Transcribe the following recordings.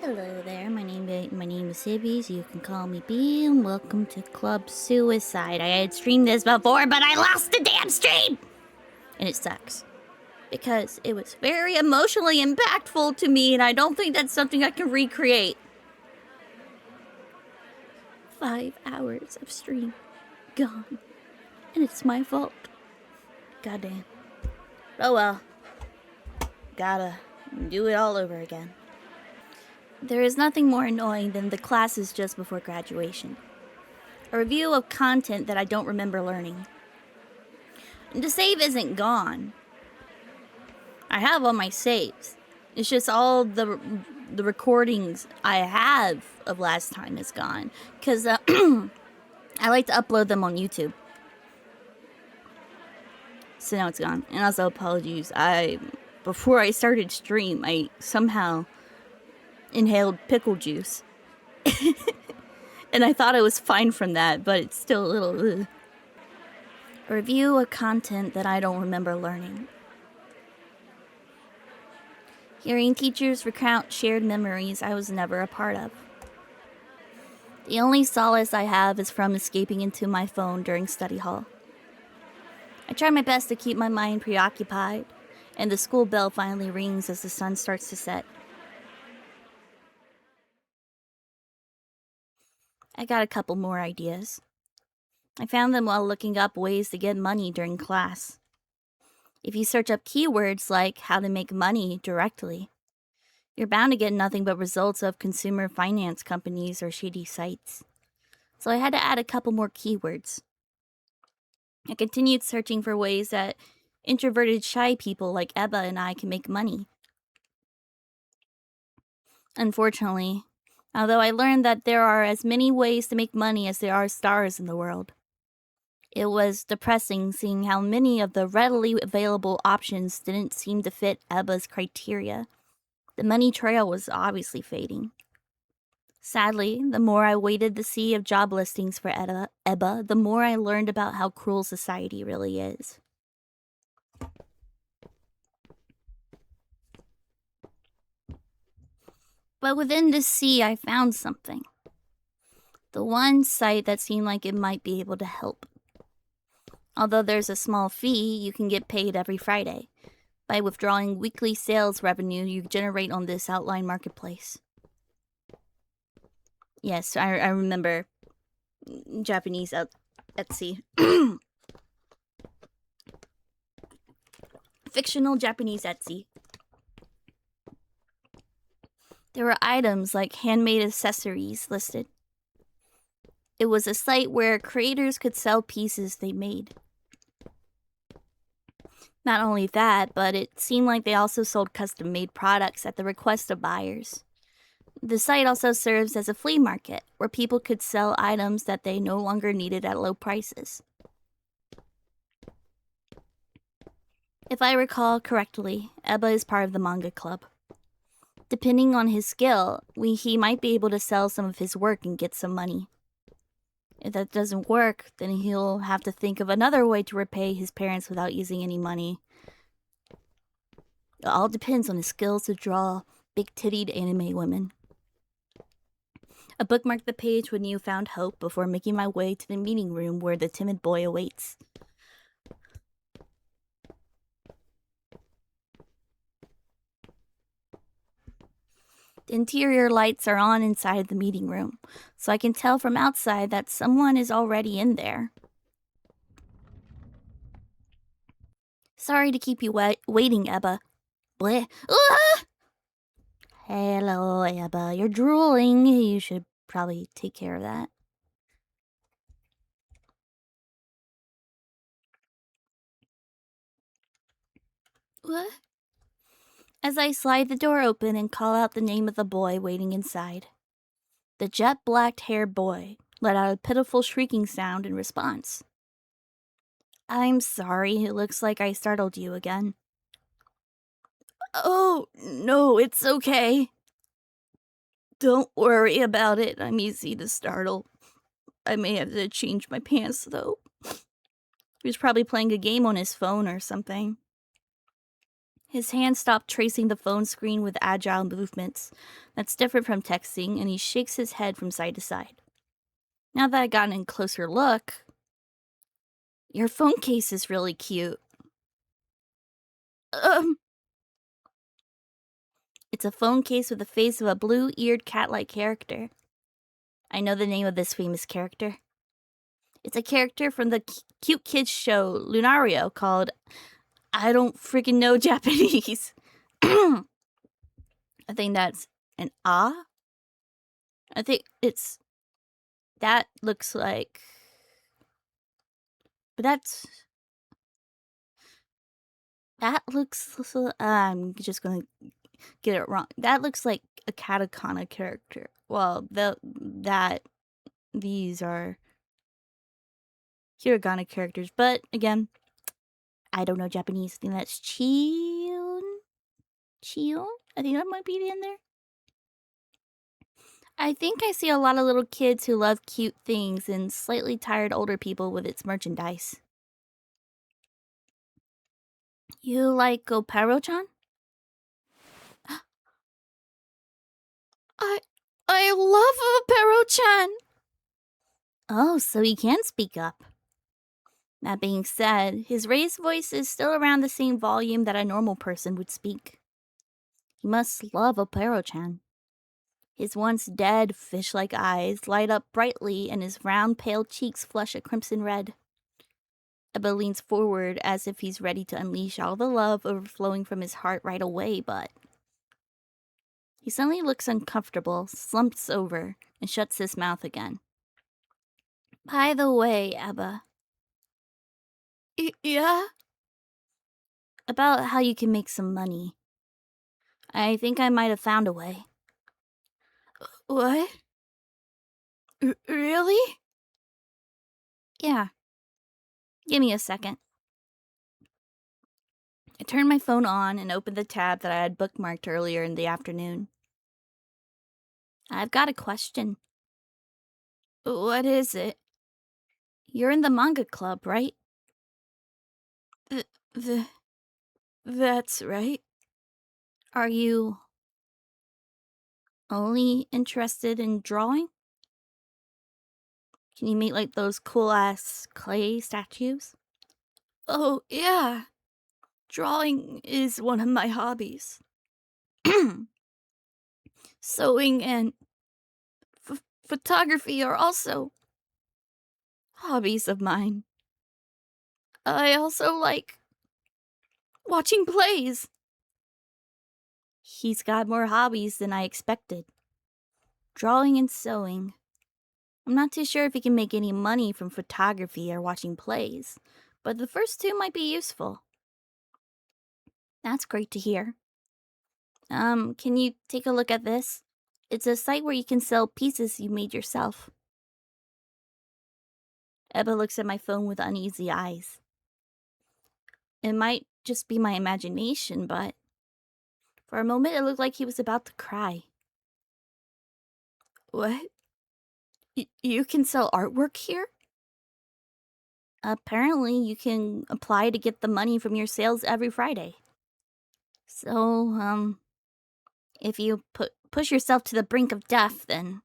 Hello there, my name is EBBY, so you can call me B, and welcome to Club Suicide. I had streamed this before, but I lost the damn stream! And it sucks. Because it was very emotionally impactful to me, and I don't think that's something I can recreate. 5 hours of stream gone. And it's my fault. Goddamn. Oh well. Gotta do it all over again. There is nothing more annoying than the classes just before graduation. A review of content that I don't remember learning. The save isn't gone. I have all my saves. It's just all the recordings I have of last time is gone. Because I like to upload them on YouTube. So now it's gone. And also apologies. Before I started stream, I somehow inhaled pickle juice. And I thought I was fine from that, but it's still a little ugh. A review of content that I don't remember learning. Hearing teachers recount shared memories I was never a part of. The only solace I have is from escaping into my phone during study hall. I try my best to keep my mind preoccupied, and the school bell finally rings as the sun starts to set. I got a couple more ideas. I found them while looking up ways to get money during class. If you search up keywords like how to make money directly, you're bound to get nothing but results of consumer finance companies or shady sites. So I had to add a couple more keywords. I continued searching for ways that introverted shy people like EBBY and I can make money. Unfortunately, although I learned that there are as many ways to make money as there are stars in the world, it was depressing seeing how many of the readily available options didn't seem to fit EBBY's criteria. The money trail was obviously fading. Sadly, the more I waded the sea of job listings for EBBY, the more I learned about how cruel society really is. But within this sea, I found something. The one site that seemed like it might be able to help. Although there's a small fee, you can get paid every Friday by withdrawing weekly sales revenue you generate on this outline marketplace. Yes, I remember Japanese Etsy. Fictional Japanese Etsy. There were items like handmade accessories listed. It was a site where creators could sell pieces they made. Not only that, but it seemed like they also sold custom-made products at the request of buyers. The site also serves as a flea market, where people could sell items that they no longer needed at low prices. If I recall correctly, EBBY is part of the manga club. Depending on his skill, he might be able to sell some of his work and get some money. If that doesn't work, then he'll have to think of another way to repay his parents without using any money. It all depends on his skills to draw big-tittied anime women. I bookmarked the page with newfound hope before making my way to the meeting room where the timid boy awaits. The interior lights are on inside the meeting room, so I can tell from outside that someone is already in there. Sorry to keep you waiting, EBBY. Bleh. Ah! Hello, EBBY. You're drooling. You should probably take care of that. What? As I slide the door open and call out the name of the boy waiting inside. The jet-black-haired boy let out a pitiful shrieking sound in response. I'm sorry, it looks like I startled you again. Oh, no, it's okay. Don't worry about it, I'm easy to startle. I may have to change my pants, though. He was probably playing a game on his phone or something. His hand stopped tracing the phone screen with agile movements. That's different from texting, and he shakes his head from side to side. Now that I got a closer look, your phone case is really cute. It's a phone case with the face of a blue-eared cat-like character. I know the name of this famous character. It's a character from the cute kids show Lunario called I don't freaking know Japanese. I think that's an ah. I think it's that looks like, but that looks. I'm just gonna get it wrong. That looks like a katakana character. Well, these are hiragana characters, but again, I don't know Japanese. I think that's Chion. Chion? I think that might be in there. I think I see a lot of little kids who love cute things and slightly tired older people with its merchandise. You like Opero-chan? I love Opero-chan! Oh, so he can speak up. That being said, his raised voice is still around the same volume that a normal person would speak. He must love Opero-chan. His once dead, fish-like eyes light up brightly and his round, pale cheeks flush a crimson red. EBBY leans forward as if he's ready to unleash all the love overflowing from his heart right away, but he suddenly looks uncomfortable, slumps over, and shuts his mouth again. By the way, EBBY. Yeah? About how you can make some money. I think I might have found a way. What? Really? Yeah. Give me a second. I turned my phone on and opened the tab that I had bookmarked earlier in the afternoon. I've got a question. What is it? You're in the manga club, right? That's right. Are you only interested in drawing? Can you make like those cool-ass clay statues? Oh, yeah. Drawing is one of my hobbies. Sewing and photography are also hobbies of mine. I also like watching plays. He's got more hobbies than I expected. Drawing and sewing. I'm not too sure if he can make any money from photography or watching plays, but the first two might be useful. That's great to hear. Can you take a look at this? It's a site where you can sell pieces you made yourself. EBBY looks at my phone with uneasy eyes. It might just be my imagination, but for a moment it looked like he was about to cry. What? You can sell artwork here? Apparently, you can apply to get the money from your sales every Friday. So, if you push yourself to the brink of death, then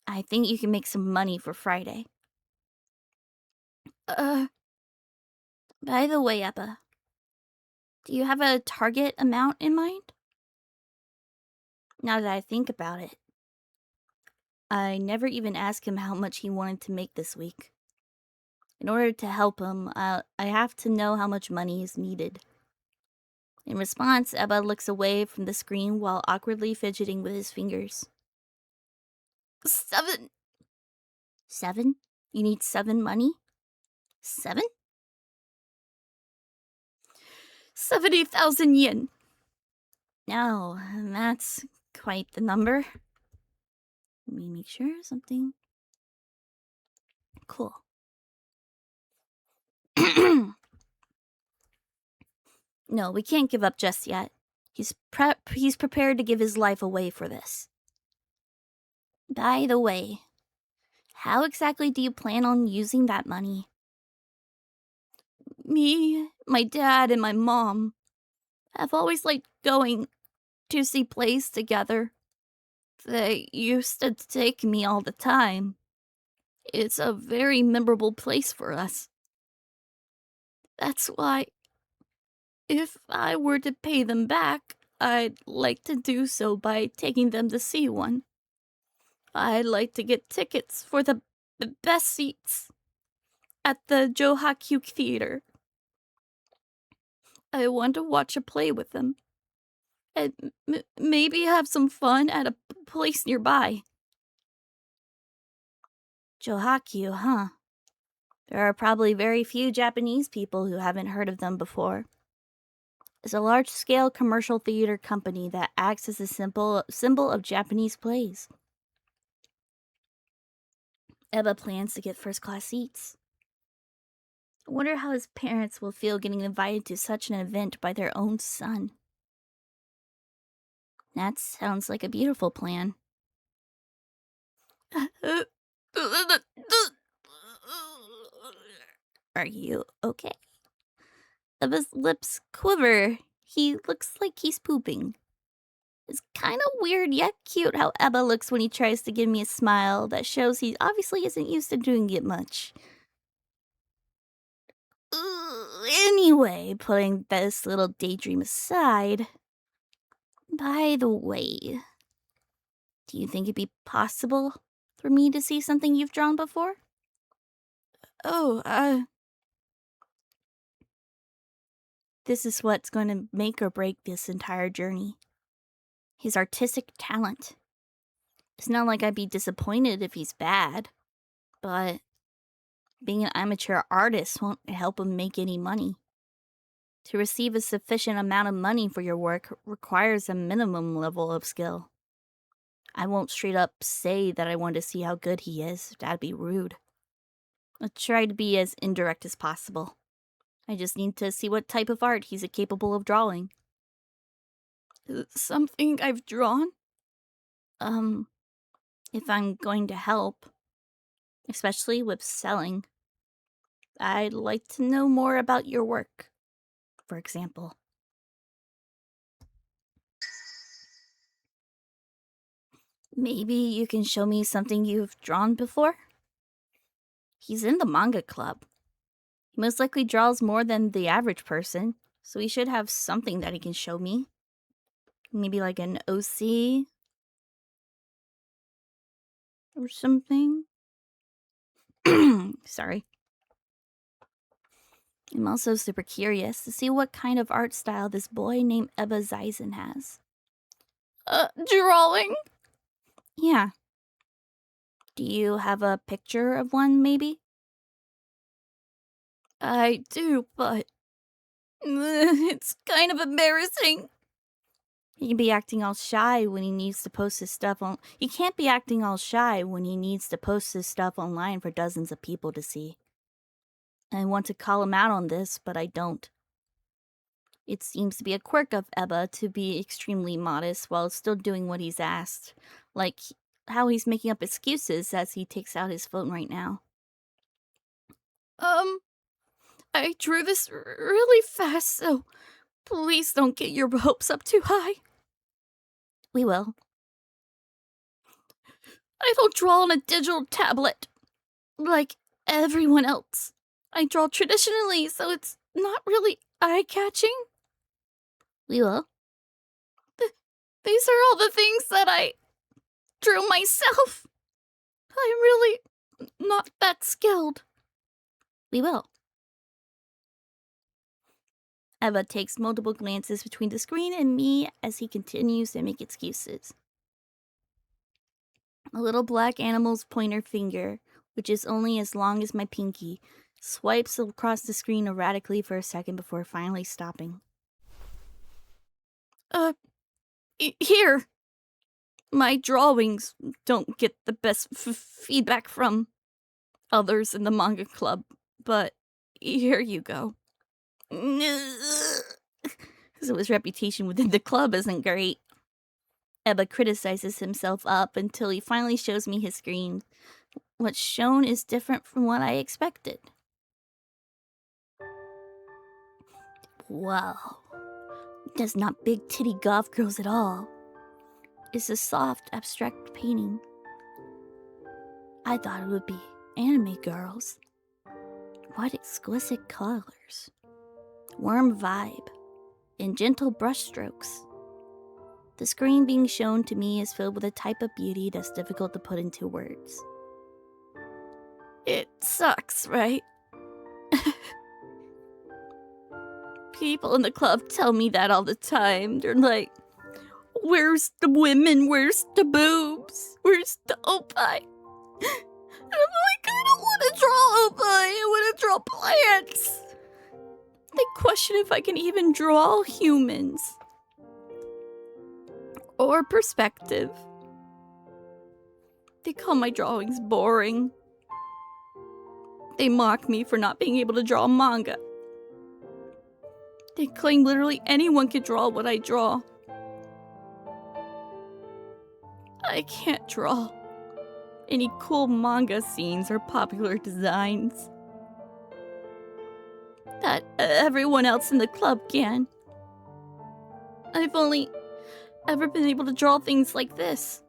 I think you can make some money for Friday. By the way, EBBY, do you have a target amount in mind? Now that I think about it, I never even asked him how much he wanted to make this week. In order to help him, I have to know how much money is needed. In response, EBBY looks away from the screen while awkwardly fidgeting with his fingers. 7. 7? You need 7 money? 7? 70,000 yen. Now, that's quite the number. Let me make sure something. Cool. No, we can't give up just yet. He's prepared to give his life away for this. By the way, how exactly do you plan on using that money? Me, my dad, and my mom. I've always liked going to see plays together. They used to take me all the time. It's a very memorable place for us. That's why, if I were to pay them back, I'd like to do so by taking them to see one. I'd like to get tickets for the best seats at the Waaaaaa Theater. I want to watch a play with them, and maybe have some fun at a place nearby. Waaaaaa, huh? There are probably very few Japanese people who haven't heard of them before. It's a large-scale commercial theater company that acts as a symbol of Japanese plays. EBBY plans to get first-class seats. I wonder how his parents will feel getting invited to such an event by their own son. That sounds like a beautiful plan. Are you okay? EBBY's lips quiver. He looks like he's pooping. It's kind of weird yet cute how EBBY looks when he tries to give me a smile that shows he obviously isn't used to doing it much. Anyway, putting this little daydream aside, by the way, do you think it'd be possible for me to see something you've drawn before? This is what's going to make or break this entire journey. His artistic talent. It's not like I'd be disappointed if he's bad, but being an amateur artist won't help him make any money. To receive a sufficient amount of money for your work requires a minimum level of skill. I won't straight up say that I want to see how good he is. That'd be rude. I'll try to be as indirect as possible. I just need to see what type of art he's capable of drawing. Something I've drawn? If I'm going to help, especially with selling, I'd like to know more about your work, for example. Maybe you can show me something you've drawn before? He's in the manga club. He most likely draws more than the average person, so he should have something that he can show me. Maybe like an OC? Or something? Sorry. I'm also super curious to see what kind of art style this boy named EBBY Zaizen has. Drawing? Yeah. Do you have a picture of one, maybe? I do, but it's kind of embarrassing. He can be acting all shy when he needs to post his stuff on. He can't be acting all shy when he needs to post his stuff online for dozens of people to see. I want to call him out on this, but I don't. It seems to be a quirk of EBBY to be extremely modest while still doing what he's asked. Like how he's making up excuses as he takes out his phone right now. I drew this really fast, so please don't get your hopes up too high. We will. I don't draw on a digital tablet like everyone else. I draw traditionally, so it's not really eye-catching. We will. These are all the things that I drew myself. I'm really not that skilled. We will. EBBY takes multiple glances between the screen and me as he continues to make excuses. A little black animal's pointer finger, which is only as long as my pinky, swipes across the screen erratically for a second before finally stopping. Here. My drawings don't get the best feedback from others in the manga club, but here you go. So his reputation within the club isn't great. EBBY criticizes himself up until he finally shows me his screen. What's shown is different from what I expected. Wow. It's not big titty goth girls at all. It's a soft, abstract painting. I thought it would be anime girls. What exquisite colors. Warm vibe. And gentle brushstrokes. The screen being shown to me is filled with a type of beauty that's difficult to put into words. It sucks, right? People in the club tell me that all the time. They're like, where's the women? Where's the boobs? Where's the EBBY? And I'm like, I don't want to draw EBBY. I want to draw plants. They question if I can even draw humans. Or perspective. They call my drawings boring. They mock me for not being able to draw manga. They claim literally anyone can draw what I draw. I can't draw any cool manga scenes or popular designs that everyone else in the club can. I've only ever been able to draw things like this.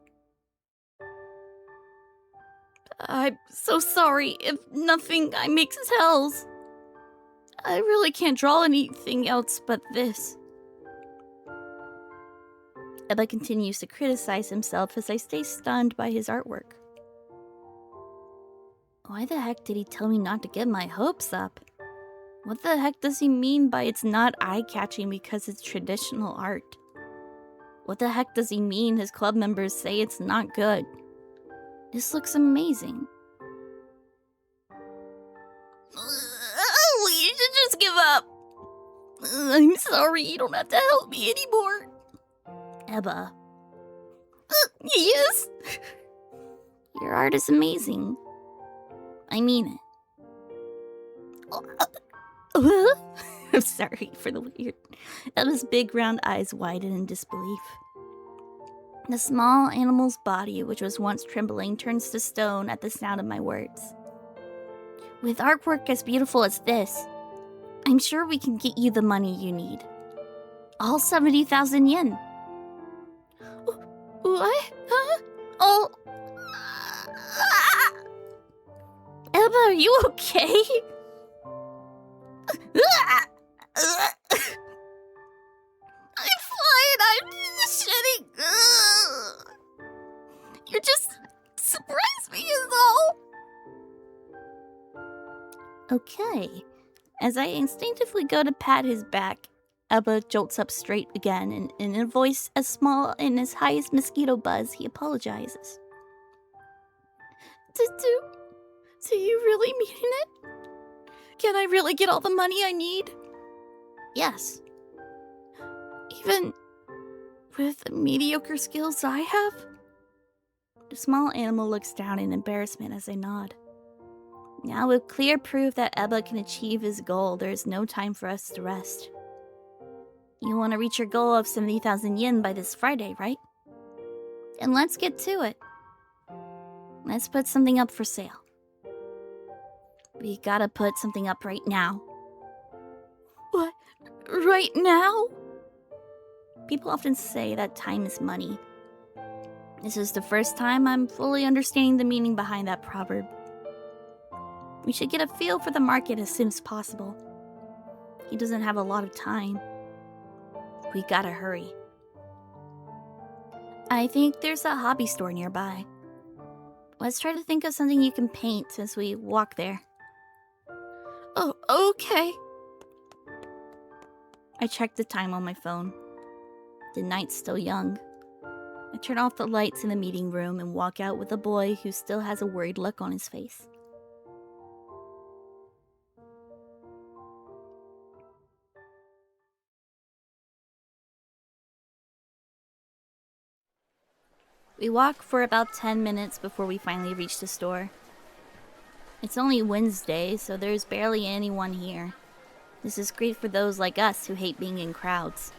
I'm so sorry if nothing I make tells. I really can't draw anything else but this. EBBY continues to criticize himself as I stay stunned by his artwork. Why the heck did he tell me not to get my hopes up? What the heck does he mean by it's not eye-catching because it's traditional art? What the heck does he mean his club members say it's not good? This looks amazing. You should just give up. I'm sorry, you don't have to help me anymore. EBBY. Yes? Your art is amazing. I mean it. I'm sorry for the weird. EBBY's big round eyes widen in disbelief. The small animal's body, which was once trembling, turns to stone at the sound of my words. With artwork as beautiful as this, I'm sure we can get you the money you need. All 70,000 yen. What? Huh? Oh. EBBY, are you okay? I'm fine. I'm shitting. You just surprised me is all. Okay. As I instinctively go to pat his back, EBBY jolts up straight again, and in a voice as small and as high as mosquito buzz, he apologizes. Do you really mean it? Can I really get all the money I need? Yes. Even with the mediocre skills I have? The small animal looks down in embarrassment as I nod. Now with clear proof that EBBY can achieve his goal, there is no time for us to rest. You want to reach your goal of 70,000 yen by this Friday, right? Then let's get to it. Let's put something up for sale. We gotta put something up right now. What? Right now? People often say that time is money. This is the first time I'm fully understanding the meaning behind that proverb. We should get a feel for the market as soon as possible. He doesn't have a lot of time. We gotta hurry. I think there's a hobby store nearby. Let's try to think of something you can paint as we walk there. Oh, okay. I check the time on my phone. The night's still young. I turn off the lights in the meeting room and walk out with a boy who still has a worried look on his face. We walk for about 10 minutes before we finally reach the store. It's only Wednesday, so there's barely anyone here. This is great for those like us who hate being in crowds.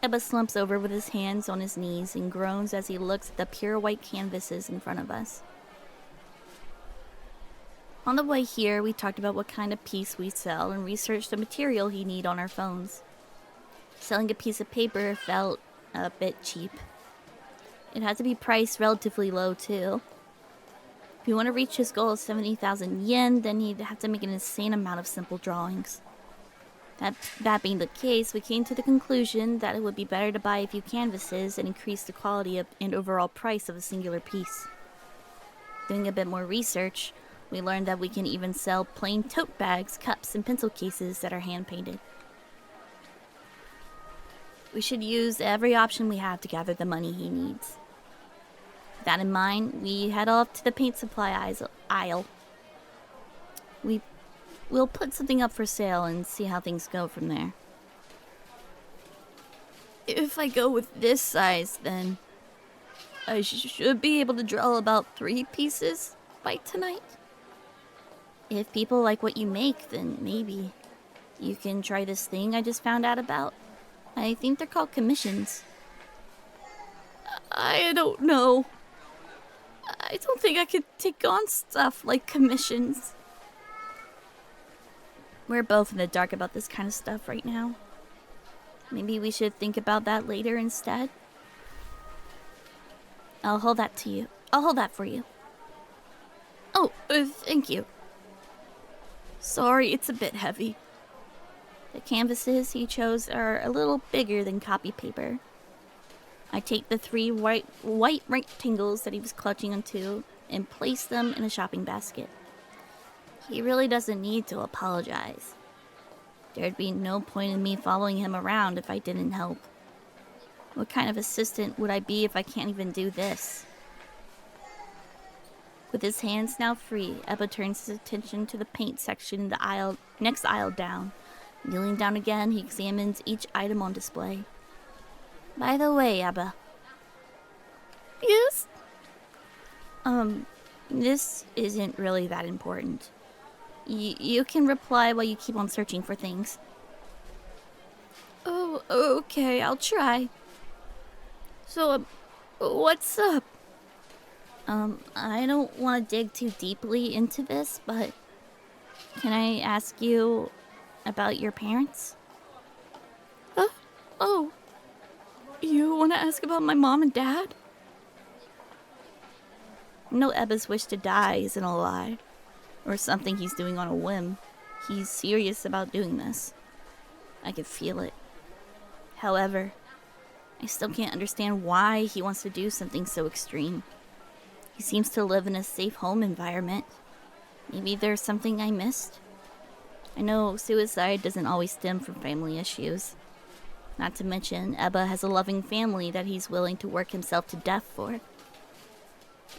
EBBY slumps over with his hands on his knees and groans as he looks at the pure white canvases in front of us. On the way here, we talked about what kind of piece we sell and researched the material he need on our phones. Selling a piece of paper felt a bit cheap. It had to be priced relatively low, too. If you want to reach his goal of 70,000 yen, then he'd have to make an insane amount of simple drawings. That being the case, we came to the conclusion that it would be better to buy a few canvases and increase the quality and overall price of a singular piece. Doing a bit more research, we learned that we can even sell plain tote bags, cups, and pencil cases that are hand-painted. We should use every option we have to gather the money he needs. With that in mind, we head off to the paint supply aisle. We'll put something up for sale and see how things go from there. If I go with this size, then I should be able to draw about 3 pieces by tonight. If people like what you make, then maybe you can try this thing I just found out about. I think they're called commissions. I don't know. I don't think I could take on stuff like commissions. We're both in the dark about this kind of stuff right now. Maybe we should think about that later instead. I'll hold that to you. I'll hold that for you. Oh, thank you. Sorry, it's a bit heavy. The canvases he chose are a little bigger than copy paper. I take the 3 white rectangles that he was clutching onto and place them in a shopping basket. He really doesn't need to apologize. There'd be no point in me following him around if I didn't help. What kind of assistant would I be if I can't even do this? With his hands now free, EBBY turns his attention to the paint section in the next aisle down. Kneeling down again, he examines each item on display. By the way, EBBY. Yes? This isn't really that important. You can reply while you keep on searching for things. Oh, okay, I'll try. So, what's up? I don't want to dig too deeply into this, but can I ask you about your parents? Oh. You want to ask about my mom and dad? No, EBBY's wish to die isn't a lie. Or something he's doing on a whim. He's serious about doing this. I can feel it. However, I still can't understand why he wants to do something so extreme. He seems to live in a safe home environment. Maybe there's something I missed? I know suicide doesn't always stem from family issues. Not to mention, EBBY has a loving family that he's willing to work himself to death for.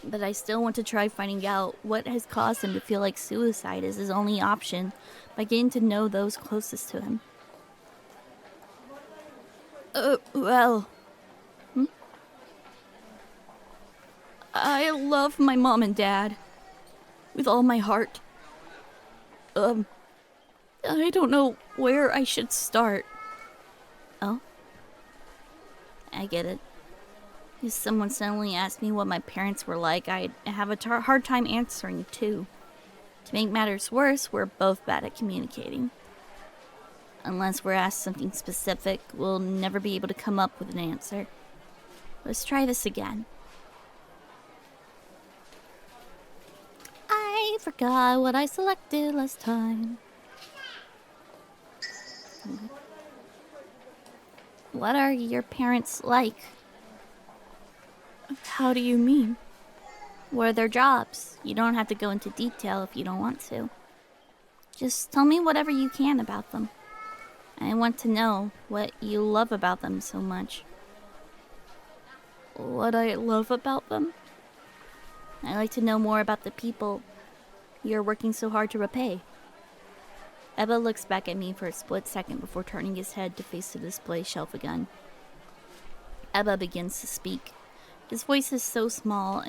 But I still want to try finding out what has caused him to feel like suicide is his only option by getting to know those closest to him. Well... I love my mom and dad. With all my heart. I don't know where I should start. Oh? I get it. If someone suddenly asked me what my parents were like, I'd have a hard time answering, too. To make matters worse, we're both bad at communicating. Unless we're asked something specific, we'll never be able to come up with an answer. Let's try this again. I forgot what I selected last time. What are your parents like? How do you mean? What are their jobs? You don't have to go into detail if you don't want to. Just tell me whatever you can about them. I want to know what you love about them so much. What I love about them? I like to know more about the people you're working so hard to repay. EBBY looks back at me for a split second before turning his head to face the display shelf again. EBBY begins to speak. His voice is so small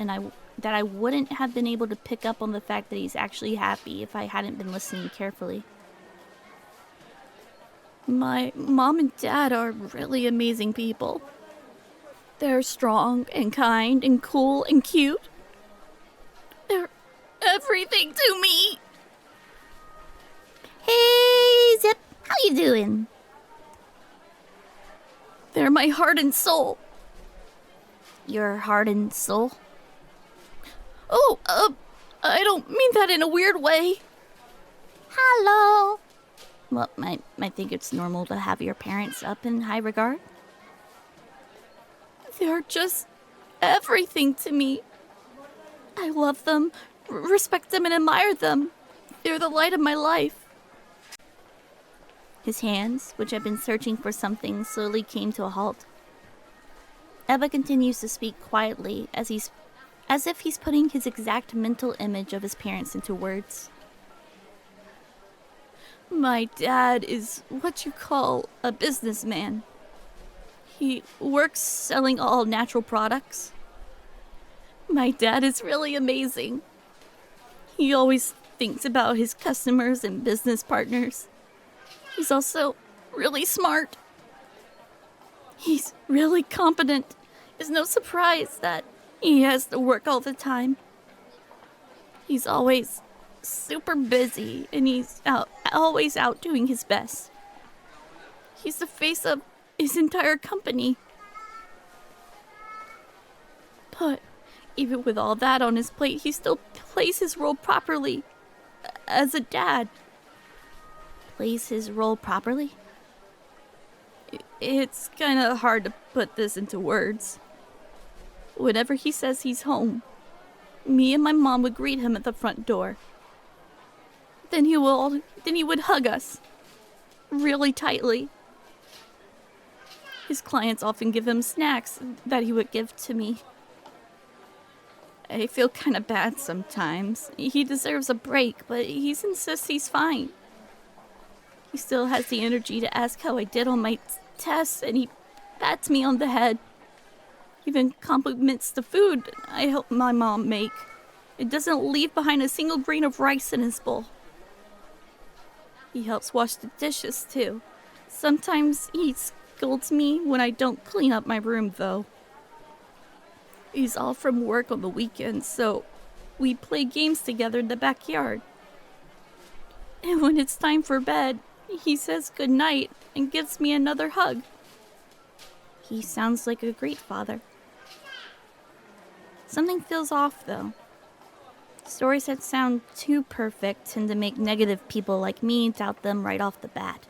that I wouldn't have been able to pick up on the fact that he's actually happy if I hadn't been listening carefully. My mom and dad are really amazing people. They're strong and kind and cool and cute. They're everything to me. Hey, Zip, how you doing? They're my heart and soul. Your heart and soul? Oh, I don't mean that in a weird way. Hello. Well, I think it's normal to have your parents up in high regard. They're just everything to me. I love them, respect them, and admire them. They're the light of my life. His hands, which had been searching for something, slowly came to a halt. EBBY continues to speak quietly as if he's putting his exact mental image of his parents into words. My dad is what you call a businessman. He works selling all natural products. My dad is really amazing. He always thinks about his customers and business partners. He's also really smart. He's really competent. It's no surprise that he has to work all the time. He's always super busy and he's always out doing his best. He's the face of his entire company. But even with all that on his plate, he still plays his role properly as a dad. Plays his role properly? It's kind of hard to put this into words. Whenever he says he's home, me and my mom would greet him at the front door. Then he would hug us really tightly. His clients often give him snacks that he would give to me. I feel kind of bad sometimes. He deserves a break, but he insists he's fine. He still has the energy to ask how I did on my tests, and he pats me on the head. He even compliments the food I help my mom make. It doesn't leave behind a single grain of rice in his bowl. He helps wash the dishes, too. Sometimes he scolds me when I don't clean up my room, though. He's off from work on the weekends, so we play games together in the backyard. And when it's time for bed, he says goodnight and gives me another hug. He sounds like a great father. Something feels off, though. Stories that sound too perfect tend to make negative people like me doubt them right off the bat.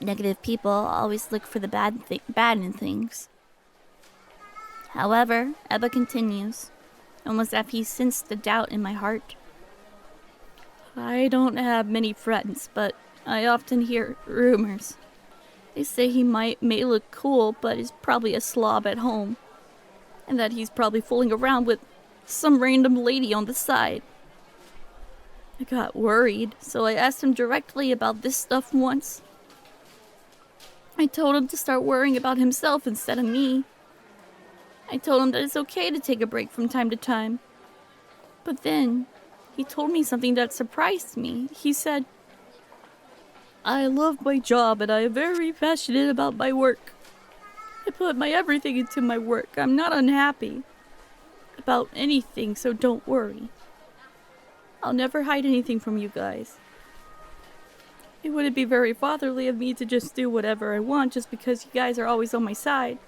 Negative people always look for the bad in things. However, EBBY continues, almost as if he sensed the doubt in my heart. I don't have many friends, but I often hear rumors. They say he may look cool, but is probably a slob at home. And that he's probably fooling around with some random lady on the side. I got worried, so I asked him directly about this stuff once. I told him to start worrying about himself instead of me. I told him that it's okay to take a break from time to time. But then, he told me something that surprised me. He said, I love my job and I am very passionate about my work. I put my everything into my work. I'm not unhappy about anything, so don't worry. I'll never hide anything from you guys. It wouldn't be very fatherly of me to just do whatever I want just because you guys are always on my side.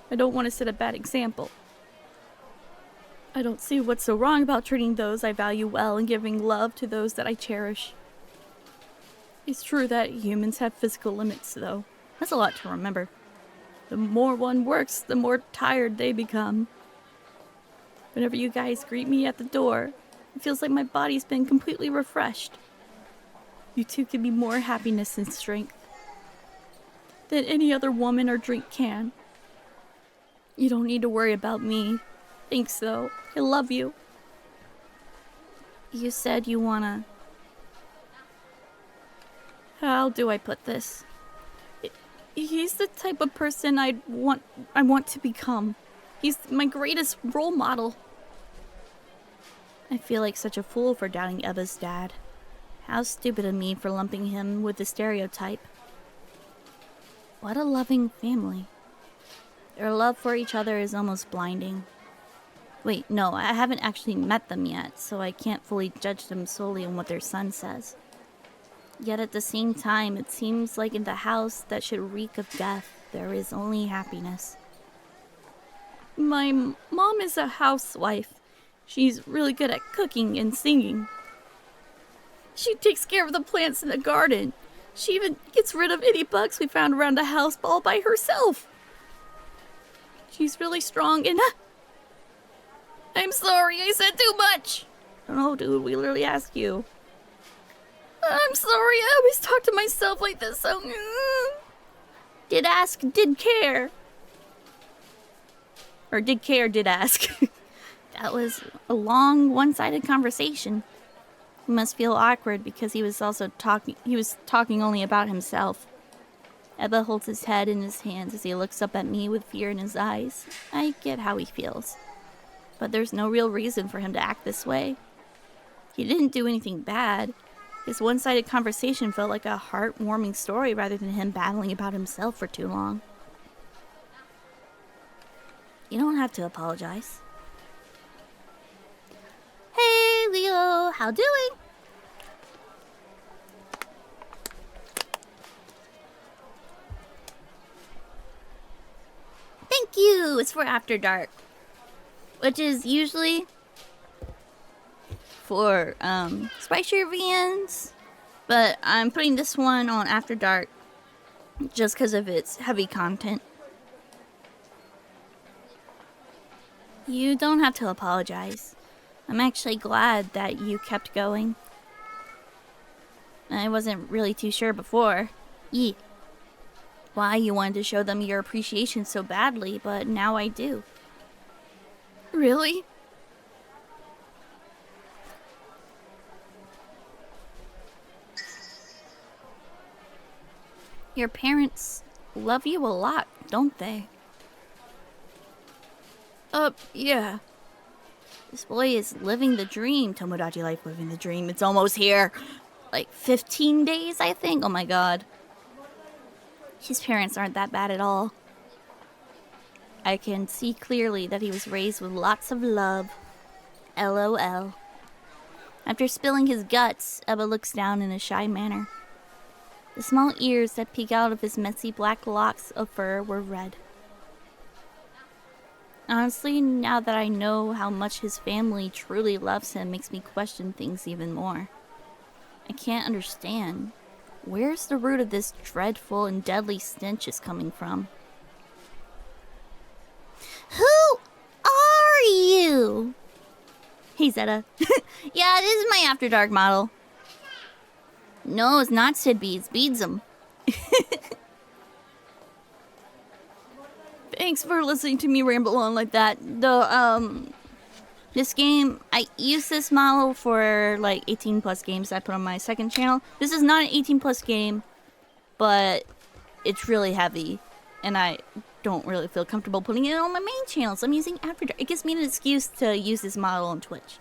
I don't want to set a bad example. I don't see what's so wrong about treating those I value well and giving love to those that I cherish. It's true that humans have physical limits, though. That's a lot to remember. The more one works, the more tired they become. Whenever you guys greet me at the door, it feels like my body's been completely refreshed. You two give me more happiness and strength than any other woman or drink can. You don't need to worry about me. Thanks, though. I love you. You said you wanna... How do I put this? He's the type of person I want to become. He's my greatest role model. I feel like such a fool for doubting EBBY's dad. How stupid of me for lumping him with the stereotype. What a loving family. Their love for each other is almost blinding. Wait, no, I haven't actually met them yet, so I can't fully judge them solely on what their son says. Yet at the same time, it seems like in the house that should reek of death, there is only happiness. My mom is a housewife. She's really good at cooking and singing. She takes care of the plants in the garden. She even gets rid of any bugs we found around the house all by herself. She's really strong and... I'm sorry, I said too much. No, dude, we literally asked you. I'm sorry, I always talk to myself like this, so... Did ask, did care. Or did care, did ask. That was a long, one-sided conversation. He must feel awkward because he was talking only about himself. Ebba holds his head in his hands as he looks up at me with fear in his eyes. I get how he feels. But there's no real reason for him to act this way. He didn't do anything bad. His one-sided conversation felt like a heartwarming story rather than him babbling about himself for too long. You don't have to apologize. Hey, Leo, how doing? Thank you! It's for After Dark. Which is usually for spicier viands, but I'm putting this one on After Dark just because of its heavy content. You don't have to apologize. I'm actually glad that you kept going. I wasn't really too sure before. Why you wanted to show them your appreciation so badly, but now I do. Really? Your parents love you a lot, don't they? Yeah. This boy is living the dream. Tomodachi life living the dream. It's almost here. Like 15 days, I think. Oh my god. His parents aren't that bad at all. I can see clearly that he was raised with lots of love. LOL. After spilling his guts, Ebba looks down in a shy manner. The small ears that peek out of his messy black locks of fur were red. Honestly, now that I know how much his family truly loves him, makes me question things even more. I can't understand. Where's the root of this dreadful and deadly stench is coming from? Who are you? Hey, Zeta. Yeah, this is my After Dark model. No, it's not Sid B, it's Beadsum. Thanks for listening to me ramble on like that. This game, I use this model for like 18 plus games I put on my second channel. This is not an 18 plus game, but it's really heavy, and I don't really feel comfortable putting it on my main channel, so I'm using After Dark. It gives me an excuse to use this model on Twitch.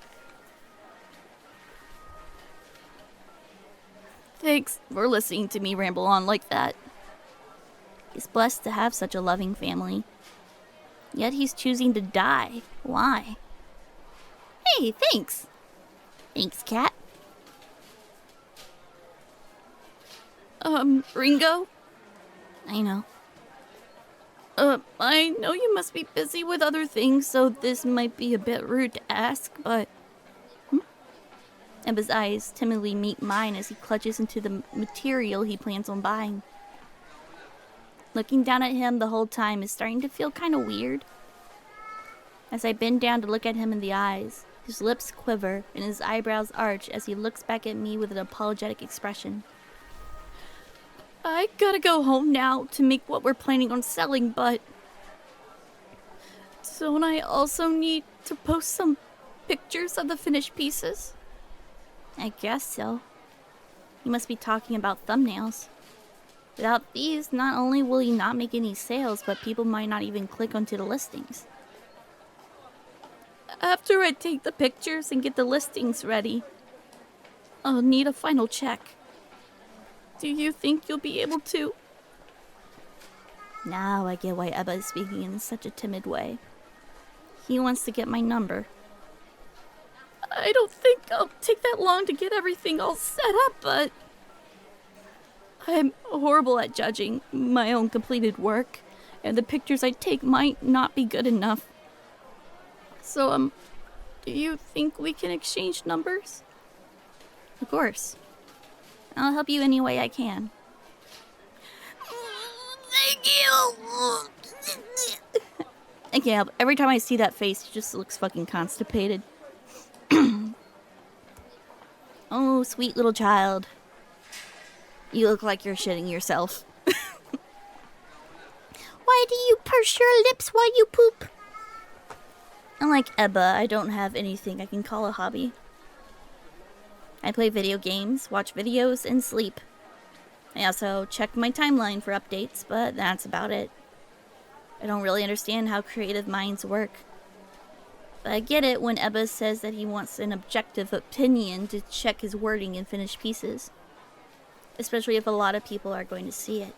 Thanks for listening to me ramble on like that. He's blessed to have such a loving family. Yet he's choosing to die. Why? Hey, thanks. Thanks, cat. Ringo? I know. I know you must be busy with other things, so this might be a bit rude to ask, but... Ebba's eyes timidly meet mine as he clutches into the material he plans on buying. Looking down at him the whole time is starting to feel kind of weird. As I bend down to look at him in the eyes, his lips quiver and his eyebrows arch as he looks back at me with an apologetic expression. I gotta go home now to make what we're planning on selling, but... Don't I also need to post some pictures of the finished pieces? I guess so. He must be talking about thumbnails. Without these, not only will he not make any sales, but people might not even click onto the listings. After I take the pictures and get the listings ready, I'll need a final check. Do you think you'll be able to? Now I get why Ebba is speaking in such a timid way. He wants to get my number. I don't think I'll take that long to get everything all set up, but I'm horrible at judging my own completed work, and the pictures I take might not be good enough. So, do you think we can exchange numbers? Of course. I'll help you any way I can. Thank you! I can't help. Every time I see that face, he just looks fucking constipated. Oh, sweet little child. You look like you're shitting yourself. Why do you purse your lips while you poop? Unlike EBBY, I don't have anything I can call a hobby. I play video games, watch videos, and sleep. I also check my timeline for updates, but that's about it. I don't really understand how creative minds work. But I get it when EBBY says that he wants an objective opinion to check his wording in finished pieces. Especially if a lot of people are going to see it.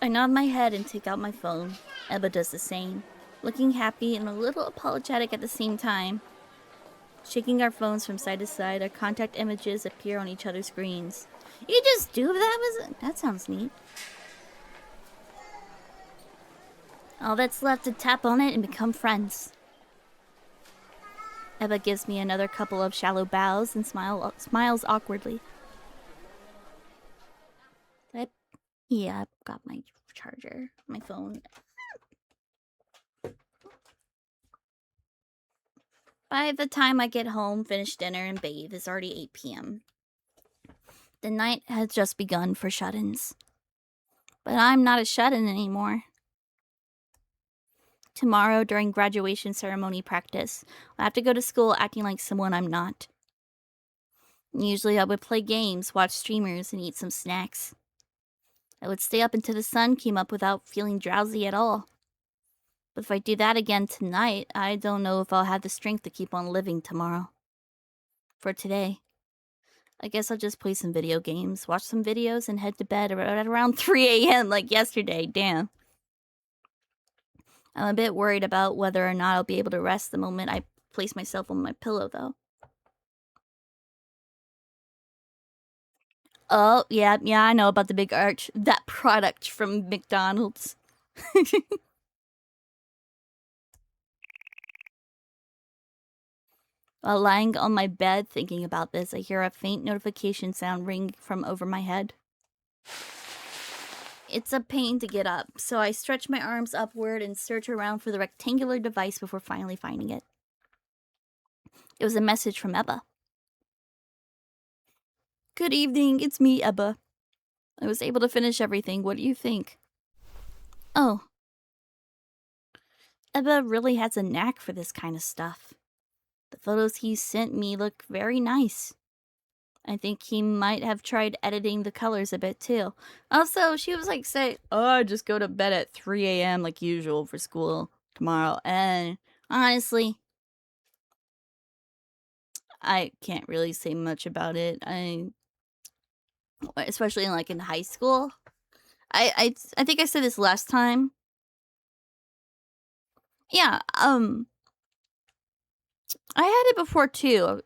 I nod my head and take out my phone. EBBY does the same, looking happy and a little apologetic at the same time. Shaking our phones from side to side, our contact images appear on each other's screens. You just do that? That sounds neat. All that's left to tap on it and become friends. EBBY gives me another couple of shallow bows and smiles awkwardly. Yeah, I've got my charger, my phone. By the time I get home, finish dinner, and bathe, it's already 8 p.m. The night has just begun for shut-ins. But I'm not a shut-in anymore. Tomorrow, during graduation ceremony practice, I have to go to school acting like someone I'm not. Usually I would play games, watch streamers, and eat some snacks. I would stay up until the sun came up without feeling drowsy at all. But if I do that again tonight, I don't know if I'll have the strength to keep on living tomorrow. For today, I guess I'll just play some video games, watch some videos, and head to bed at around 3 a.m. like yesterday. Damn. I'm a bit worried about whether or not I'll be able to rest the moment I place myself on my pillow, though. Oh, yeah, I know about the big arch. That product from McDonald's. While lying on my bed thinking about this, I hear a faint notification sound ring from over my head. It's a pain to get up, so I stretch my arms upward and search around for the rectangular device before finally finding it. It was a message from EBBY. Good evening, it's me, EBBY. I was able to finish everything. What do you think? Oh. EBBY really has a knack for this kind of stuff. The photos he sent me look very nice. I think he might have tried editing the colors a bit too. Also, she was like, I just go to bed at 3 a.m. like usual for school tomorrow. And honestly, I can't really say much about it. Especially like in high school. I think I said this last time. Yeah, I had it before too.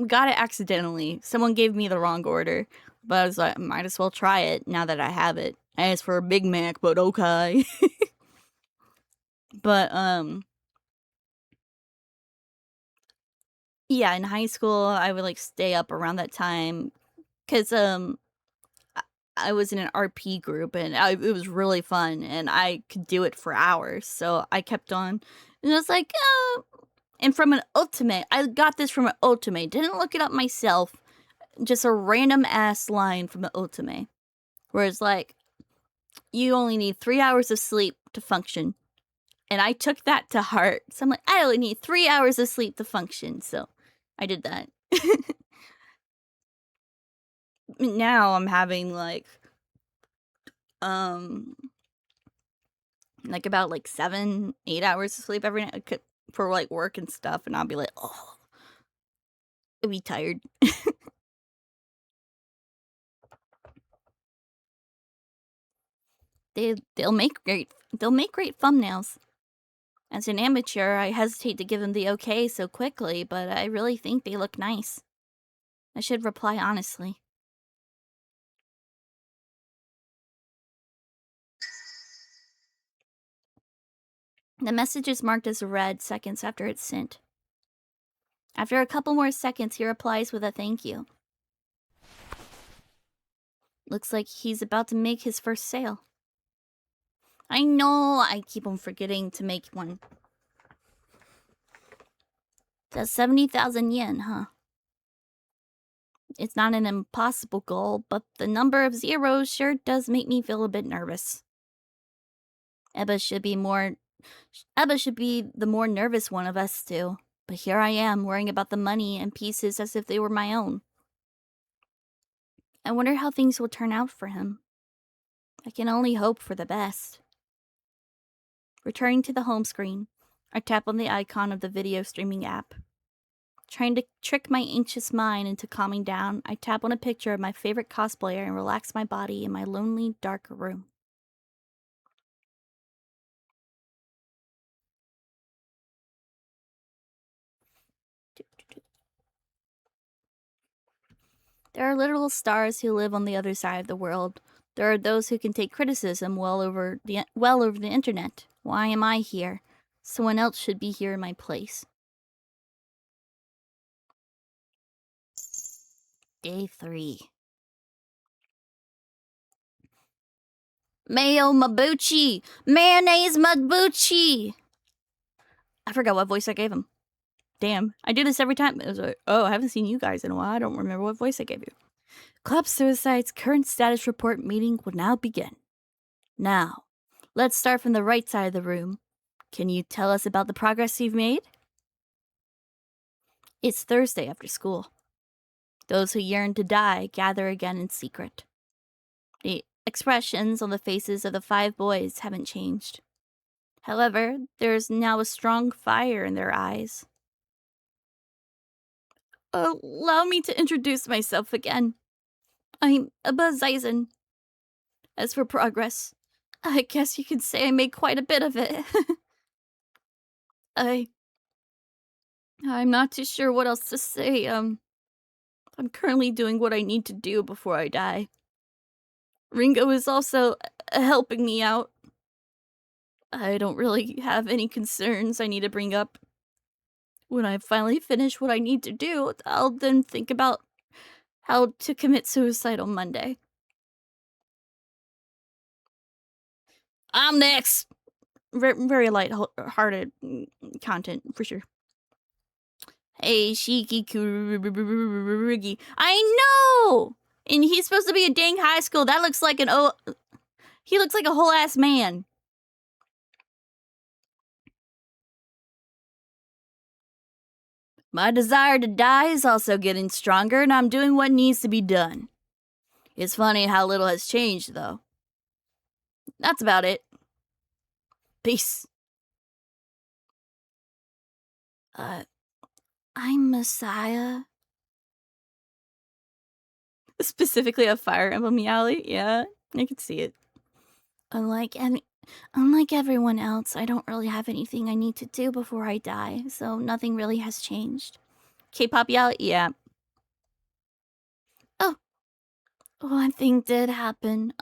Got it accidentally. Someone gave me the wrong order, but I was like, might as well try it now that I have it. I asked for a Big Mac, but okay. But yeah, in high school I would like stay up around that time because I was in an RP group and it was really fun and I could do it for hours, so I kept on. And I was like, and from an ultimate, I got this from an ultimate. Didn't look it up myself. Just a random ass line from an ultimate, where it's like, you only need 3 hours of sleep to function. And I took that to heart. So I'm like, I only need 3 hours of sleep to function. So I did that. Now I'm having like about like 7-8 hours of sleep every night for like work and stuff, and I'll be like, oh, I'll be tired. They'll make great thumbnails. As an amateur, I hesitate to give them the okay so quickly, but I really think they look nice. I should reply honestly. The message is marked as read seconds after it's sent. After a couple more seconds, he replies with a thank you. Looks like he's about to make his first sale. I know I keep on forgetting to make one. That's 70,000 yen, huh? It's not an impossible goal, but the number of zeros sure does make me feel a bit nervous. EBBY should be the more nervous one of us two, but here I am worrying about the money and pieces as if they were my own. I wonder how things will turn out for him. I can only hope for the best. Returning to the home screen, I tap on the icon of the video streaming app. Trying to trick my anxious mind into calming down, I tap on a picture of my favorite cosplayer and relax my body in my lonely, dark room. There are literal stars who live on the other side of the world. There are those who can take criticism well over the internet. Why am I here? Someone else should be here in my place. Day 3. Mayo Mabuchi! Mayonnaise Mabuchi! I forgot what voice I gave him. Damn, I do this every time. It was like, oh, I haven't seen you guys in a while. I don't remember what voice I gave you. Club Suicide's current status report meeting will now begin. Now, let's start from the right side of the room. Can you tell us about the progress you've made? It's Thursday after school. Those who yearn to die gather again in secret. The expressions on the faces of the 5 boys haven't changed. However, there's now a strong fire in their eyes. Allow me to introduce myself again. I'm EBBY. As for progress, I guess you could say I made quite a bit of it. I'm not too sure what else to say. I'm currently doing what I need to do before I die. Ringo is also helping me out. I don't really have any concerns I need to bring up. When I finally finish what I need to do, I'll then think about how to commit suicide on Monday. I'm next! Very light-hearted content, for sure. Hey, Shiki Kurigi. I know! And he's supposed to be a dang high school. That looks like he looks like a whole-ass man. My desire to die is also getting stronger, and I'm doing what needs to be done. It's funny how little has changed, though. That's about it. Peace. I'm Messiah. Specifically a Fire Emblem Alley? Yeah, I can see it. Unlike everyone else, I don't really have anything I need to do before I die, so nothing really has changed. K-pop Alley? Yeah. Oh, one thing did happen.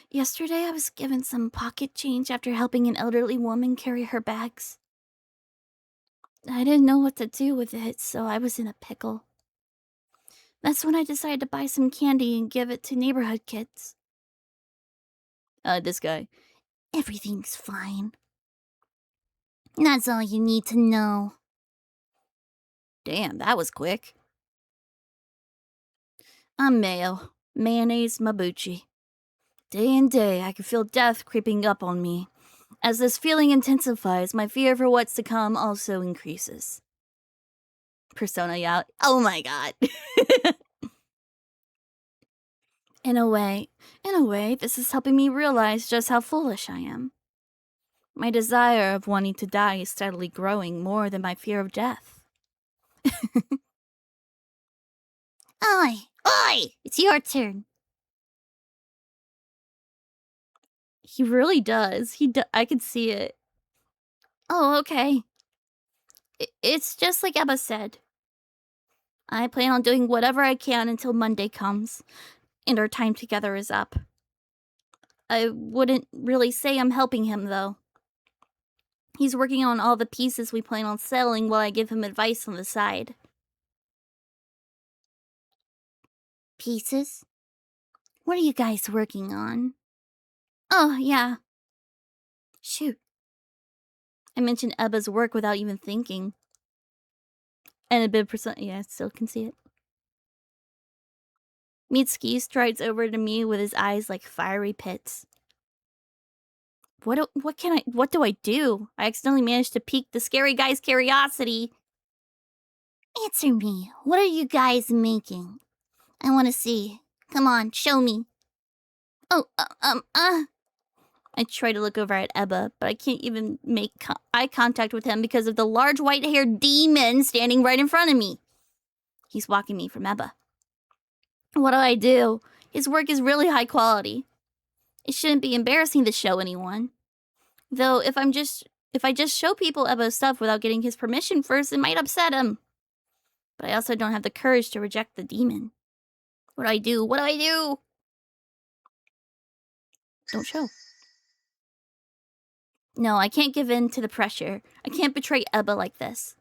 Yesterday I was given some pocket change after helping an elderly woman carry her bags. I didn't know what to do with it, so I was in a pickle. That's when I decided to buy some candy and give it to neighborhood kids. This guy. Everything's fine. That's all you need to know. Damn, that was quick. I'm Mayo. Mayonnaise Mabuchi. Day and day, I can feel death creeping up on me. As this feeling intensifies, my fear for what's to come also increases. Persona Yao. Oh my god. In a way, this is helping me realize just how foolish I am. My desire of wanting to die is steadily growing more than my fear of death. Oi! It's your turn. He really does. I can see it. Oh, okay. It's just like Ebba said. I plan on doing whatever I can until Monday comes, and our time together is up. I wouldn't really say I'm helping him, though. He's working on all the pieces we plan on selling while I give him advice on the side. Pieces? What are you guys working on? Oh, yeah. Shoot. I mentioned Ebba's work without even thinking. And a bit percent, yeah, I still can see it. Mitsuki strides over to me with his eyes like fiery pits. What do I do? I accidentally managed to pique the scary guy's curiosity. Answer me. What are you guys making? I want to see. Come on, show me. Oh, I try to look over at Ebba, but I can't even make eye contact with him because of the large white-haired demon standing right in front of me. He's walking me from Ebba. What do I do? His work is really high quality. It shouldn't be embarrassing to show anyone. Though if I just show people Ebba's stuff without getting his permission first, it might upset him. But I also don't have the courage to reject the demon. What do I do? What do I do? Don't show. No, I can't give in to the pressure. I can't betray Ebba like this.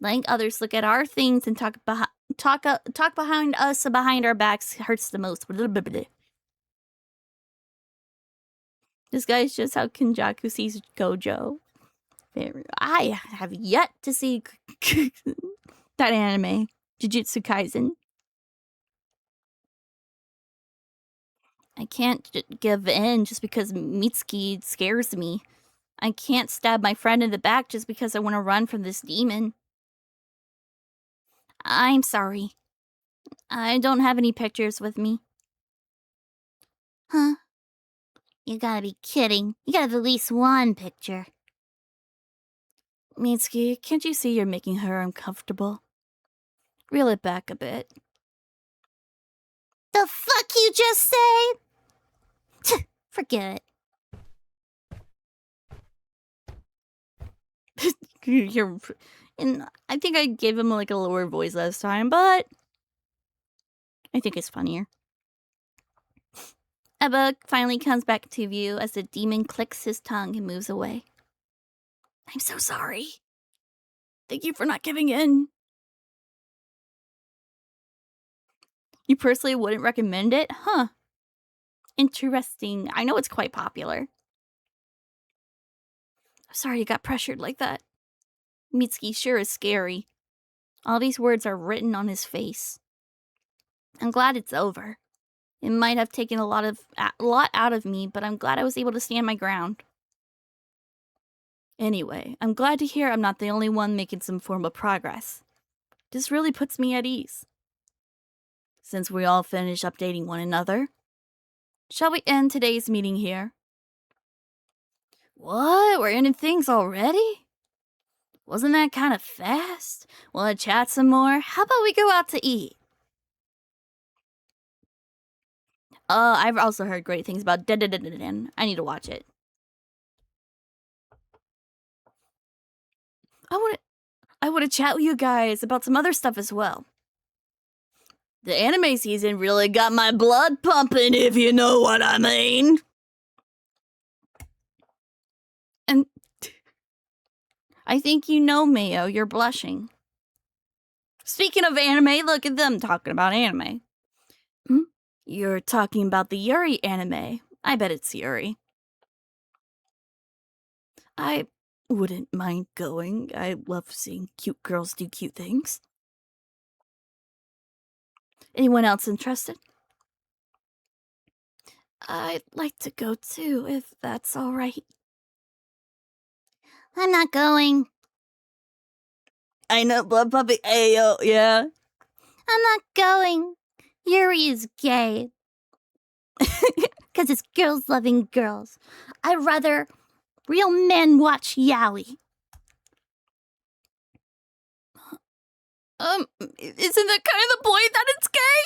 Letting others look at our things and talk behind us behind our backs hurts the most. This guy's just how Kenjaku sees Gojo. I have yet to see that anime, Jujutsu Kaisen. I can't give in just because Mitsuki scares me. I can't stab my friend in the back just because I want to run from this demon. I'm sorry. I don't have any pictures with me. Huh? You gotta be kidding. You gotta have at least one picture. Mitsuki, can't you see you're making her uncomfortable? Reel it back a bit. The fuck you just say? Forget it. And I think I gave him like a lower voice last time, but I think it's funnier. Ebba finally comes back to view as the demon clicks his tongue and moves away. I'm so sorry. Thank you for not giving in. You personally wouldn't recommend it? Huh. Interesting. I know it's quite popular. I'm sorry you got pressured like that. Mitsuki sure is scary. All these words are written on his face. I'm glad it's over. It might have taken a lot out of me, but I'm glad I was able to stand my ground. Anyway, I'm glad to hear I'm not the only one making some form of progress. This really puts me at ease. Since we all finished updating one another, shall we end today's meeting here? What? We're ending things already? Wasn't that kind of fast? Wanna chat some more? How about we go out to eat? I've also heard great things about Den. I need to watch it. I want to chat with you guys about some other stuff as well. The anime season really got my blood pumping, if you know what I mean. And I think you know, Mayo, you're blushing. Speaking of anime, look at them talking about anime. You're talking about the Yuri anime. I bet it's Yuri. I wouldn't mind going. I love seeing cute girls do cute things. Anyone else interested? I'd like to go too, if that's alright. I'm not going. I know, Blood Puppy. Ayo, yeah. I'm not going. Yuri is gay. Because it's girls loving girls. I'd rather real men watch yaoi. Isn't that kind of the point that it's gay?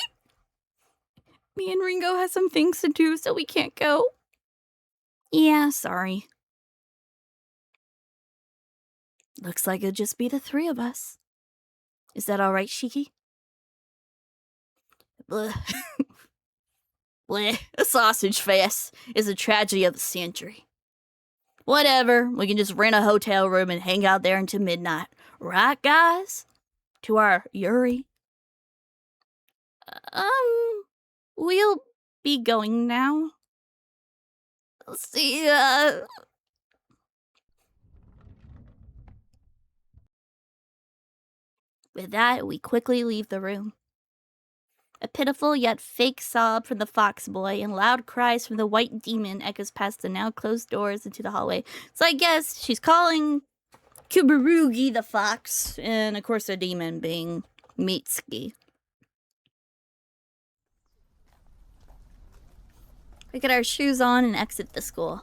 Me and Ringo have some things to do, so we can't go. Yeah, sorry. Looks like it'll just be the three of us. Is that all right, Shiki? Bleh. Bleh. A sausage fest is a tragedy of the century. Whatever, we can just rent a hotel room and hang out there until midnight. Right, guys? To our Yuri. We'll be going now. See ya. With that, we quickly leave the room. A pitiful yet fake sob from the fox boy and loud cries from the white demon echoes past the now closed doors into the hallway. So I guess she's calling Kubarugi the fox, and of course the demon being Mitsuki. We get our shoes on and exit the school.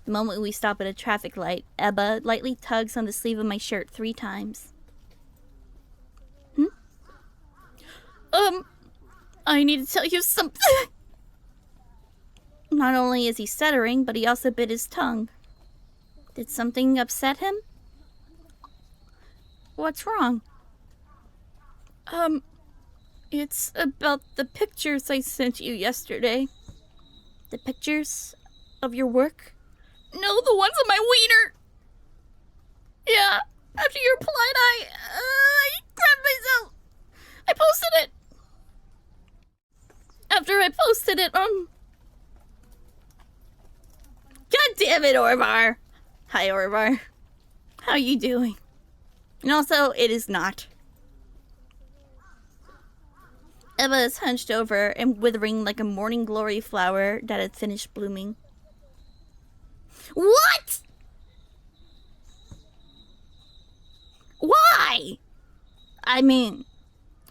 The moment we stop at a traffic light, EBBY lightly tugs on the sleeve of my shirt 3 times. I need to tell you something. Not only is he stuttering, but he also bit his tongue. Did something upset him? What's wrong? It's about the pictures I sent you yesterday. The pictures of your work? No, the ones of my wiener! Yeah, after your replied, I grabbed myself. I posted it. After I posted it on... God damn it, Orvar. Hi, Orvar. How you doing? And also, it is not. EBBY is hunched over and withering like a morning glory flower that had finished blooming. What? Why? I mean,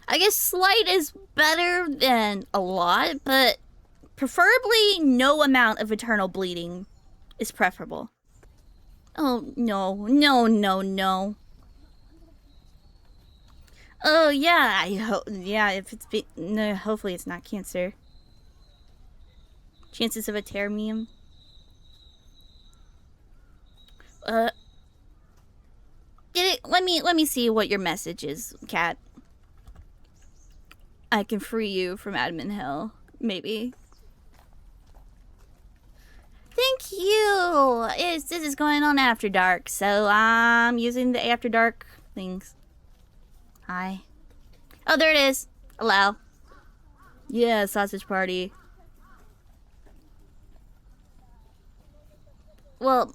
I guess slight is better than a lot, but preferably no amount of eternal bleeding is preferable. Oh, no. Oh, yeah, if it's no, hopefully it's not cancer. Chances of a termium. Let me see what your message is, Cat. I can free you from admin hell, maybe. Thank you. This is going on After Dark, so I'm using the After Dark things. Hi. Oh, there it is. Allow. Yeah, sausage party. Well,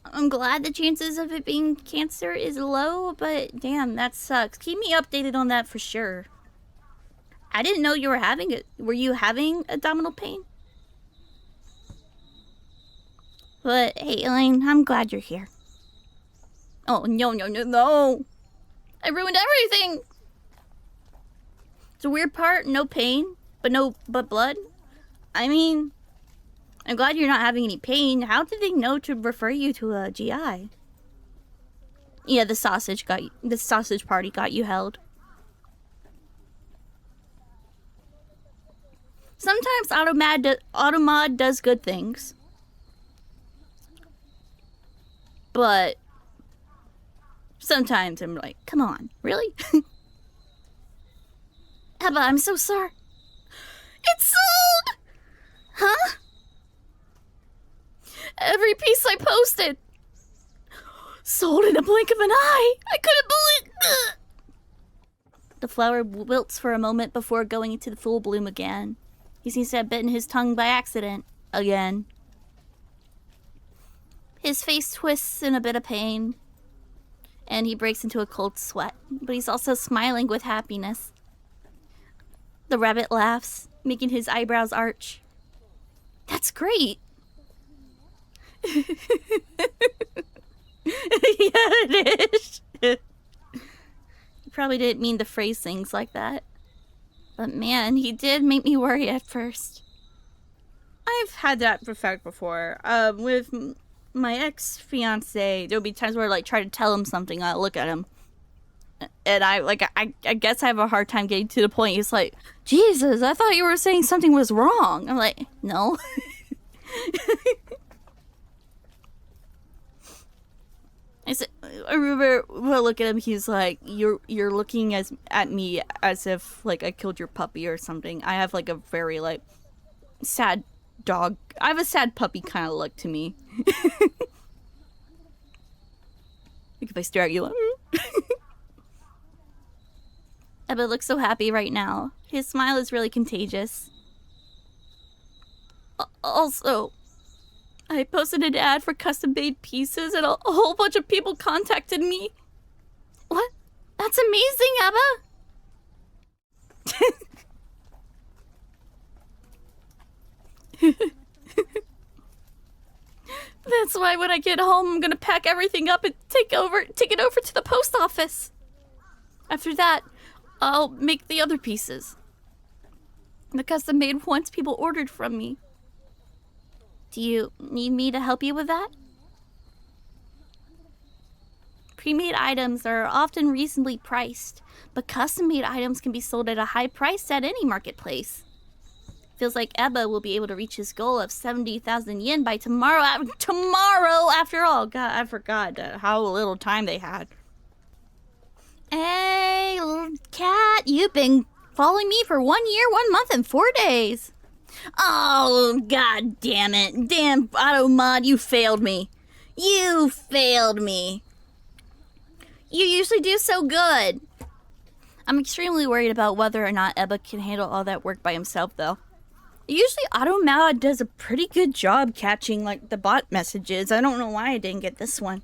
I'm glad the chances of it being cancer is low, but damn, that sucks. Keep me updated on that for sure. I didn't know you were having it. Were you having abdominal pain? But hey, Elaine, I'm glad you're here. Oh, no. I ruined everything! It's a weird part, no pain, but blood. I mean, I'm glad you're not having any pain. How did they know to refer you to a GI? Yeah, the sausage party got you held. Sometimes Automod does good things. But sometimes I'm like, come on, really? EBBY, I'm so sorry. It's sold! Huh? Every piece I posted. Sold in a blink of an eye. I couldn't believe... The flower wilts for a moment before going into the full bloom again. He seems to have bitten his tongue by accident. Again. His face twists in a bit of pain. And he breaks into a cold sweat. But he's also smiling with happiness. The rabbit laughs, making his eyebrows arch. That's great. Yeah, it is. He probably didn't mean to phrase things like that. But man, he did make me worry at first. I've had that effect before. With my ex-fiance, there would be times where I like try to tell him something, I look at him. And I guess I have a hard time getting to the point. He's like, Jesus, I thought you were saying something was wrong. I'm like, no. I remember when I look at him, he's like, you're looking at me as if like I killed your puppy or something. I have like a very like sad dog. I have a sad puppy kind of look to me. Like if I stare at you like Ebba looks so happy right now. His smile is really contagious. Also, I posted an ad for custom-made pieces and a whole bunch of people contacted me. What? That's amazing, Ebba! That's why when I get home, I'm gonna pack everything up and take it over to the post office. After that, I'll make the other pieces. The custom-made ones people ordered from me. Do you need me to help you with that? Pre-made items are often reasonably priced, but custom-made items can be sold at a high price at any marketplace. Feels like Ebba will be able to reach his goal of 70,000 yen by tomorrow. Tomorrow, after all. God, I forgot how little time they had. Hey, little cat, you've been following me for 1 year, 1 month, and 4 days. Oh, god damn it. Damn, Automod, you failed me. You failed me. You usually do so good. I'm extremely worried about whether or not Ebba can handle all that work by himself, though. Usually Automod does a pretty good job catching, like, the bot messages. I don't know why I didn't get this one.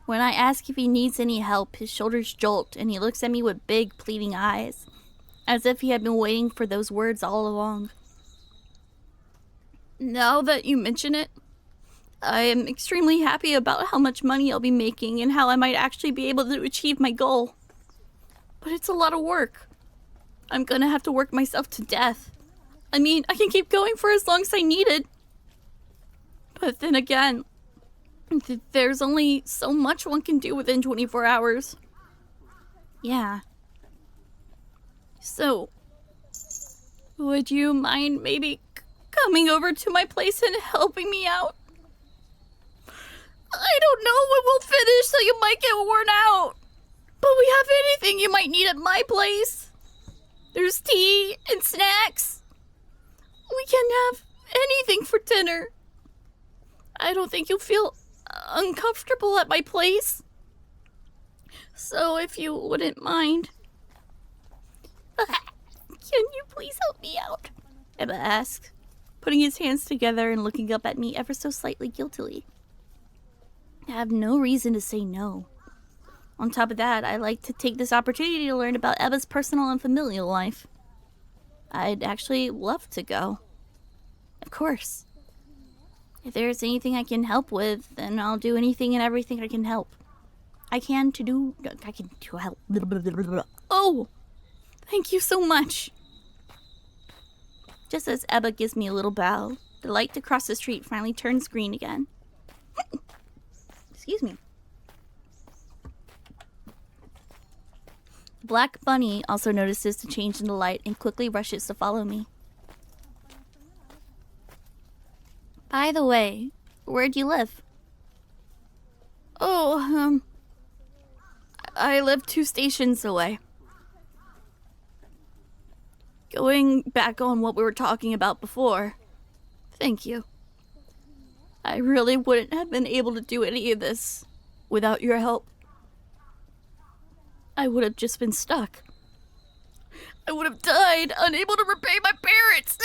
When I ask if he needs any help, his shoulders jolt and he looks at me with big, pleading eyes, as if he had been waiting for those words all along. Now that you mention it, I am extremely happy about how much money I'll be making and how I might actually be able to achieve my goal. But it's a lot of work. I'm gonna have to work myself to death. I mean, I can keep going for as long as I needed. But then again, there's only so much one can do within 24 hours. Yeah. So, would you mind maybe coming over to my place and helping me out? I don't know when we'll finish, so you might get worn out. But we have anything you might need at my place. There's tea and snacks. We can have anything for dinner. I don't think you'll feel uncomfortable at my place. So if you wouldn't mind. Can you please help me out? Ebba asked, putting his hands together and looking up at me ever so slightly guiltily. I have no reason to say no. On top of that, I like to take this opportunity to learn about Ebba's personal and familial life. I'd actually love to go. Of course. If there's anything I can help with, then I'll do anything and everything I can help. I can to help. Oh! Thank you so much! Just as Ebba gives me a little bow, the light across the street finally turns green again. Excuse me. Black Bunny also notices the change in the light and quickly rushes to follow me. By the way, where do you live? Oh, I live 2 stations away. Going back on what we were talking about before, thank you. I really wouldn't have been able to do any of this without your help. I would have just been stuck. I would have died, unable to repay my parents.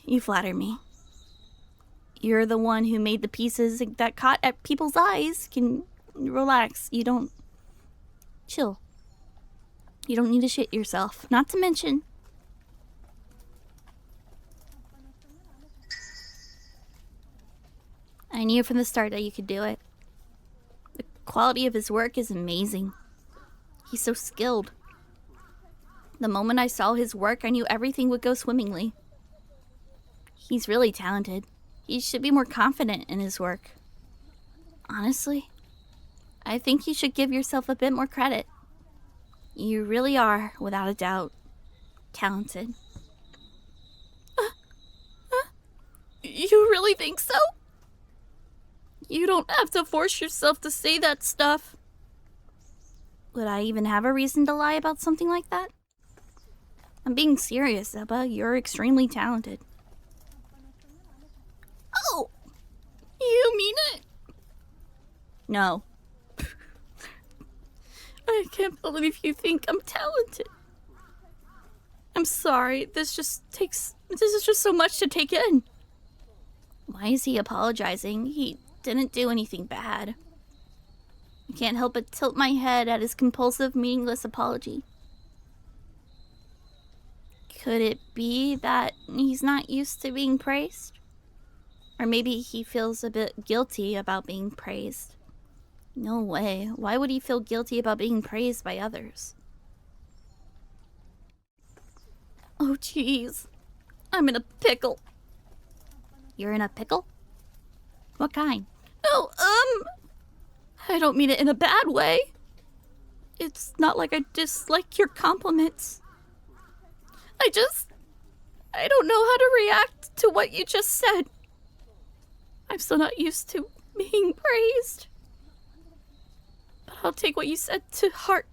You flatter me. You're the one who made the pieces that caught at people's eyes. Can relax. You don't... Chill. You don't need to shit yourself. Not to mention... I knew from the start that you could do it. The quality of his work is amazing. He's so skilled. The moment I saw his work, I knew everything would go swimmingly. He's really talented. He should be more confident in his work. Honestly, I think you should give yourself a bit more credit. You really are, without a doubt, talented. You really think so? You don't have to force yourself to say that stuff. Would I even have a reason to lie about something like that? I'm being serious, Ebba. You're extremely talented. Oh! You mean it? No. I can't believe you think I'm talented. I'm sorry, this is just so much to take in. Why is he apologizing? He didn't do anything bad. I can't help but tilt my head at his compulsive, meaningless apology. Could it be that he's not used to being praised? Or maybe he feels a bit guilty about being praised. No way. Why would he feel guilty about being praised by others? Oh, jeez. I'm in a pickle. You're in a pickle? What kind? Oh, I don't mean it in a bad way. It's not like I dislike your compliments. I don't know how to react to what you just said. I'm still not used to being praised. But I'll take what you said to heart.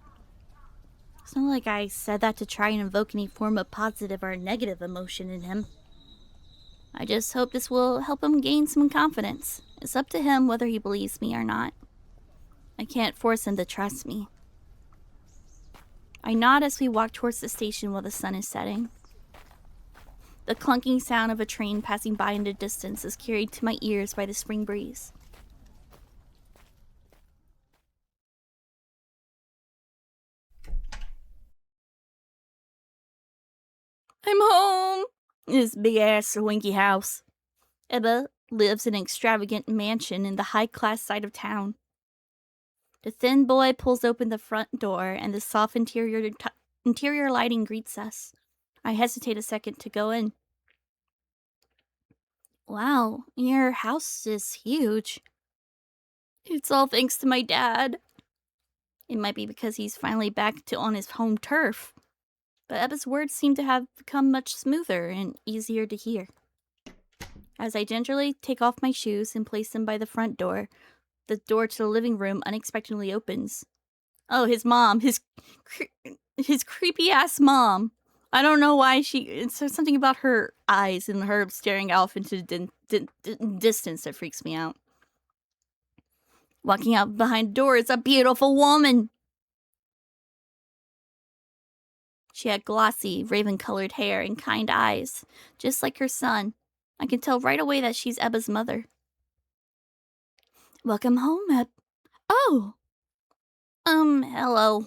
It's not like I said that to try and invoke any form of positive or negative emotion in him. I just hope this will help him gain some confidence. It's up to him whether he believes me or not. I can't force him to trust me. I nod as we walk towards the station while the sun is setting. The clunking sound of a train passing by in the distance is carried to my ears by the spring breeze. I'm home! In this big-ass winky house. Ebba lives in an extravagant mansion in the high-class side of town. The thin boy pulls open the front door and the soft interior lighting greets us. I hesitate a second to go in. Wow, your house is huge. It's all thanks to my dad. It might be because he's finally back on his home turf. But Ebba's words seem to have become much smoother and easier to hear. As I gingerly take off my shoes and place them by the front door, the door to the living room unexpectedly opens. Oh, his mom. His creepy-ass mom. I don't know why it's something about her eyes and her staring off into the distance that freaks me out. Walking out behind the door is a beautiful woman. She had glossy, raven-colored hair and kind eyes, just like her son. I can tell right away that she's Ebba's mother. Welcome home, Eb. Oh! Hello.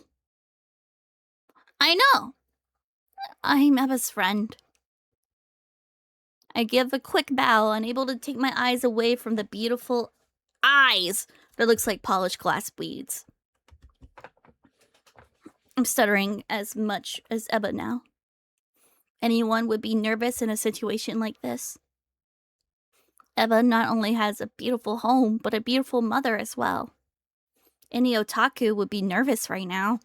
I know. I'm Ebba's friend. I give a quick bow, unable to take my eyes away from the beautiful eyes that looks like polished glass beads. I'm stuttering as much as Ebba now. Anyone would be nervous in a situation like this. Ebba not only has a beautiful home, but a beautiful mother as well. Any otaku would be nervous right now.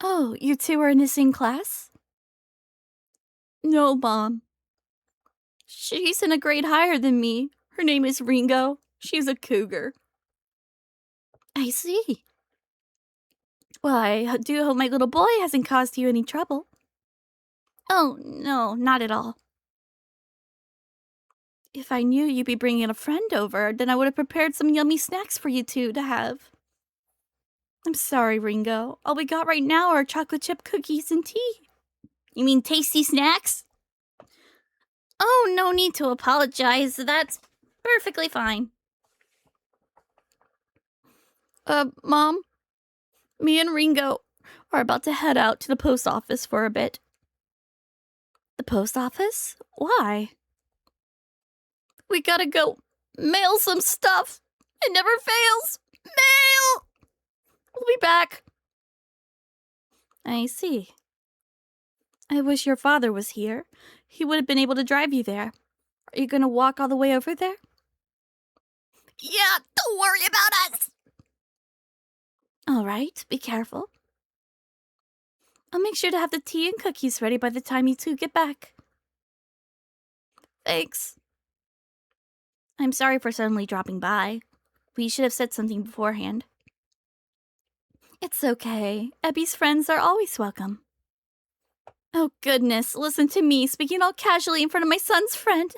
Oh, you two are in the same class? No, Mom. She's in a grade higher than me. Her name is Ringo. She's a cougar. I see. Well, I do hope my little boy hasn't caused you any trouble. Oh, no, not at all. If I knew you'd be bringing a friend over, then I would have prepared some yummy snacks for you two to have. I'm sorry, Ringo. All we got right now are chocolate chip cookies and tea. You mean tasty snacks? Oh, no need to apologize. That's perfectly fine. Mom? Me and Ringo are about to head out to the post office for a bit. The post office? Why? We gotta go mail some stuff. It never fails. Mail! We'll be back. I see. I wish your father was here. He would have been able to drive you there. Are you gonna walk all the way over there? Yeah, don't worry about us. All right, be careful. I'll make sure to have the tea and cookies ready by the time you two get back. Thanks. I'm sorry for suddenly dropping by. We should have said something beforehand. It's okay. EBBY's friends are always welcome. Oh goodness, listen to me speaking all casually in front of my son's friend.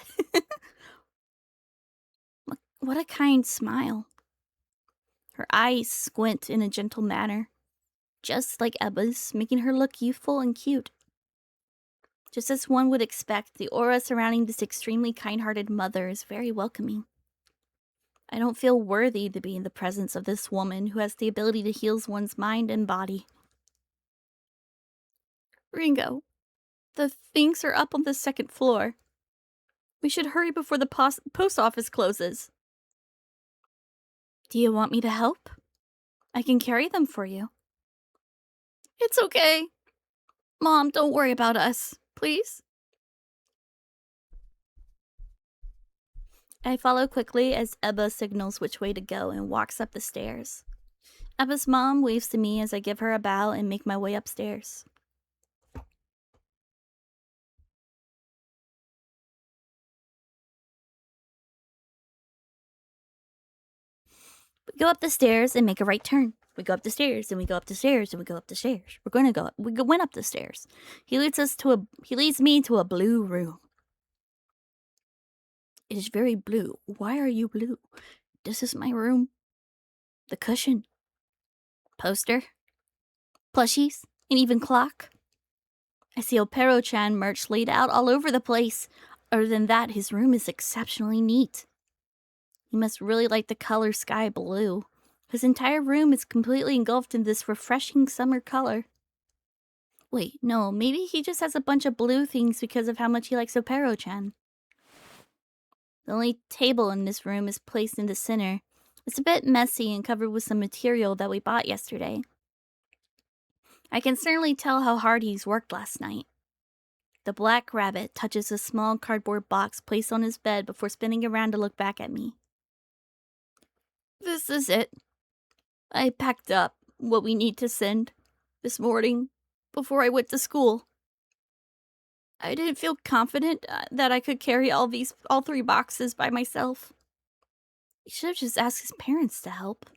What a kind smile. Her eyes squint in a gentle manner, just like EBBY's, making her look youthful and cute. Just as one would expect, the aura surrounding this extremely kind-hearted mother is very welcoming. I don't feel worthy to be in the presence of this woman who has the ability to heal one's mind and body. Ringo, the things are up on the second floor. We should hurry before the post office closes. Do you want me to help? I can carry them for you. It's okay. Mom, don't worry about us, please. I follow quickly as EBBY signals which way to go and walks up the stairs. EBBY's mom waves to me as I give her a bow and make my way upstairs. We go up the stairs and make a right turn. We go up the stairs and we go up the stairs and we go up the stairs. We went up the stairs. He leads me to a blue room. It is very blue. Why are you blue? This is my room. The cushion. Poster. Plushies. An even clock. I see Opero-chan merch laid out all over the place. Other than that, his room is exceptionally neat. He must really like the color sky blue. His entire room is completely engulfed in this refreshing summer color. Wait, no, maybe he just has a bunch of blue things because of how much he likes Opero-chan. The only table in this room is placed in the center. It's a bit messy and covered with some material that we bought yesterday. I can certainly tell how hard he's worked last night. The black rabbit touches a small cardboard box placed on his bed before spinning around to look back at me. This is it. I packed up what we need to send this morning before I went to school. I didn't feel confident that I could carry all 3 boxes by myself. He should have just asked his parents to help.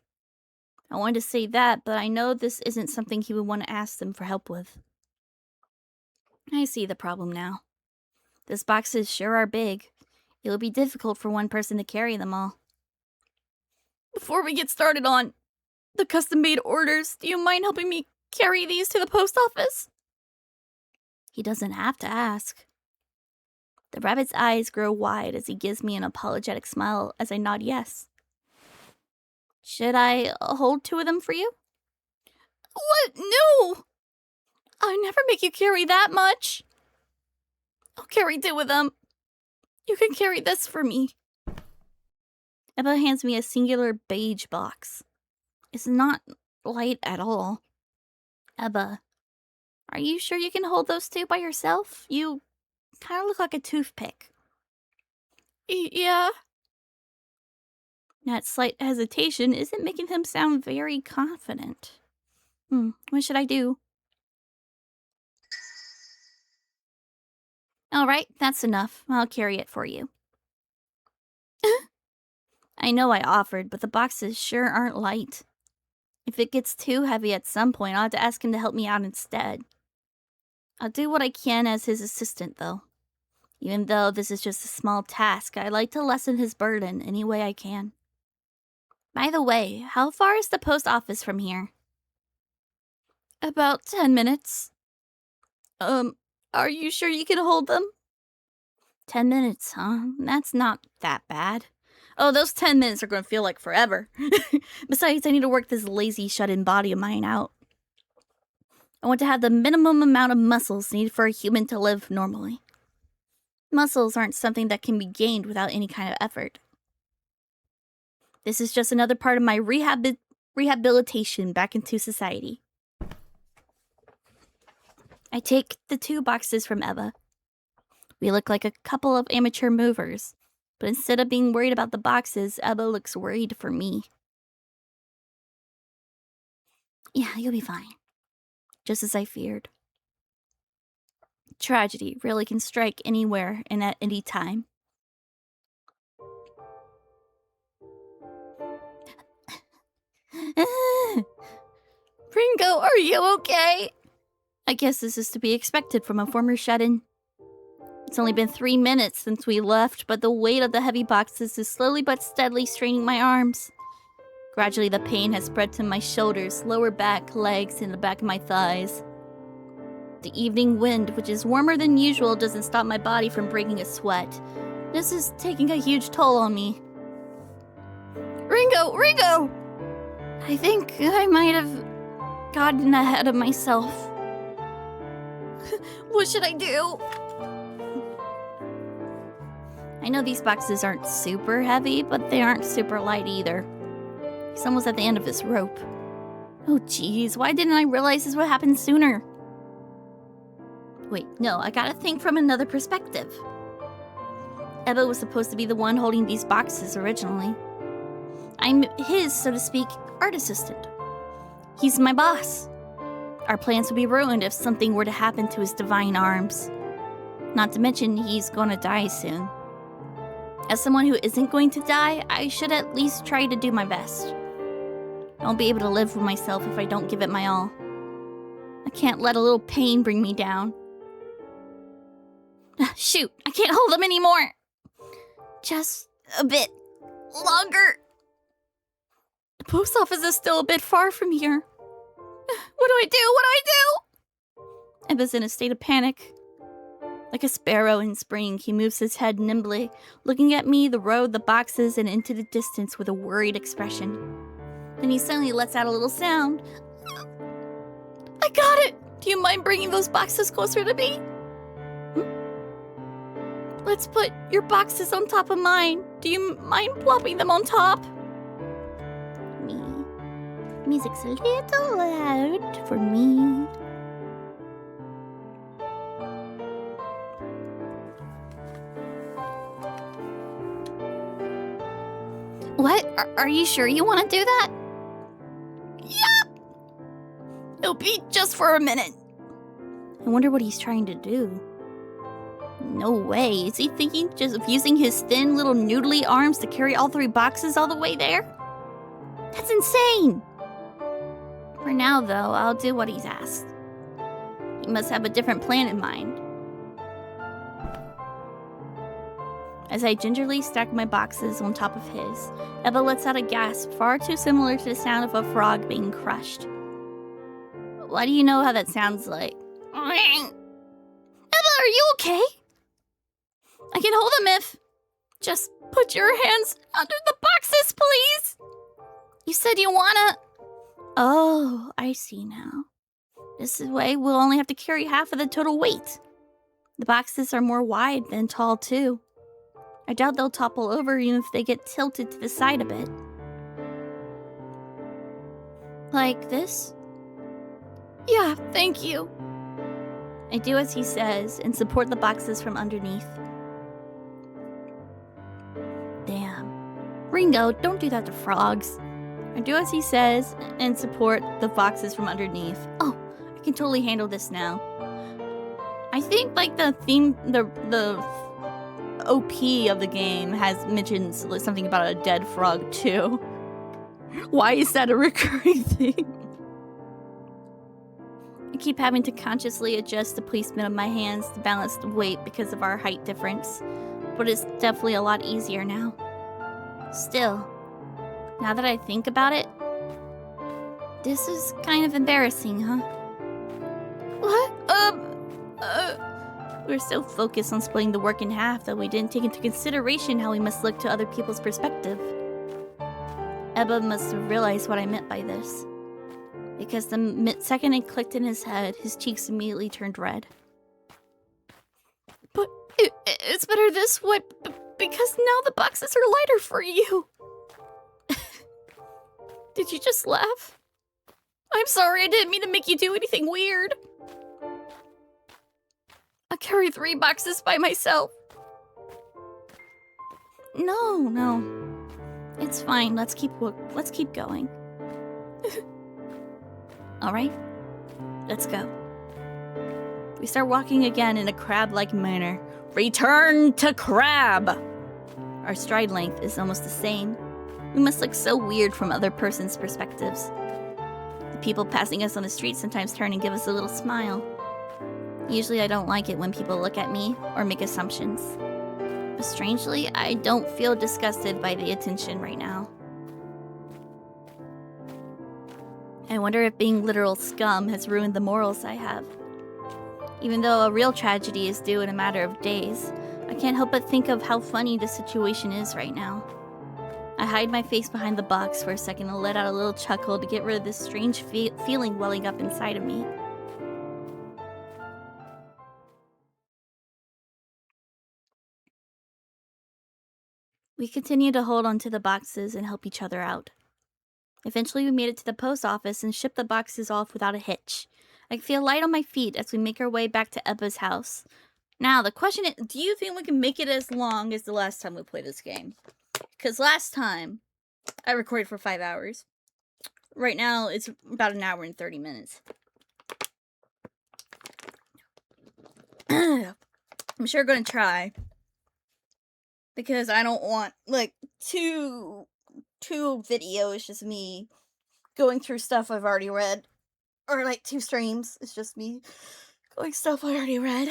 I wanted to say that, but I know this isn't something he would want to ask them for help with. I see the problem now. These boxes sure are big. It will be difficult for one person to carry them all. Before we get started on the custom-made orders, do you mind helping me carry these to the post office? He doesn't have to ask. The rabbit's eyes grow wide as he gives me an apologetic smile as I nod yes. Should I hold 2 of them for you? What? No! I never make you carry that much. I'll carry 2 of them. You can carry this for me. EBBY hands me a singular beige box. It's not light at all. EBBY, are you sure you can hold those 2 by yourself? You kind of look like a toothpick. Yeah. That slight hesitation isn't making him sound very confident. What should I do? Alright, that's enough. I'll carry it for you. I know I offered, but the boxes sure aren't light. If it gets too heavy at some point, I'll have to ask him to help me out instead. I'll do what I can as his assistant, though. Even though this is just a small task, I like to lessen his burden any way I can. By the way, how far is the post office from here? About 10 minutes. Are you sure you can hold them? 10 minutes, huh? That's not that bad. Oh, those 10 minutes are going to feel like forever. Besides, I need to work this lazy shut-in body of mine out. I want to have the minimum amount of muscles needed for a human to live normally. Muscles aren't something that can be gained without any kind of effort. This is just another part of my rehabilitation back into society. I take the 2 boxes from EBBY. We look like a couple of amateur movers, but instead of being worried about the boxes, EBBY looks worried for me. Yeah, you'll be fine. Just as I feared. Tragedy really can strike anywhere and at any time. Ringo, are you okay? I guess this is to be expected from a former shut-in. It's only been 3 minutes since we left, but the weight of the heavy boxes is slowly but steadily straining my arms. Gradually, the pain has spread to my shoulders, lower back, legs, and the back of my thighs. The evening wind, which is warmer than usual, doesn't stop my body from breaking a sweat. This is taking a huge toll on me. Ringo! I think I might have gotten ahead of myself. What should I do? I know these boxes aren't super heavy, but they aren't super light either. He's almost at the end of his rope. Oh geez, why didn't I realize this would happen sooner? Wait, no, I gotta think from another perspective. EBBY was supposed to be the one holding these boxes originally. I'm his, so to speak, art assistant. He's my boss. Our plans would be ruined if something were to happen to his divine arms. Not to mention, he's gonna die soon. As someone who isn't going to die, I should at least try to do my best. I won't be able to live with myself if I don't give it my all. I can't let a little pain bring me down. Shoot, I can't hold him anymore. Just a bit longer. The post office is still a bit far from here. What do I do? EBBY's in a state of panic. Like a sparrow in spring, he moves his head nimbly, looking at me, the road, the boxes, and into the distance with a worried expression. Then he suddenly lets out a little sound. I got it! Do you mind bringing those boxes closer to me? Let's put your boxes on top of mine. Do you mind plopping them on top? Music's a little loud for me. What? Are you sure you want to do that? Yep! It'll be just for a minute. I wonder what he's trying to do. No way. Is he thinking just of using his thin little noodly arms to carry all 3 boxes all the way there? That's insane! For now, though, I'll do what he's asked. He must have a different plan in mind. As I gingerly stack my boxes on top of his, EBBY lets out a gasp far too similar to the sound of a frog being crushed. Why do you know how that sounds like? EBBY, are you okay? I can hold him if... Just put your hands under the boxes, please! You said you wanna... Oh, I see now. This way, we'll only have to carry half of the total weight. The boxes are more wide than tall, too. I doubt they'll topple over even if they get tilted to the side a bit. Like this? Yeah, thank you. I do as he says and support the boxes from underneath. Damn. Ringo, don't do that to frogs. I do as he says and support the boxes from underneath. Oh, I can totally handle this now. I think like the theme, the OP of the game has mentioned something about a dead frog too. Why is that a recurring thing? I keep having to consciously adjust the placement of my hands to balance the weight because of our height difference, but it's definitely a lot easier now. Still, now that I think about it, this is kind of embarrassing, huh? What? We're so focused on splitting the work in half that we didn't take into consideration how we must look to other people's perspective. EBBY must have realized what I meant by this, because the second it clicked in his head, his cheeks immediately turned red. But it's better this way, because now the boxes are lighter for you. Did you just laugh? I'm sorry, I didn't mean to make you do anything weird. I carry 3 boxes by myself. No. It's fine. Let's keep going. All right. Let's go. We start walking again in a crab-like manner. Return to crab. Our stride length is almost the same. We must look so weird from other person's perspectives. The people passing us on the street sometimes turn and give us a little smile. Usually I don't like it when people look at me or make assumptions. But strangely, I don't feel disgusted by the attention right now. I wonder if being literal scum has ruined the morals I have. Even though a real tragedy is due in a matter of days, I can't help but think of how funny the situation is right now. I hide my face behind the box for a second and let out a little chuckle to get rid of this strange feeling welling up inside of me. We continued to hold onto the boxes and help each other out. Eventually we made it to the post office and shipped the boxes off without a hitch. I feel light on my feet as we make our way back to Ebba's house. Now, the question is, do you think we can make it as long as the last time we played this game? Because last time, I recorded for 5 hours. Right now, it's about an hour and 30 minutes. I'm sure going to try. Because I don't want, like, two videos, just me going through stuff I've already read. Or, like, 2 streams, it's just me going stuff I already read.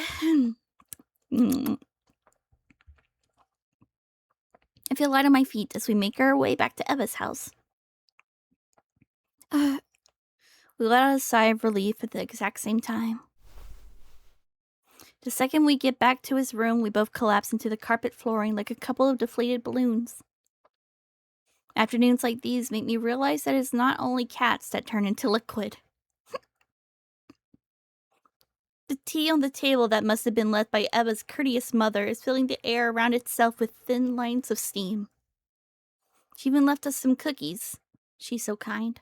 I feel light on my feet as we make our way back to Ebba's house. We let out a sigh of relief at the exact same time. The second we get back to his room, we both collapse into the carpet flooring like a couple of deflated balloons. Afternoons like these make me realize that it's not only cats that turn into liquid. The tea on the table that must have been left by Ebba's courteous mother is filling the air around itself with thin lines of steam. She even left us some cookies. She's so kind.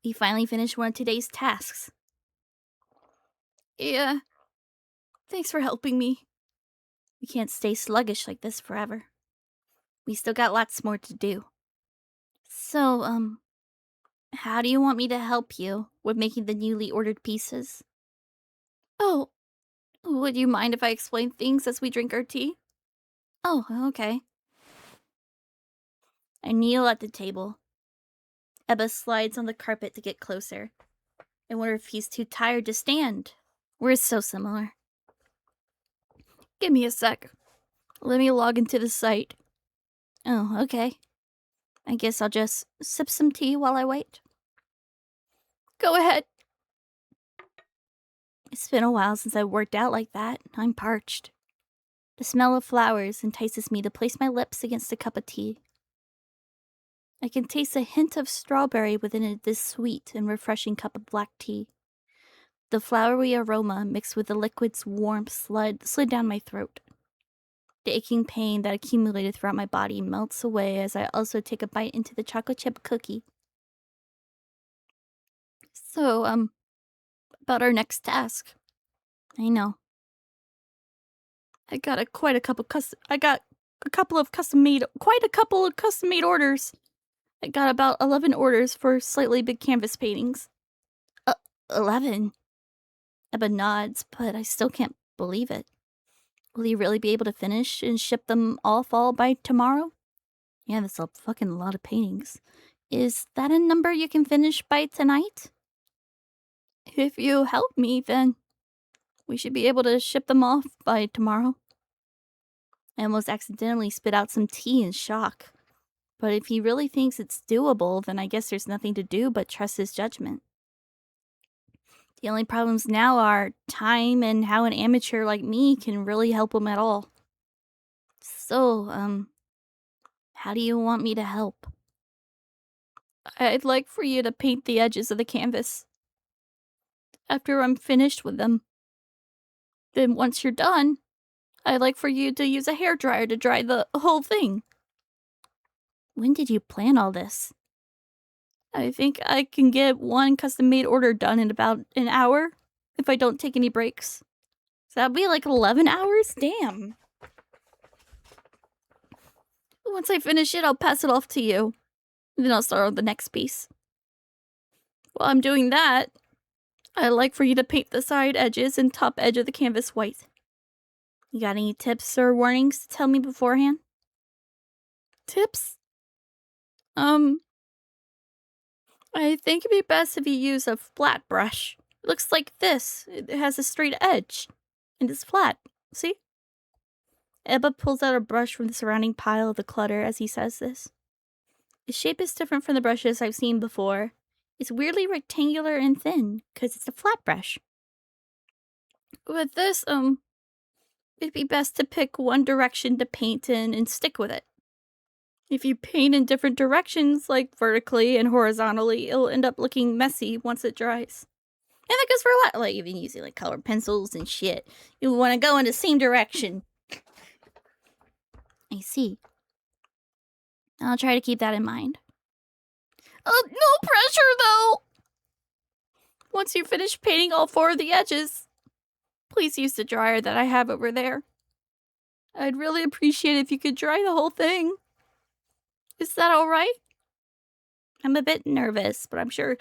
We finally finished one of today's tasks. Yeah. Thanks for helping me. We can't stay sluggish like this forever. We still got lots more to do. So, how do you want me to help you with making the newly ordered pieces? Oh, would you mind if I explain things as we drink our tea? Oh, okay. I kneel at the table. Ebba slides on the carpet to get closer. I wonder if he's too tired to stand. We're so similar. Give me a sec. Let me log into the site. Oh, okay. I guess I'll just sip some tea while I wait. Go ahead. It's been a while since I worked out like that. I'm parched. The smell of flowers entices me to place my lips against a cup of tea. I can taste a hint of strawberry within this sweet and refreshing cup of black tea. The flowery aroma mixed with the liquid's warmth slid down my throat. The aching pain that accumulated throughout my body melts away as I also take a bite into the chocolate chip cookie. So, about our next task. I know. I got quite a couple of custom-made orders. I got about 11 orders for slightly big canvas paintings. 11? Ebba nods, but I still can't believe it. Will you really be able to finish and ship them all by tomorrow? Yeah, that's a fucking lot of paintings. Is that a number you can finish by tonight? If you help me, then we should be able to ship them off by tomorrow. I almost accidentally spit out some tea in shock. But if he really thinks it's doable, then I guess there's nothing to do but trust his judgment. The only problems now are time and how an amateur like me can really help him at all. So, how do you want me to help? I'd like for you to paint the edges of the canvas. After I'm finished with them. Then once you're done, I'd like for you to use a hairdryer to dry the whole thing. When did you plan all this? I think I can get one custom-made order done in about an hour, if I don't take any breaks. So that'd be like 11 hours? Damn. Once I finish it, I'll pass it off to you. Then I'll start on the next piece. While I'm doing that, I'd like for you to paint the side edges and top edge of the canvas white. You got any tips or warnings to tell me beforehand? Tips? I think it'd be best if you use a flat brush. It looks like this. It has a straight edge. And it's flat. See? Ebba pulls out a brush from the surrounding pile of the clutter as he says this. Its shape is different from the brushes I've seen before. It's weirdly rectangular and thin, because it's a flat brush. With this, it'd be best to pick one direction to paint in and stick with it. If you paint in different directions, like vertically and horizontally, it'll end up looking messy once it dries. And that goes for a lot, like even using like colored pencils and shit. You want to go in the same direction. I see. I'll try to keep that in mind. No pressure though! Once you finish painting all 4 of the edges, please use the dryer that I have over there. I'd really appreciate it if you could dry the whole thing. Is that alright? I'm a bit nervous, but I'm sure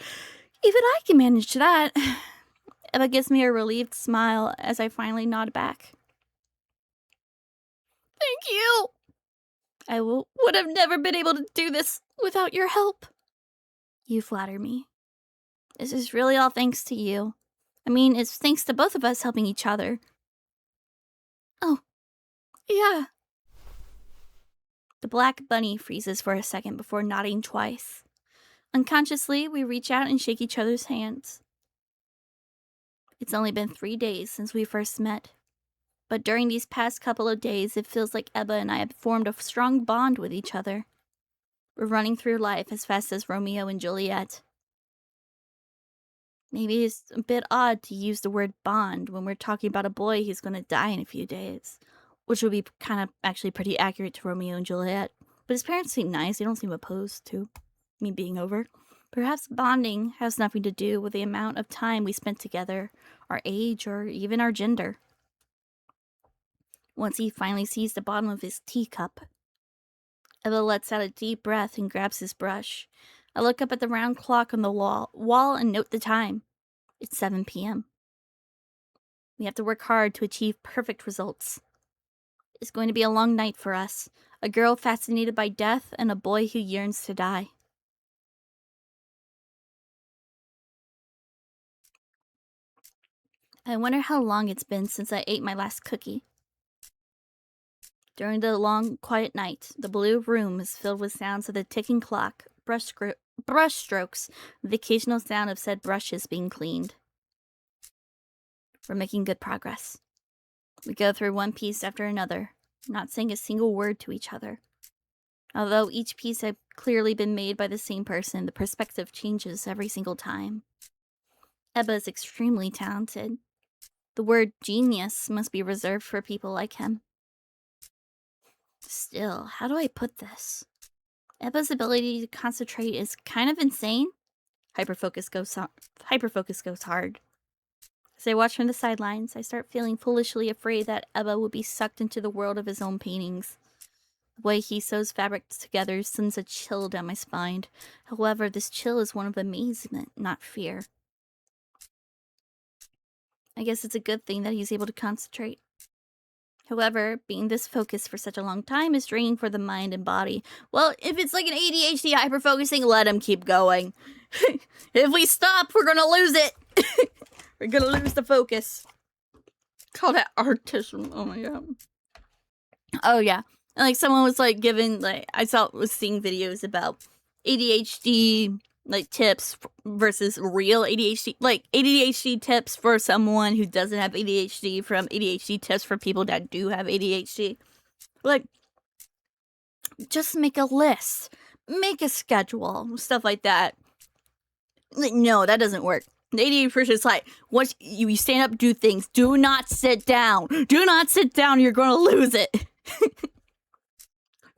even I can manage that. Ebba gives me a relieved smile as I finally nod back. Thank you! I would have never been able to do this without your help. You flatter me. This is really all thanks to you. I mean, it's thanks to both of us helping each other. Oh, yeah. The black bunny freezes for a second before nodding twice. Unconsciously, we reach out and shake each other's hands. It's only been 3 days since we first met. But during these past couple of days, it feels like Ebba and I have formed a strong bond with each other. We're running through life as fast as Romeo and Juliet. Maybe it's a bit odd to use the word bond when we're talking about a boy who's going to die in a few days. Which would be kind of actually pretty accurate to Romeo and Juliet. But his parents seem nice. They don't seem opposed to me being over. Perhaps bonding has nothing to do with the amount of time we spent together, our age, or even our gender. Once he finally sees the bottom of his teacup, Ebba lets out a deep breath and grabs his brush. I look up at the round clock on the wall and note the time. It's 7 p.m. We have to work hard to achieve perfect results. It's going to be a long night for us. A girl fascinated by death and a boy who yearns to die. I wonder how long it's been since I ate my last cookie. During the long, quiet night, the blue room is filled with sounds of the ticking clock, brush strokes, with the occasional sound of said brushes being cleaned. We're making good progress. We go through one piece after another, not saying a single word to each other. Although each piece had clearly been made by the same person, the perspective changes every single time. Ebba is extremely talented. The word genius must be reserved for people like him. Still, how do I put this? Ebba's ability to concentrate is kind of insane. Hyperfocus goes hard. As I watch from the sidelines, I start feeling foolishly afraid that Ebba will be sucked into the world of his own paintings. The way he sews fabric together sends a chill down my spine. However, this chill is one of amazement, not fear. I guess it's a good thing that he's able to concentrate. However, being this focused for such a long time is draining for the mind and body. Well, if it's like an ADHD hyperfocusing, let him keep going. If we stop, we're gonna lose it. We're gonna lose the focus. Call that artism. Oh my god. Oh yeah. And like someone was like giving like was seeing videos about ADHD like tips versus real ADHD, like ADHD tips for someone who doesn't have ADHD from ADHD tips for people that do have ADHD. Like, just make a list, make a schedule, stuff like that. Like, no, that doesn't work. The ADHD person is like, once you stand up, do things. Do not sit down. Do not sit down. You're going to lose it.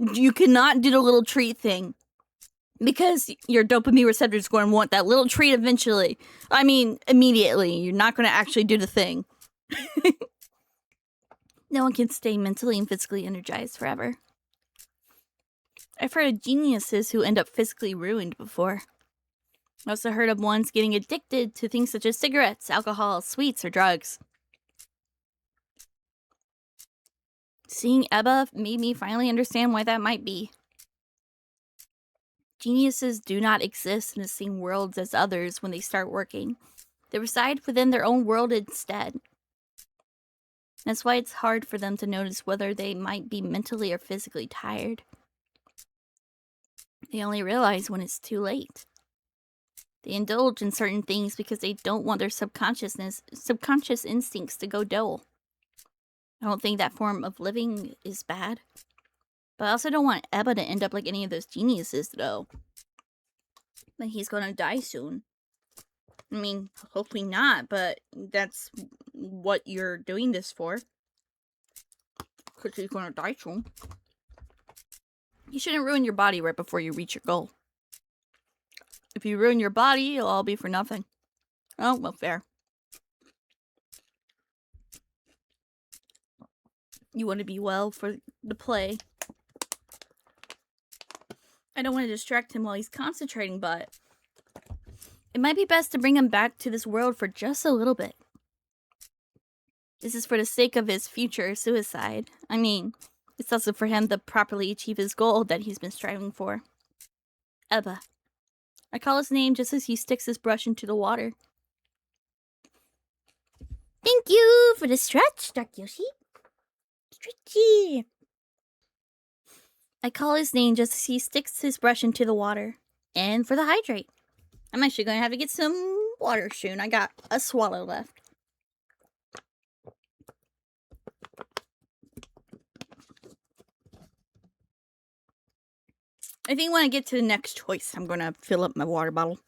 You cannot do the little treat thing. Because your dopamine receptor is going to want that little treat eventually. I mean, immediately. You're not going to actually do the thing. No one can stay mentally and physically energized forever. I've heard of geniuses who end up physically ruined before. I also heard of ones getting addicted to things such as cigarettes, alcohol, sweets, or drugs. Seeing Ebba made me finally understand why that might be. Geniuses do not exist in the same worlds as others when they start working. They reside within their own world instead. That's why it's hard for them to notice whether they might be mentally or physically tired. They only realize when it's too late. They indulge in certain things because they don't want their subconscious instincts to go dull. I don't think that form of living is bad. But I also don't want EBBY to end up like any of those geniuses, though. Like, he's gonna die soon. I mean, hopefully not, but that's what you're doing this for. Because he's gonna die soon. You shouldn't ruin your body right before you reach your goal. If you ruin your body, it'll all be for nothing. Oh, well, fair. You want to be well for the play. I don't want to distract him while he's concentrating, but it might be best to bring him back to this world for just a little bit. This is for the sake of his future suicide. I mean, it's also for him to properly achieve his goal that he's been striving for. EBBY. I call his name just as he sticks his brush into the water. Thank you for the stretch, Dark Yoshi. Stretchy. I call his name just as he sticks his brush into the water. And for the hydrate. I'm actually going to have to get some water soon. I got a swallow left. I think when I get to the next choice, I'm going to fill up my water bottle.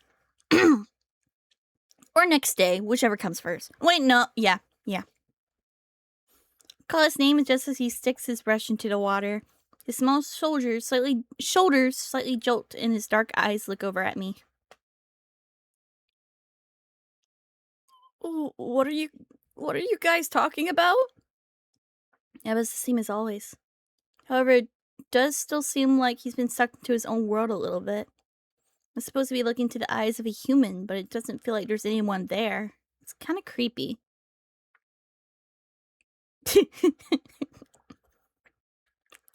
Or next day, whichever comes first. Wait, no. Yeah. Call his name just as he sticks his brush into the water. His small shoulders slightly jolt, and his dark eyes look over at me. Oh, what are you guys talking about? Yeah, but it's the same as always. However, it does still seem like he's been sucked into his own world a little bit. I'm supposed to be looking to the eyes of a human, but it doesn't feel like there's anyone there. It's kind of creepy.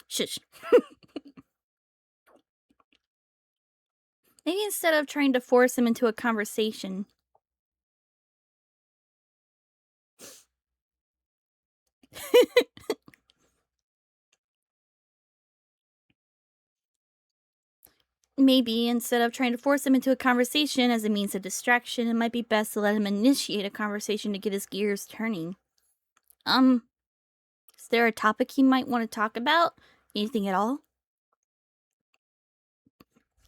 Shush. Maybe instead of trying to force him into a conversation. Maybe instead of trying to force him into a conversation as a means of distraction, it might be best to let him initiate a conversation to get his gears turning. Is there a topic he might want to talk about? Anything at all?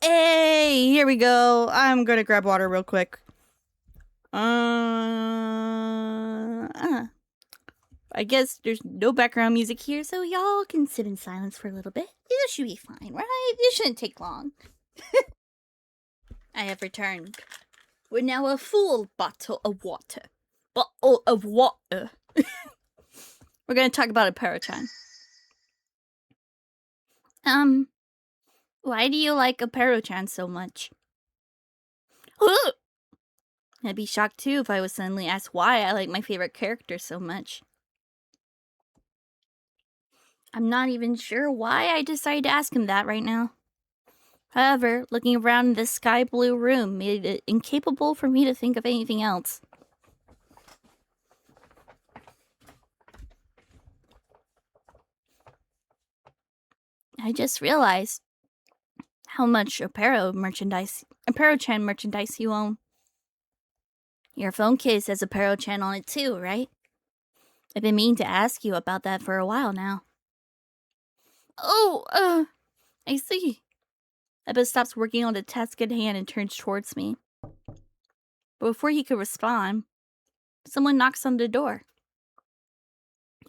Hey, here we go. I'm gonna grab water real quick. I guess there's no background music here, so y'all can sit in silence for a little bit. This should be fine, right? It shouldn't take long. I have returned. We're now a full bottle of water. Bottle of water. We're gonna talk about Apero-chan. Why do you like Apero-chan so much? I'd be shocked too if I was suddenly asked why I like my favorite character so much. I'm not even sure why I decided to ask him that right now. However, looking around this sky blue room made it incapable for me to think of anything else. I just realized how much Apero-chan merchandise you own. Your phone case has Apero-chan on it too, right? I've been meaning to ask you about that for a while now. Oh, I see. EBBY stops working on the task at hand and turns towards me. But before he could respond, someone knocks on the door.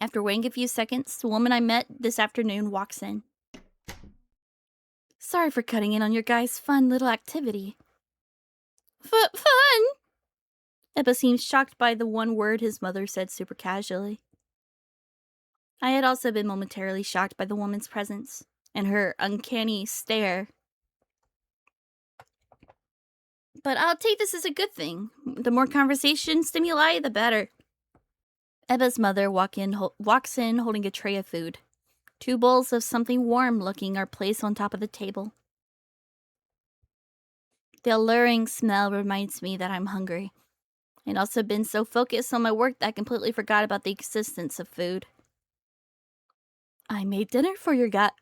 After waiting a few seconds, the woman I met this afternoon walks in. Sorry for cutting in on your guys' fun little activity. Fun? EBBY seems shocked by the one word his mother said super casually. I had also been momentarily shocked by the woman's presence and her uncanny stare. But I'll take this as a good thing. The more conversation stimuli, the better. EBBY's mother walks in holding a tray of food. 2 bowls of something warm looking are placed on top of the table. The alluring smell reminds me that I'm hungry. I'd also been so focused on my work that I completely forgot about the existence of food. I made dinner for you guys.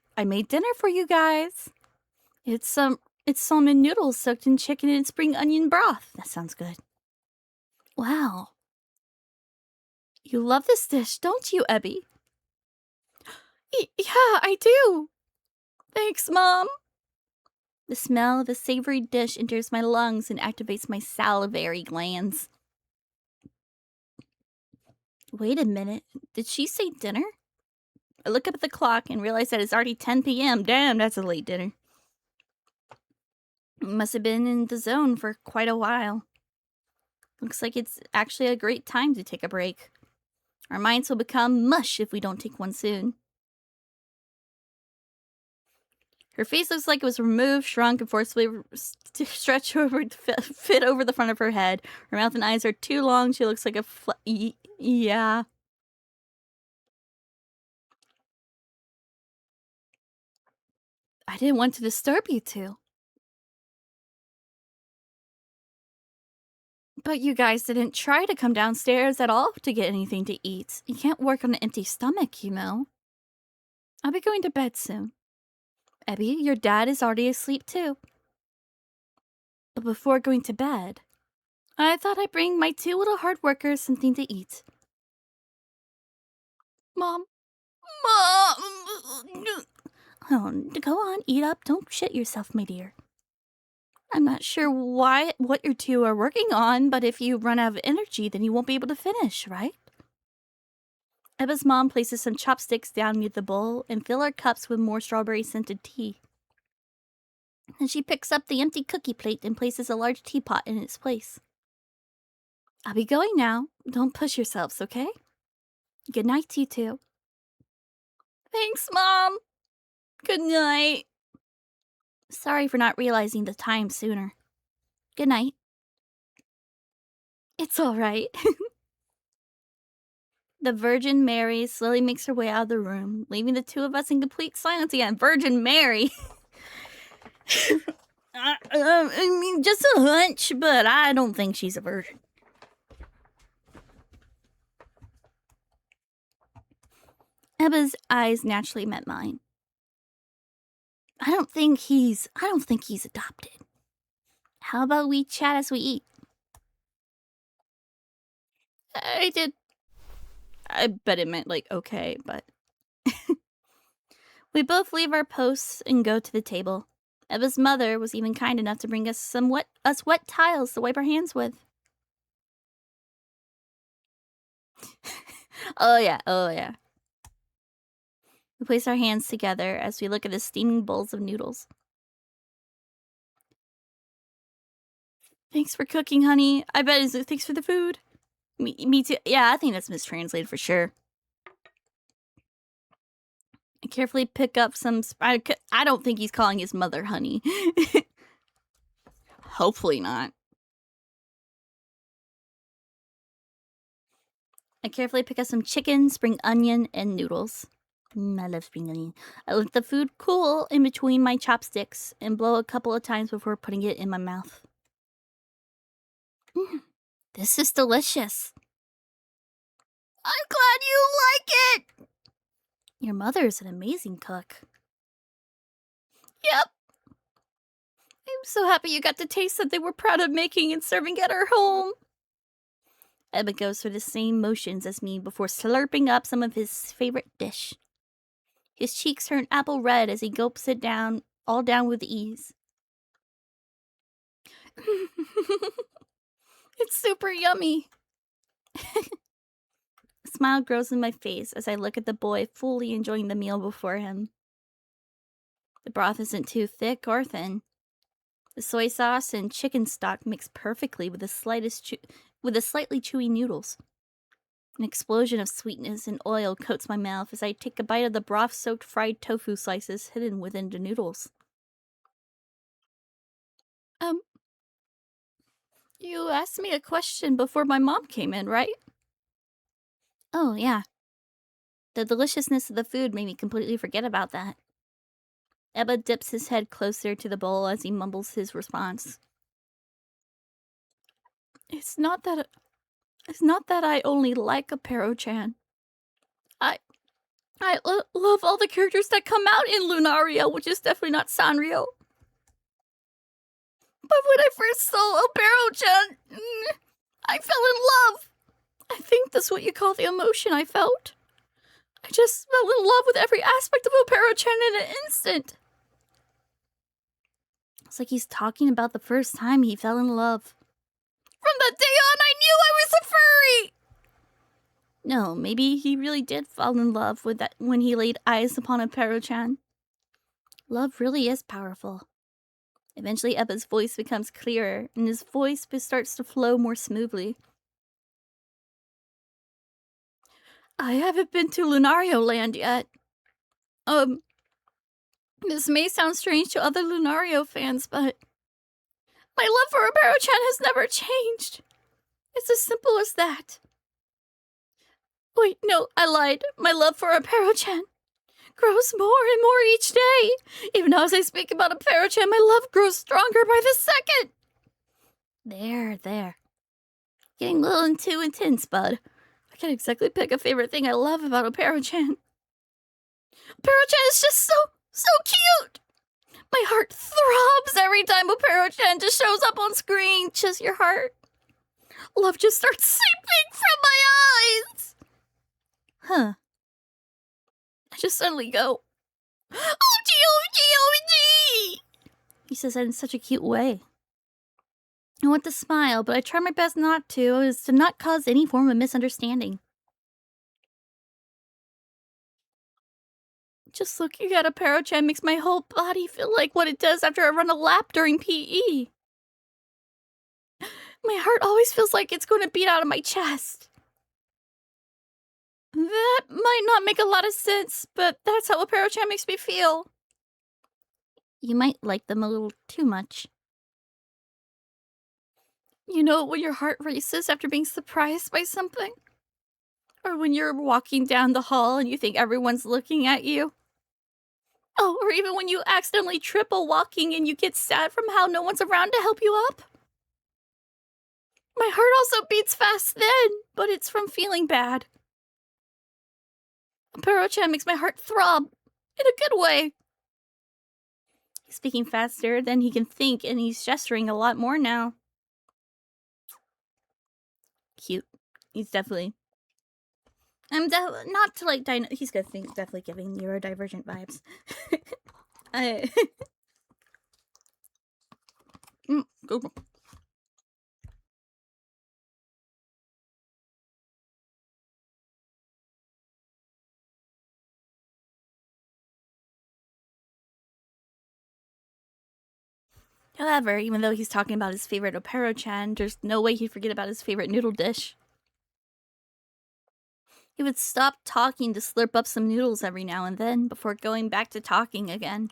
It's salmon noodles soaked in chicken and spring onion broth. That sounds good. Wow. You love this dish, don't you, EBBY? Yeah, I do. Thanks, Mom. The smell of the savory dish enters my lungs and activates my salivary glands. Wait a minute. Did she say dinner? I look up at the clock and realize that it's already 10 p.m. Damn, that's a late dinner. Must have been in the zone for quite a while. Looks like it's actually a great time to take a break. Our minds will become mush if we don't take one soon. Her face looks like it was removed, shrunk, and forcibly stretched over to fit over the front of her head. Her mouth and eyes are too long. She looks like a yeah. I didn't want to disturb you two. But you guys didn't try to come downstairs at all to get anything to eat. You can't work on an empty stomach, you know. I'll be going to bed soon. EBBY, your dad is already asleep too. But before going to bed, I thought I'd bring my two little hard workers something to eat. Mom. Oh, go on, eat up. Don't shit yourself, my dear. I'm not sure what you two are working on, but if you run out of energy, then you won't be able to finish, right? Ebba's mom places some chopsticks down near the bowl and fill our cups with more strawberry-scented tea. Then she picks up the empty cookie plate and places a large teapot in its place. I'll be going now. Don't push yourselves, okay? Good night, you two. Thanks, Mom. Good night. Sorry for not realizing the time sooner. Good night. It's all right. The Virgin Mary slowly makes her way out of the room, leaving the two of us in complete silence again. Virgin Mary! I mean, just a hunch, but I don't think she's a virgin. Ebba's eyes naturally met mine. I don't think he's adopted. How about we chat as we eat? I bet it meant like okay, but we both leave our posts and go to the table. Ebba's mother was even kind enough to bring us some wet tiles to wipe our hands with. Oh yeah. We place our hands together as we look at the steaming bowls of noodles. Thanks for cooking, honey. I bet it's thanks for the food. Me too. Yeah, I think that's mistranslated for sure. I carefully pick up some... I don't think he's calling his mother honey. Hopefully not. I carefully pick up some chicken, spring onion, and noodles. I love spring onion. I let the food cool in between my chopsticks and blow a couple of times before putting it in my mouth. This is delicious. I'm glad you like it! Your mother is an amazing cook. Yep. I'm so happy you got to taste something we're proud of making and serving at our home. Ebba goes through the same motions as me before slurping up some of his favorite dish. His cheeks turn apple red as he gulps it down, all down with ease. It's super yummy. A smile grows in my face as I look at the boy fully enjoying the meal before him. The broth isn't too thick or thin. The soy sauce and chicken stock mix perfectly with the slightly chewy noodles. An explosion of sweetness and oil coats my mouth as I take a bite of the broth-soaked fried tofu slices hidden within the noodles. You asked me a question before my mom came in, right? Oh, yeah. The deliciousness of the food made me completely forget about that. Ebba dips his head closer to the bowl as he mumbles his response. It's not that I only like Apero-chan. I love all the characters that come out in Lunario, which is definitely not Sanrio. But when I first saw Apero-chan, I fell in love. I think that's what you call the emotion I felt. I just fell in love with every aspect of Apero-chan in an instant. It's like he's talking about the first time he fell in love. From that day on, I knew I was a furry! No, maybe he really did fall in love with that when he laid eyes upon Apero-chan. Love really is powerful. Eventually, Ebba's voice becomes clearer, and his voice starts to flow more smoothly. I haven't been to Lunario Land yet. This may sound strange to other Lunario fans, but my love for Apero-chan has never changed. It's as simple as that. Wait, no, I lied. My love for Apero-chan grows more and more each day. Even as I speak about Apero-chan, my love grows stronger by the second. There. Getting a little too intense, bud. I can't exactly pick a favorite thing I love about Apero-chan. Apero-chan is just so cute! My heart throbs every time Apero-chan just shows up on screen. Just your heart. Love just starts seeping from my eyes! Huh. I just suddenly go, OMG! He says that in such a cute way. I want to smile, but I try my best not to, as to not cause any form of misunderstanding. Just looking at Apero-chan makes my whole body feel like what it does after I run a lap during PE. My heart always feels like it's going to beat out of my chest. That might not make a lot of sense, but that's how Apero-chan makes me feel. You might like them a little too much. You know when your heart races after being surprised by something? Or when you're walking down the hall and you think everyone's looking at you? Oh, or even when you accidentally trip while walking and you get sad from how no one's around to help you up? My heart also beats fast then, but it's from feeling bad. Apero-chan makes my heart throb, in a good way. He's speaking faster than he can think, and he's gesturing a lot more now. Cute. He's definitely... not to like he's gonna think definitely giving neurodivergent vibes. Go. However, even though he's talking about his favorite Apero-chan, there's no way he'd forget about his favorite noodle dish. He would stop talking to slurp up some noodles every now and then before going back to talking again.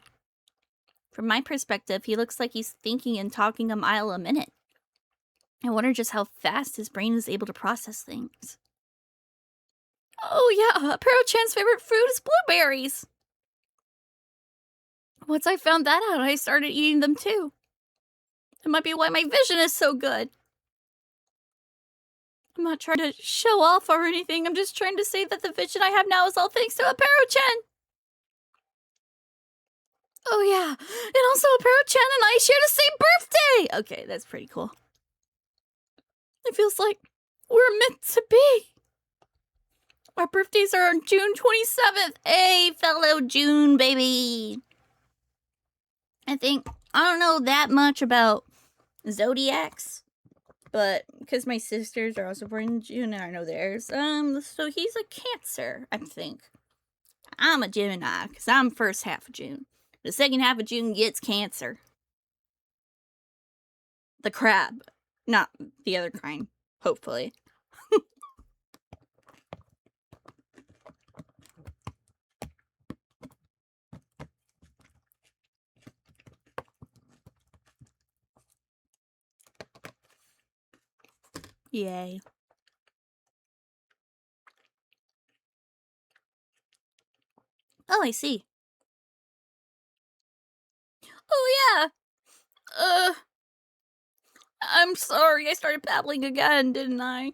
From my perspective, he looks like he's thinking and talking a mile a minute. I wonder just how fast his brain is able to process things. Oh yeah, Apero-chan's favorite fruit is blueberries! Once I found that out, I started eating them too. It might be why my vision is so good. I'm not trying to show off or anything, I'm just trying to say that the vision I have now is all thanks to Apero-chan! Oh yeah, and also Apero-chan and I share the same birthday! Okay, that's pretty cool. It feels like we're meant to be. Our birthdays are on June 27th. Hey, fellow June baby! I don't know that much about zodiacs, but because my sisters are also born in June and I know theirs, so he's a Cancer, I think. I'm a Gemini, because I'm first half of June. The second half of June gets Cancer. The crab. Not the other kind, hopefully. Yay. Oh, I see. Oh, yeah. I'm sorry, I started babbling again, didn't I?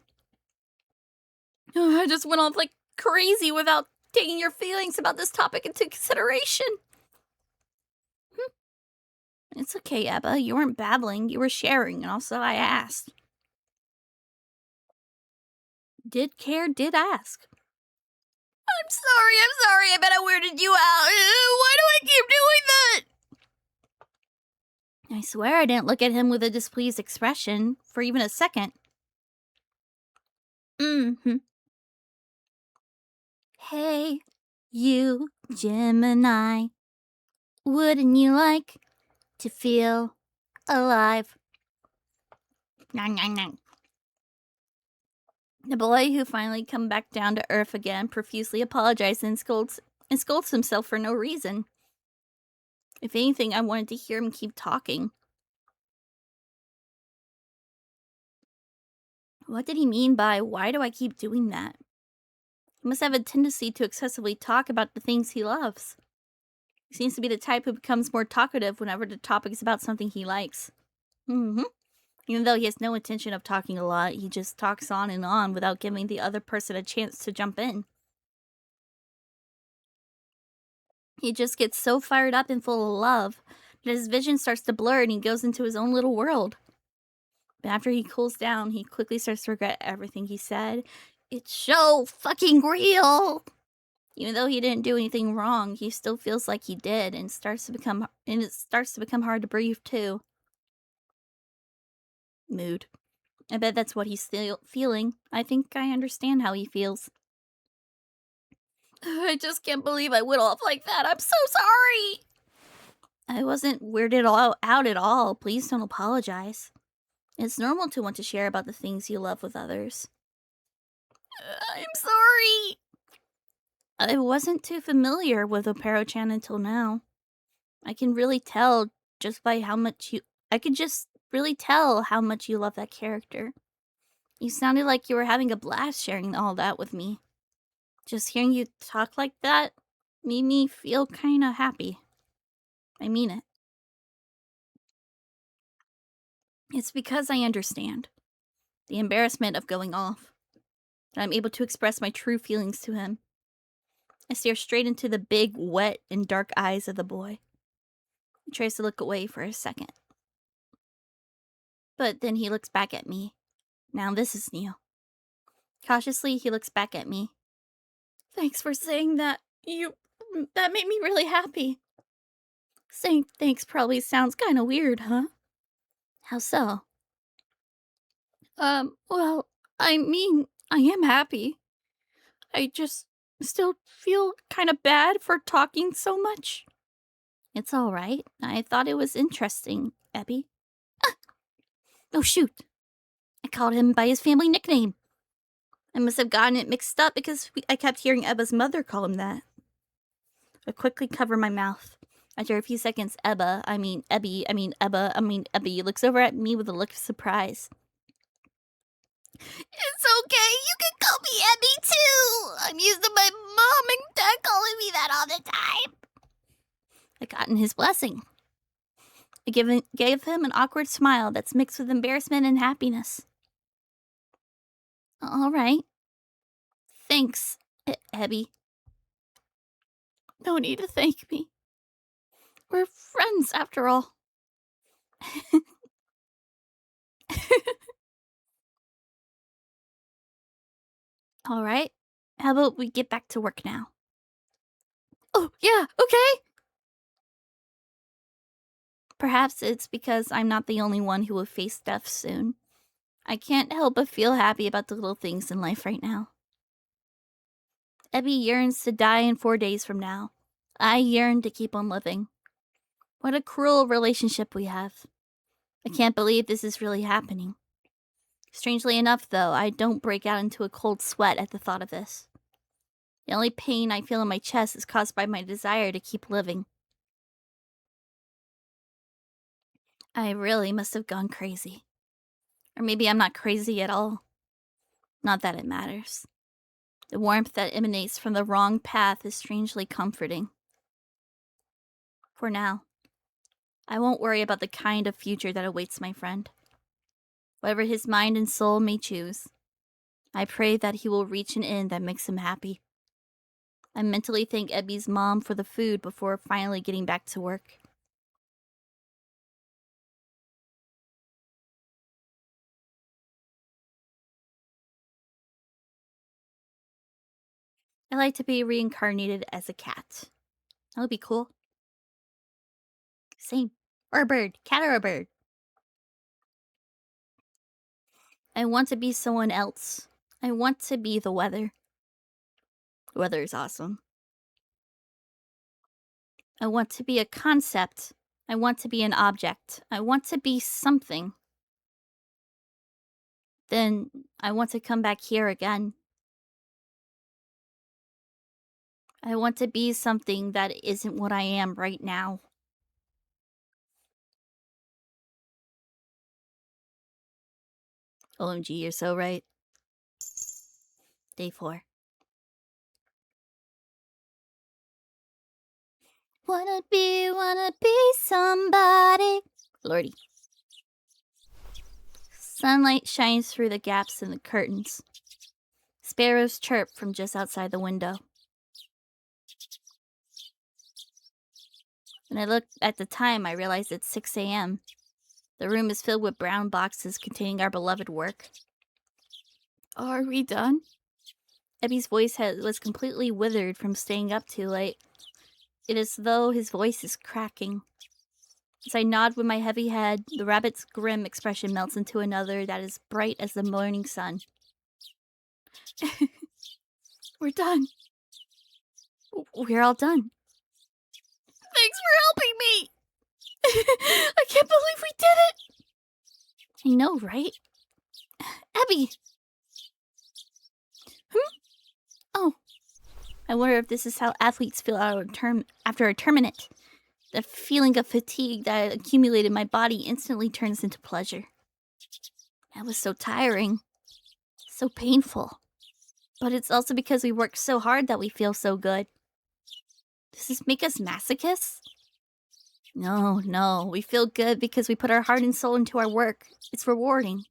I just went off like crazy without taking your feelings about this topic into consideration. It's okay, Ebba. You weren't babbling, you were sharing, and also I asked. Did care, did ask. I'm sorry, I bet I weirded you out. Why do I keep doing that? I swear I didn't look at him with a displeased expression for even a second. Mm-hmm. Hey, you, Gemini. Wouldn't you like to feel alive? Nang, nang, nang. The boy, who finally come back down to earth again, profusely apologizes and scolds himself for no reason. If anything, I wanted to hear him keep talking. What did he mean by, why do I keep doing that? He must have a tendency to excessively talk about the things he loves. He seems to be the type who becomes more talkative whenever the topic is about something he likes. Even though he has no intention of talking a lot, he just talks on and on without giving the other person a chance to jump in. He just gets so fired up and full of love that his vision starts to blur and he goes into his own little world. But after he cools down, he quickly starts to regret everything he said. It's so fucking real! Even though he didn't do anything wrong, he still feels like he did, and it starts to become hard to breathe too. Mood. I bet that's what he's still feeling. I think I understand how he feels. I just can't believe I went off like that. I'm so sorry! I wasn't weirded out at all. Please don't apologize. It's normal to want to share about the things you love with others. I'm sorry! I wasn't too familiar with Opero-chan until now. I can really tell just by how much you... I could just really tell how much you love that character. You sounded like you were having a blast sharing all that with me. Just hearing you talk like that made me feel kinda happy. I mean it. It's because I understand the embarrassment of going off, that I'm able to express my true feelings to him. I stare straight into the big, wet, and dark eyes of the boy. He tries to look away for a second. But then he looks back at me. Now this is new. Cautiously, he looks back at me. Thanks for saying that. That made me really happy. Saying thanks probably sounds kinda weird, huh? How so? Well, I mean, I am happy. I just still feel kinda bad for talking so much. It's alright. I thought it was interesting, EBBY. Ah! Oh shoot! I called him by his family nickname. I must have gotten it mixed up because I kept hearing Ebba's mother call him that. I quickly cover my mouth. After a few seconds, Ebba looks over at me with a look of surprise. It's okay, you can call me EBBY too! I'm used to my mom and dad calling me that all the time. I gotten his blessing. I gave him an awkward smile that's mixed with embarrassment and happiness. Alright. Thanks, EBBY. No need to thank me. We're friends, after all. Alright. How about we get back to work now? Oh, yeah, okay! Perhaps it's because I'm not the only one who will face death soon. I can't help but feel happy about the little things in life right now. EBBY yearns to die in 4 days from now. I yearn to keep on living. What a cruel relationship we have. I can't believe this is really happening. Strangely enough, though, I don't break out into a cold sweat at the thought of this. The only pain I feel in my chest is caused by my desire to keep living. I really must have gone crazy. Or maybe I'm not crazy at all. Not that it matters. The warmth that emanates from the wrong path is strangely comforting. For now, I won't worry about the kind of future that awaits my friend. Whatever his mind and soul may choose, I pray that he will reach an end that makes him happy. I mentally thank Ebby's mom for the food before finally getting back to work. I like to be reincarnated as a cat. That would be cool. Same. Or a bird. Cat or a bird. I want to be someone else. I want to be the weather. The weather is awesome. I want to be a concept. I want to be an object. I want to be something. Then I want to come back here again. I want to be something that isn't what I am right now. OMG, you're so right. Day 4. Wanna be somebody. Lordy. Sunlight shines through the gaps in the curtains. Sparrows chirp from just outside the window. When I look at the time, I realize it's 6 a.m. The room is filled with brown boxes containing our beloved work. Are we done? Ebby's voice was completely withered from staying up too late. It is as though his voice is cracking. As I nod with my heavy head, the rabbit's grim expression melts into another that is bright as the morning sun. We're done. We're all done. Thanks for helping me! I can't believe we did it! I know, right? Ebby! Oh. I wonder if this is how athletes feel after a tournament. The feeling of fatigue that accumulated in my body instantly turns into pleasure. That was so tiring. So painful. But it's also because we worked so hard that we feel so good. Does this make us masochists? No. We feel good because we put our heart and soul into our work. It's rewarding.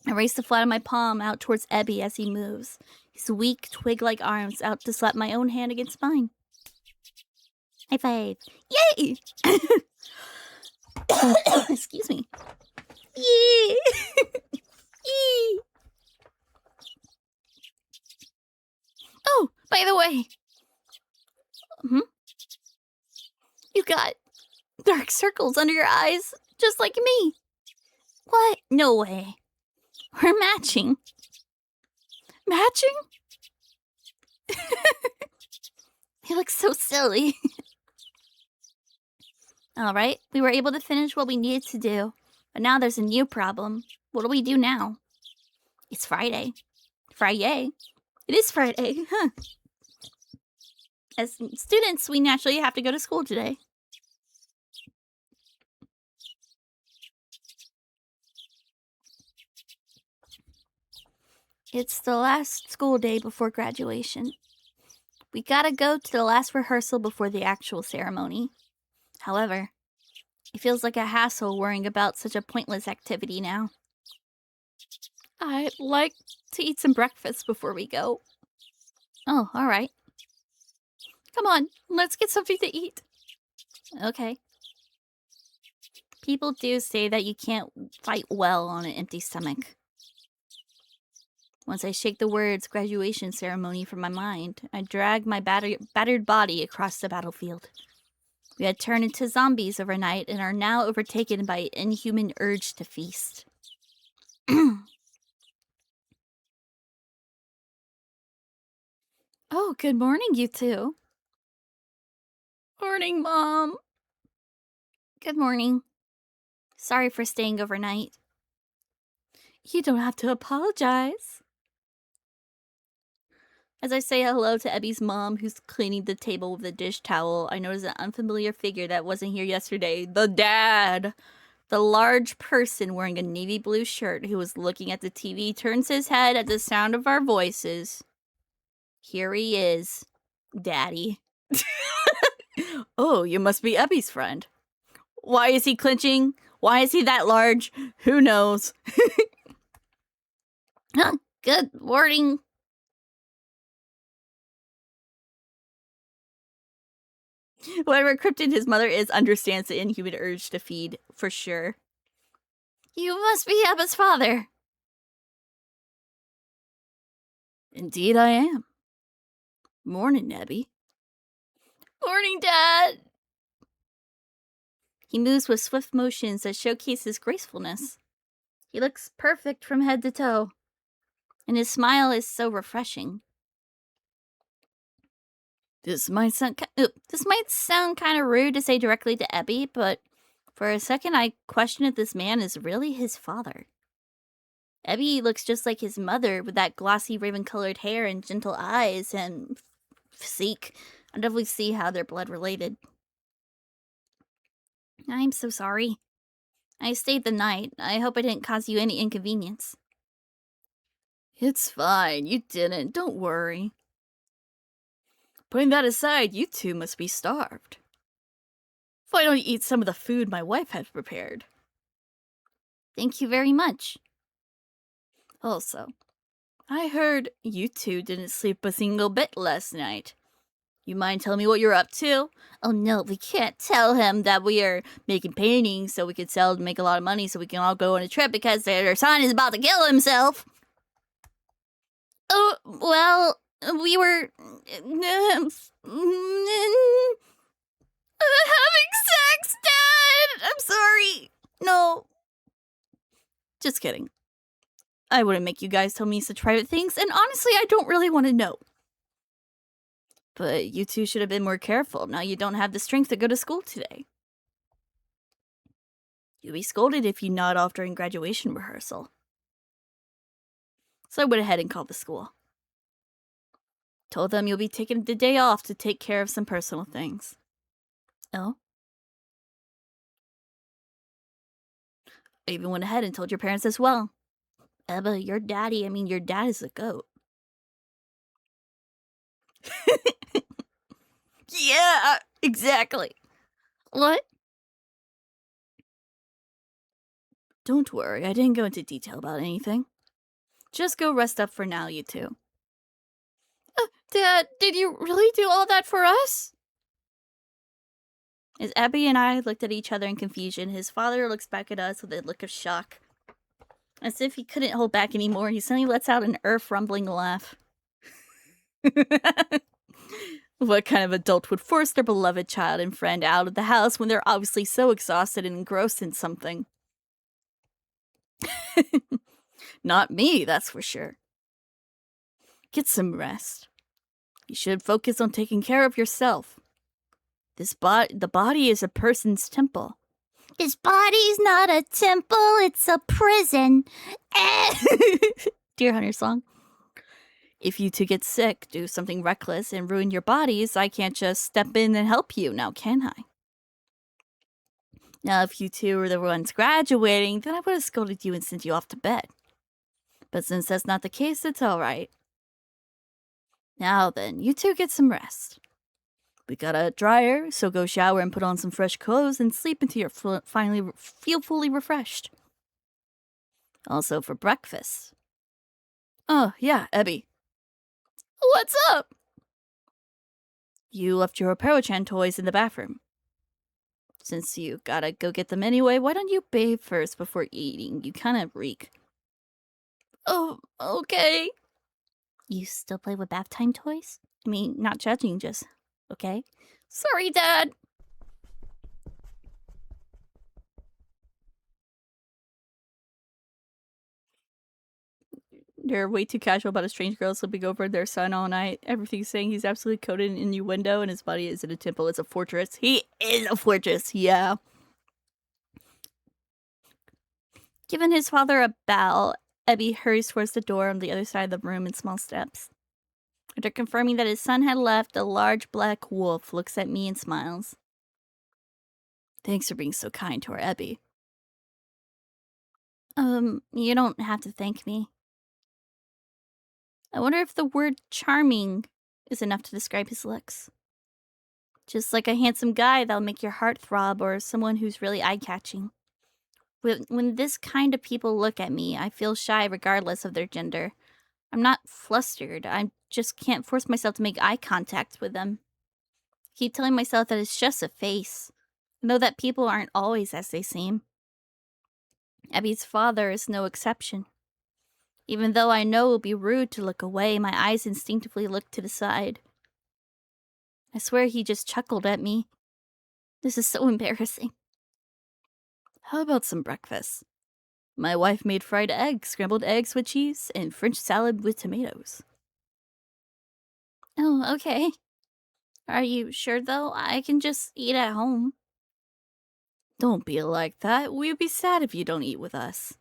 I race the flat of my palm out towards Ebby as he moves, his weak, twig-like arms out to slap my own hand against mine. High five. Yay! Excuse me. Yay! Yay! Oh, by the way. You got dark circles under your eyes, just like me. What? No way. We're matching. Matching? You look so silly. Alright, we were able to finish what we needed to do, but now there's a new problem. What do we do now? It's Friday. Friday? It is Friday, huh? As students, we naturally have to go to school today. It's the last school day before graduation. We gotta go to the last rehearsal before the actual ceremony. However, it feels like a hassle worrying about such a pointless activity now. I'd like to eat some breakfast before we go. Oh, alright. Come on, let's get something to eat. Okay. People do say that you can't fight well on an empty stomach. Once I shake the words graduation ceremony from my mind, I drag my battered body across the battlefield. We had turned into zombies overnight and are now overtaken by an inhuman urge to feast. Oh, good morning, you two. Morning, Mom. Good morning. Sorry for staying overnight. You don't have to apologize. As I say hello to Ebby's mom, who's cleaning the table with a dish towel, I notice an unfamiliar figure that wasn't here yesterday. The dad! The large person wearing a navy blue shirt who was looking at the TV turns his head at the sound of our voices. Here he is, Daddy. Oh, you must be Ebby's friend. Why is he clinching? Why is he that large? Who knows? Good morning. Whoever cryptid his mother is understands the inhuman urge to feed, for sure. You must be Ebba's father. Indeed I am. Morning, Ebby. Morning, Dad. He moves with swift motions that showcase his gracefulness. He looks perfect from head to toe, and his smile is so refreshing. This might sound kind of rude to say directly to Ebby, but for a second I question if this man is really his father. Ebby looks just like his mother with that glossy raven-colored hair and gentle eyes and physique. I definitely see how they're blood related. I'm so sorry. I stayed the night. I hope I didn't cause you any inconvenience. It's fine. You didn't. Don't worry. Putting that aside, you two must be starved. Why don't you eat some of the food my wife has prepared? Thank you very much. Also, I heard you two didn't sleep a single bit last night. You mind telling me what you're up to? Oh no, we can't tell him that we are making paintings so we could sell and make a lot of money so we can all go on a trip because their son is about to kill himself. Oh, well, we were having sex, Dad! I'm sorry. No. Just kidding. I wouldn't make you guys tell me such private things, and honestly, I don't really want to know. But you two should have been more careful. Now you don't have the strength to go to school today. You'll be scolded if you nod off during graduation rehearsal. So I went ahead and called the school. Told them you'll be taking the day off to take care of some personal things. Oh? I even went ahead and told your parents as well. Ebba, your dad is a goat. Yeah, exactly. What? Don't worry, I didn't go into detail about anything. Just go rest up for now, you two. Dad, did you really do all that for us? As Abby and I looked at each other in confusion, his father looks back at us with a look of shock. As if he couldn't hold back anymore, he suddenly lets out an earth-rumbling laugh. What kind of adult would force their beloved child and friend out of the house when they're obviously so exhausted and engrossed in something? Not me, that's for sure. Get some rest. You should focus on taking care of yourself. The body is a person's temple. This body's not a temple, it's a prison. Deer Hunter song. If you two get sick, do something reckless, and ruin your bodies, I can't just step in and help you, now can I? Now, if you two were the ones graduating, then I would have scolded you and sent you off to bed. But since that's not the case, it's alright. Now then, you two get some rest. We got a dryer, so go shower and put on some fresh clothes and sleep until you finally feel fully refreshed. Also for breakfast. Oh, yeah, Ebby. What's up? You left your Apero-chan toys in the bathroom. Since you gotta go get them anyway, why don't you bathe first before eating? You kinda reek. Oh, okay. You still play with bath time toys? I mean, not judging, just okay? Sorry, Dad. They're way too casual about a strange girl sleeping over their son all night. Everything's saying he's absolutely coated in innuendo and his body isn't a temple, it's a fortress. He is a fortress, yeah. Giving his father a bow, Ebby hurries towards the door on the other side of the room in small steps. After confirming that his son had left, a large black wolf looks at me and smiles. Thanks for being so kind to our Ebby. You don't have to thank me. I wonder if the word charming is enough to describe his looks. Just like a handsome guy that'll make your heart throb, or someone who's really eye-catching. When this kind of people look at me, I feel shy regardless of their gender. I'm not flustered. I just can't force myself to make eye contact with them. I keep telling myself that it's just a face. I know that people aren't always as they seem. Abby's father is no exception. Even though I know it will be rude to look away, my eyes instinctively look to the side. I swear he just chuckled at me. This is so embarrassing. How about some breakfast? My wife made fried eggs, scrambled eggs with cheese, and French salad with tomatoes. Oh, okay. Are you sure, though? I can just eat at home. Don't be like that. We would be sad if you don't eat with us.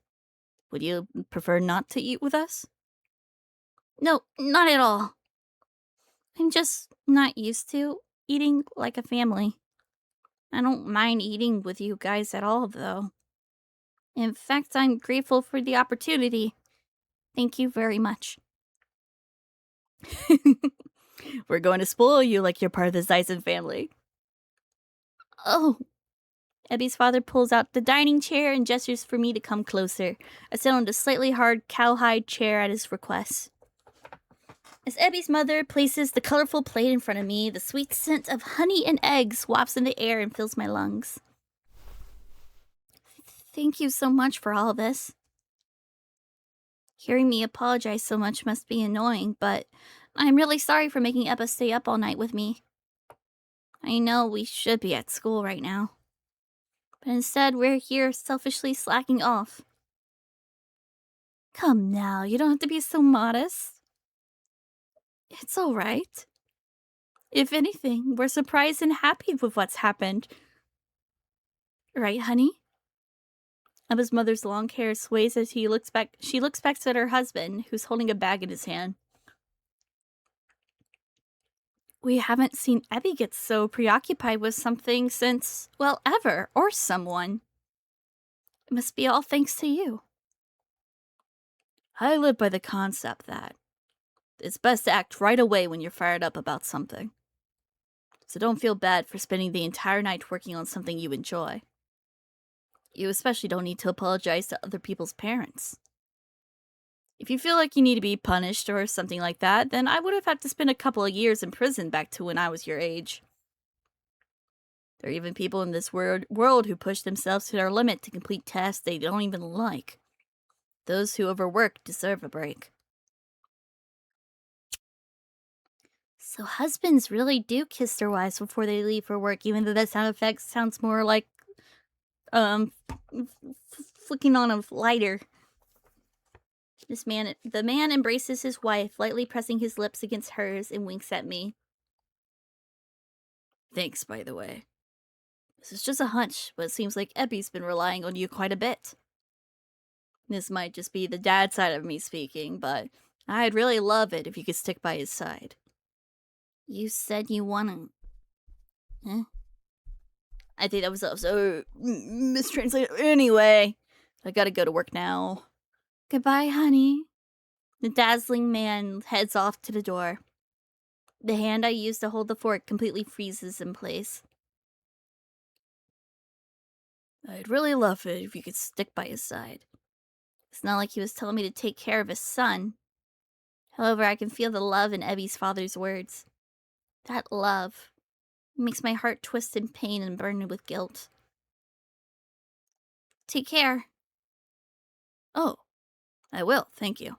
Would you prefer not to eat with us? No, not at all. I'm just not used to eating like a family. I don't mind eating with you guys at all, though. In fact, I'm grateful for the opportunity. Thank you very much. We're going to spoil you like you're part of the Dyson family. Oh. Ebby's father pulls out the dining chair and gestures for me to come closer. I sit on the slightly hard cowhide chair at his request. As Ebby's mother places the colorful plate in front of me, the sweet scent of honey and eggs wafts in the air and fills my lungs. Thank you so much for all this. Hearing me apologize so much must be annoying, but I'm really sorry for making Ebba stay up all night with me. I know we should be at school right now, but instead we're here selfishly slacking off. Come now, you don't have to be so modest. It's all right. If anything, we're surprised and happy with what's happened. Right, honey? Emma's mother's long hair sways as she looks back at her husband, who's holding a bag in his hand. We haven't seen Ebby get so preoccupied with something since, well, ever, or someone. It must be all thanks to you. I live by the concept that it's best to act right away when you're fired up about something. So don't feel bad for spending the entire night working on something you enjoy. You especially don't need to apologize to other people's parents. If you feel like you need to be punished or something like that, then I would have had to spend a couple of years in prison back to when I was your age. There are even people in this world who push themselves to their limit to complete tasks they don't even like. Those who overwork deserve a break. So husbands really do kiss their wives before they leave for work, even though that sound effect sounds more like, flicking on a lighter. The man embraces his wife, lightly pressing his lips against hers, and winks at me. Thanks, by the way. This is just a hunch, but it seems like Ebby's been relying on you quite a bit. This might just be the dad side of me speaking, but I'd really love it if you could stick by his side. You said you wanna... Huh? I think that was so mistranslated. Anyway, I gotta go to work now. Goodbye, honey. The dazzling man heads off to the door. The hand I used to hold the fork completely freezes in place. I'd really love it if you could stick by his side. It's not like he was telling me to take care of his son. However, I can feel the love in Ebby's father's words. That love makes my heart twist in pain and burn with guilt. Take care. Oh, I will, thank you.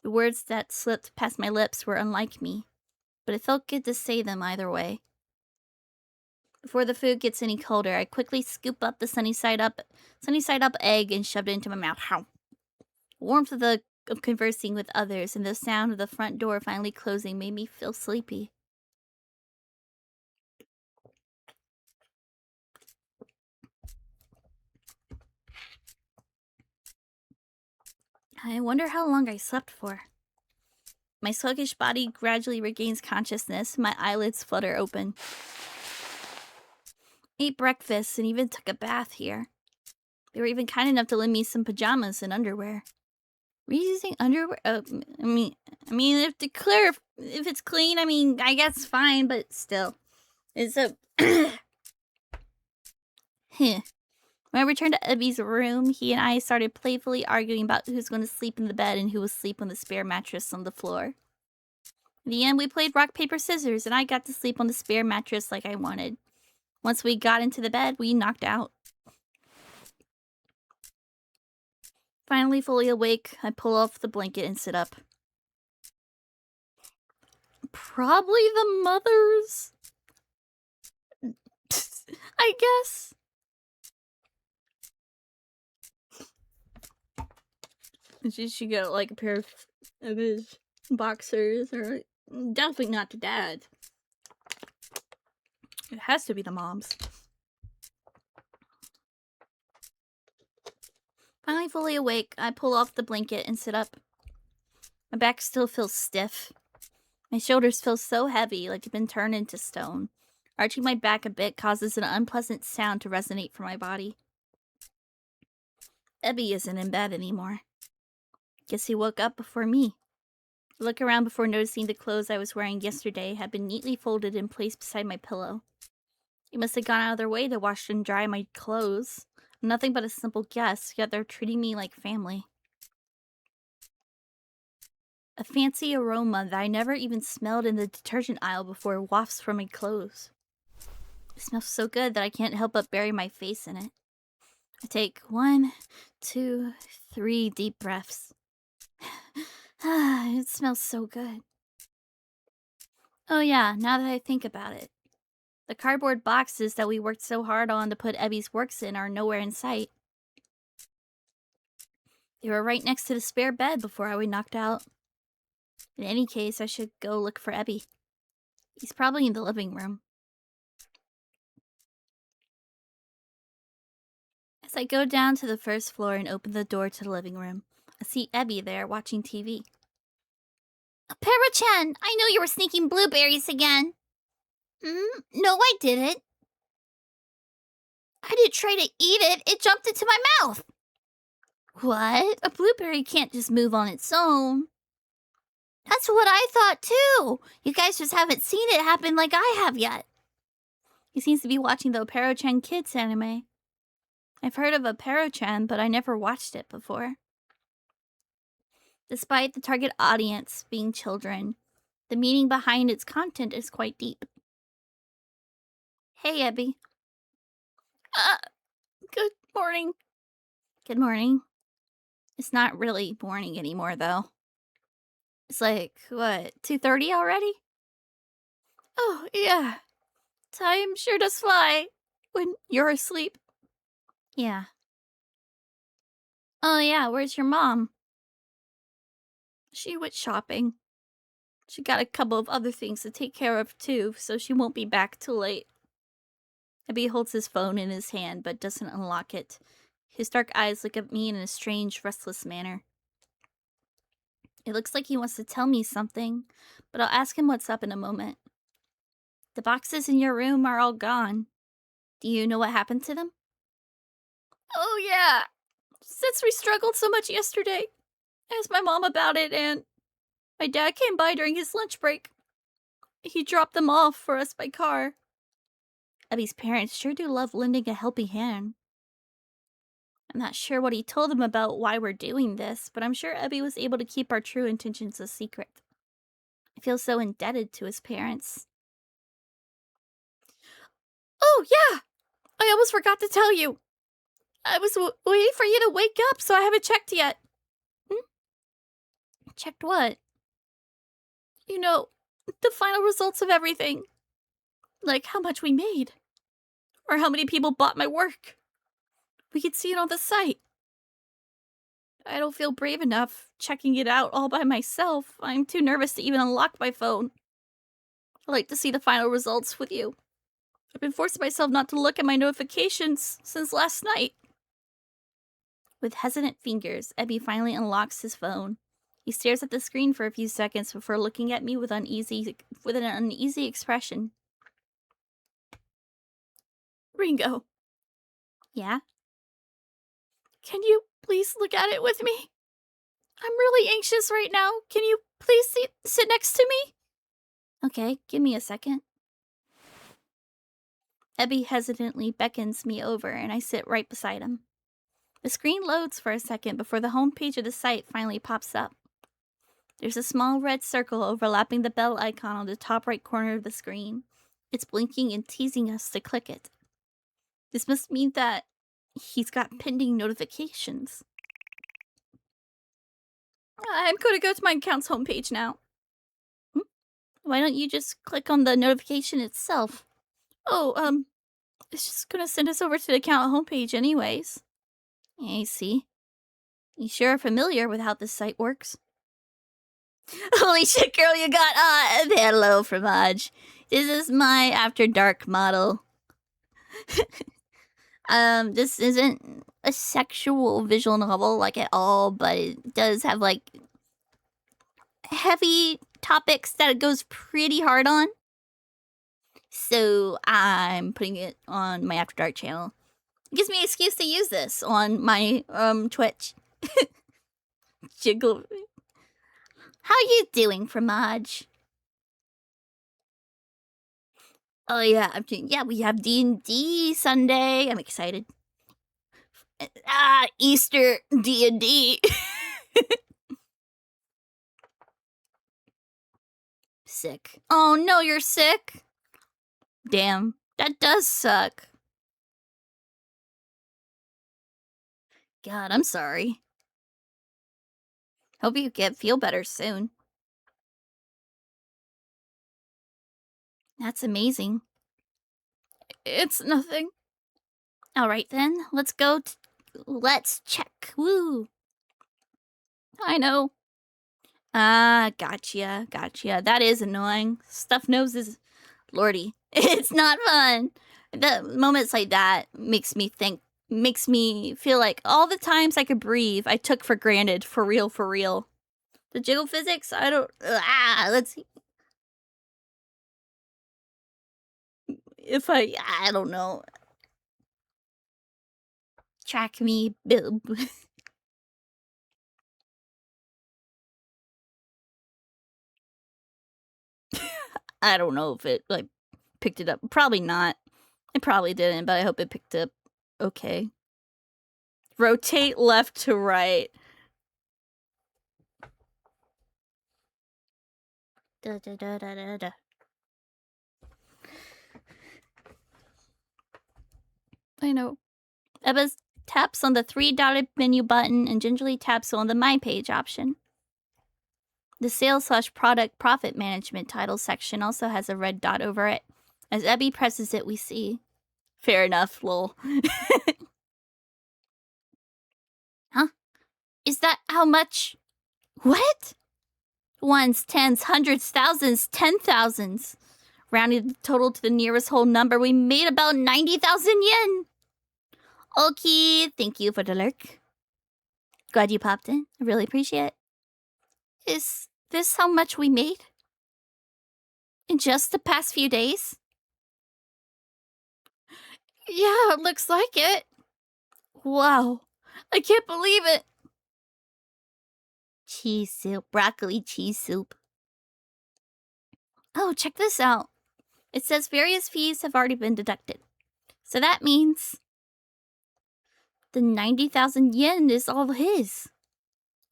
The words that slipped past my lips were unlike me, but it felt good to say them either way. Before the food gets any colder, I quickly scoop up the sunny side up egg and shoved it into my mouth. The warmth of conversing with others and the sound of the front door finally closing made me feel sleepy. I wonder how long I slept for. My sluggish body gradually regains consciousness. My eyelids flutter open. Ate breakfast and even took a bath here. They were even kind enough to lend me some pajamas and underwear. Reusing underwear? I mean, if it's clean, I mean, I guess fine, but still. It's a... My When I returned to Ebby's room, he and I started playfully arguing about who's going to sleep in the bed and who will sleep on the spare mattress on the floor. In the end, we played rock, paper, scissors, and I got to sleep on the spare mattress like I wanted. Once we got into the bed, we knocked out. Finally fully awake, I pull off the blanket and sit up. Probably the mother's. I guess. She got like a pair of his boxers, or definitely not the dad. It has to be the mom's. Finally fully awake, I pull off the blanket and sit up. My back still feels stiff. My shoulders feel so heavy, like they've been turned into stone. Arching my back a bit causes an unpleasant sound to resonate from my body. Ebby isn't in bed anymore. Guess he woke up before me. I look around before noticing the clothes I was wearing yesterday had been neatly folded and placed beside my pillow. They must have gone out of their way to wash and dry my clothes. I'm nothing but a simple guest, yet they're treating me like family. A fancy aroma that I never even smelled in the detergent aisle before wafts from my clothes. It smells so good that I can't help but bury my face in it. I take 1, 2, 3 deep breaths. It smells so good. Oh yeah, now that I think about it. The cardboard boxes that we worked so hard on to put Ebby's works in are nowhere in sight. They were right next to the spare bed before I was knocked out. In any case, I should go look for Ebby. He's probably in the living room. As I go down to the first floor and open the door to the living room, I see Ebby there watching TV. Para-chan, I know you were sneaking blueberries again. No, I didn't. I didn't try to eat it. It jumped into my mouth. What? A blueberry can't just move on its own. That's what I thought, too. You guys just haven't seen it happen like I have yet. He seems to be watching the Para-chan Kids anime. I've heard of Para-chan, but I never watched it before. Despite the target audience being children, the meaning behind its content is quite deep. Hey, Ebby. Good morning. Good morning. It's not really morning anymore, though. It's like, what, 2:30 already? Oh, yeah. Time sure does fly when you're asleep. Yeah. Oh, yeah, where's your mom? She went shopping. She got a couple of other things to take care of, too, so she won't be back till late. Ebby holds his phone in his hand, but doesn't unlock it. His dark eyes look at me in a strange, restless manner. It looks like he wants to tell me something, but I'll ask him what's up in a moment. The boxes in your room are all gone. Do you know what happened to them? Oh, yeah. Since we struggled so much yesterday, I asked my mom about it, and my dad came by during his lunch break. He dropped them off for us by car. Ebby's parents sure do love lending a helping hand. I'm not sure what he told them about why we're doing this, but I'm sure Ebby was able to keep our true intentions a secret. I feel so indebted to his parents. Oh, yeah! I almost forgot to tell you. I was waiting for you to wake up, so I haven't checked yet. Checked what? You know, the final results of everything. Like how much we made. Or how many people bought my work. We could see it on the site. I don't feel brave enough checking it out all by myself. I'm too nervous to even unlock my phone. I'd like to see the final results with you. I've been forcing myself not to look at my notifications since last night. With hesitant fingers, Ebby finally unlocks his phone. He stares at the screen for a few seconds before looking at me with an uneasy expression. Ringo. Yeah? Can you please look at it with me? I'm really anxious right now. Can you please sit next to me? Okay, give me a second. EBBY hesitantly beckons me over, and I sit right beside him. The screen loads for a second before the homepage of the site finally pops up. There's a small red circle overlapping the bell icon on the top right corner of the screen. It's blinking and teasing us to click it. This must mean that he's got pending notifications. I'm going to go to my account's homepage now. Why don't you just click on the notification itself? Oh, it's just gonna send us over to the account homepage anyways. I see. You sure are familiar with how this site works. Holy shit, girl, you got, hello, Fromage. This is my After Dark model. This isn't a sexual visual novel, like, at all, but it does have, like, heavy topics that it goes pretty hard on. So I'm putting it on my After Dark channel. It gives me an excuse to use this on my Twitch. Jiggle. How you doing, Fromage? Oh yeah, we have D&D Sunday. I'm excited. Easter D&D. Sick. Oh no, you're sick? Damn, that does suck. God, I'm sorry. Hope you feel better soon. That's amazing. It's nothing. Alright then, let's go. Let's check. Woo. I know. Gotcha. That is annoying. Stuffed nose is... Lordy. It's not fun. The moments like that makes me feel like all the times I could breathe, I took for granted. For real. The jiggle physics, I don't... let's see. If I don't know. Track me, Bill. I don't know if it, like, picked it up. Probably not. It probably didn't, but I hope it picked up okay. Rotate left to right. Da. I know. Ebba taps on the 3-dotted menu button and gingerly taps on the My Page option. The sales/product profit management title section also has a red dot over it. As EBBY presses it, we see. Fair enough, lol. Huh? Is that how much? What? Ones, tens, hundreds, thousands, 10,000s. Rounding the total to the nearest whole number, we made about 90,000 yen. Okay, thank you for the lurk. Glad you popped in. I really appreciate it. Is this how much we made? In just the past few days? Yeah, it looks like it. Wow. I can't believe it. Cheese soup. Broccoli cheese soup. Oh, check this out. It says various fees have already been deducted. So that means the 90,000 yen is all his.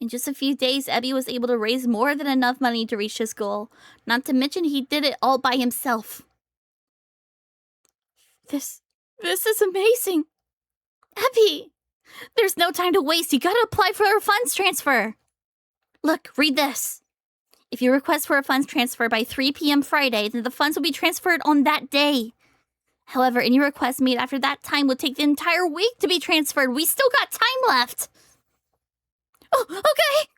In just a few days, EBBY was able to raise more than enough money to reach his goal. Not to mention he did it all by himself. This is amazing. EBBY, there's no time to waste. You gotta apply for a funds transfer. Look, read this. If you request for a funds transfer by 3 p.m. Friday, then the funds will be transferred on that day. However, any request made after that time would take the entire week to be transferred. We still got time left. Oh, okay.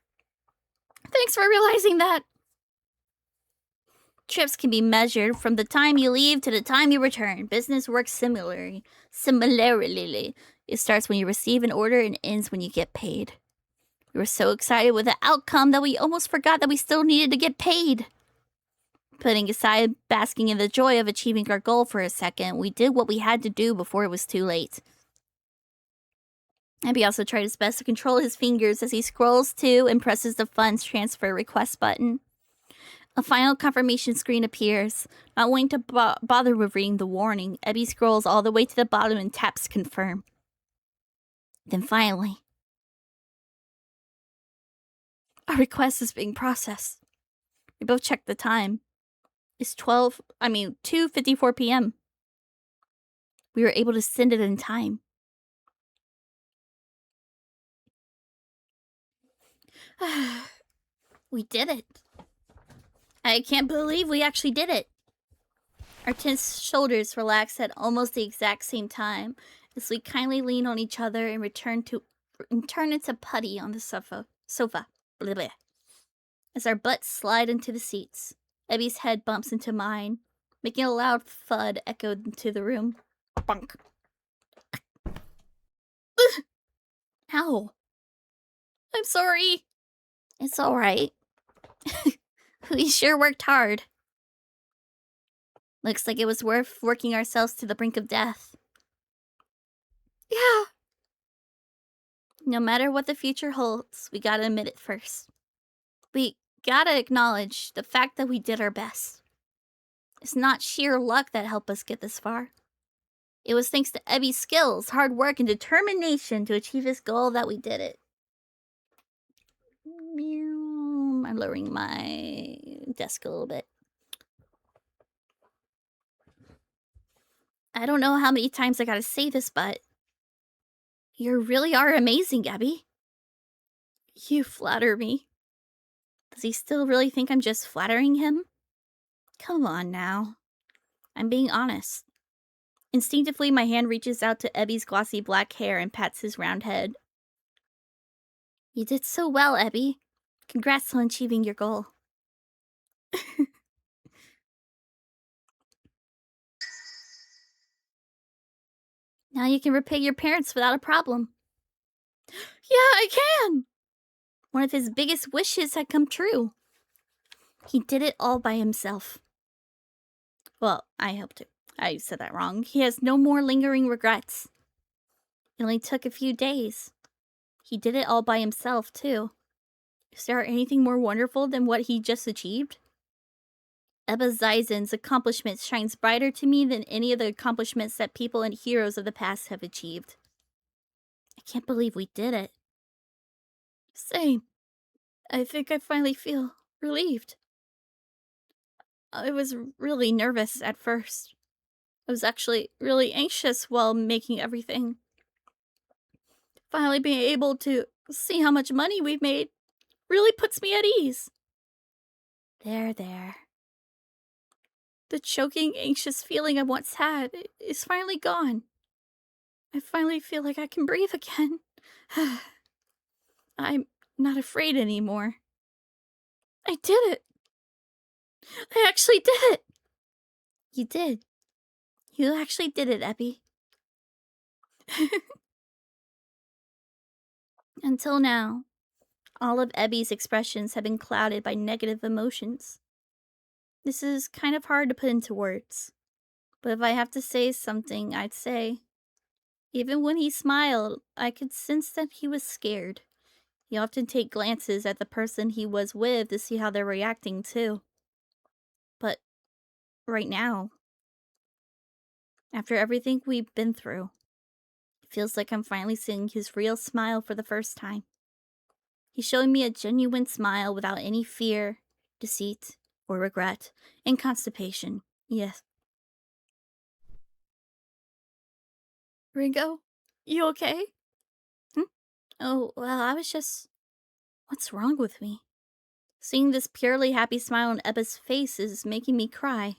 Thanks for realizing that. Trips can be measured from the time you leave to the time you return. Business works similarly. It starts when you receive an order and ends when you get paid. We were so excited with the outcome that we almost forgot that we still needed to get paid. Putting aside basking in the joy of achieving our goal for a second, we did what we had to do before it was too late. EBBY also tried his best to control his fingers as he scrolls to and presses the funds transfer request button. A final confirmation screen appears. Not wanting to bother with reading the warning, Ebby scrolls all the way to the bottom and taps confirm. Then finally, our request is being processed. We both checked the time. It's 2:54 p.m. We were able to send it in time. We did it. I can't believe we actually did it. Our tense shoulders relax at almost the exact same time as we kindly lean on each other and turn into putty on the sofa. Blah, blah. As our butts slide into the seats, Ebby's head bumps into mine, making a loud thud echoed into the room. Bunk. Ow. I'm sorry. It's alright. We sure worked hard. Looks like it was worth working ourselves to the brink of death. Yeah. No matter what the future holds, we gotta admit it first. We gotta acknowledge the fact that we did our best. It's not sheer luck that helped us get this far. It was thanks to Ebby's skills, hard work, and determination to achieve his goal that we did it. I'm lowering my desk a little bit. I don't know how many times I gotta say this, but you really are amazing, Ebby. You flatter me. Does he still really think I'm just flattering him? Come on now. I'm being honest. Instinctively, my hand reaches out to Ebby's glossy black hair and pats his round head. You did so well, Ebby. Congrats on achieving your goal. Now you can repay your parents without a problem. Yeah, I can! One of his biggest wishes had come true. He did it all by himself. Well, I hope to. I said that wrong. He has no more lingering regrets. It only took a few days. He did it all by himself, too. Is there anything more wonderful than what he just achieved? Ebba Zeisen's accomplishment shines brighter to me than any of the accomplishments that people and heroes of the past have achieved. I can't believe we did it. Same. I think I finally feel relieved. I was really nervous at first. I was actually really anxious while making everything. Finally being able to see how much money we've made really puts me at ease. There. The choking, anxious feeling I once had is finally gone. I finally feel like I can breathe again. I'm not afraid anymore. I did it. I actually did it. You did. You actually did it, Ebby. Until now, all of Ebby's expressions have been clouded by negative emotions. This is kind of hard to put into words, but if I have to say something, I'd say, even when he smiled, I could sense that he was scared. He often take glances at the person he was with to see how they're reacting too. But right now, after everything we've been through, it feels like I'm finally seeing his real smile for the first time. He's showing me a genuine smile without any fear, deceit, or regret, and constipation. Yes. Ringo, you okay? Oh, well, I was just... What's wrong with me? Seeing this purely happy smile on Ebba's face is making me cry.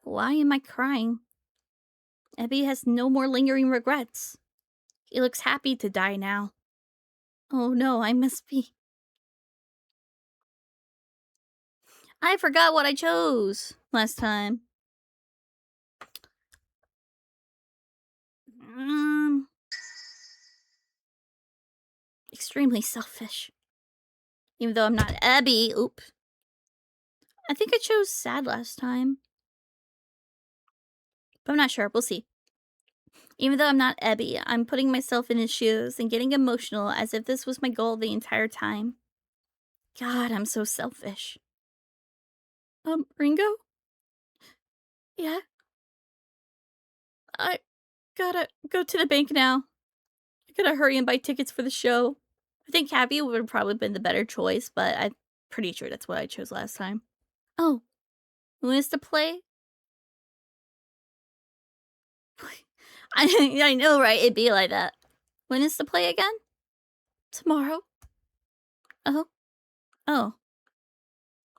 Why am I crying? Ebby has no more lingering regrets. He looks happy to die now. Oh no, I must be... I forgot what I chose last time. Extremely selfish. Even though I'm not Ebby. Oop. I think I chose sad last time. But I'm not sure. We'll see. Even though I'm not Ebby, I'm putting myself in his shoes and getting emotional as if this was my goal the entire time. God, I'm so selfish. Ringo? Yeah? I gotta go to the bank now. I gotta hurry and buy tickets for the show. I think Happy would have probably been the better choice, but I'm pretty sure that's what I chose last time. Oh, who is to play? I know, right? It'd be like that. When is the play again? Tomorrow. Oh. Oh.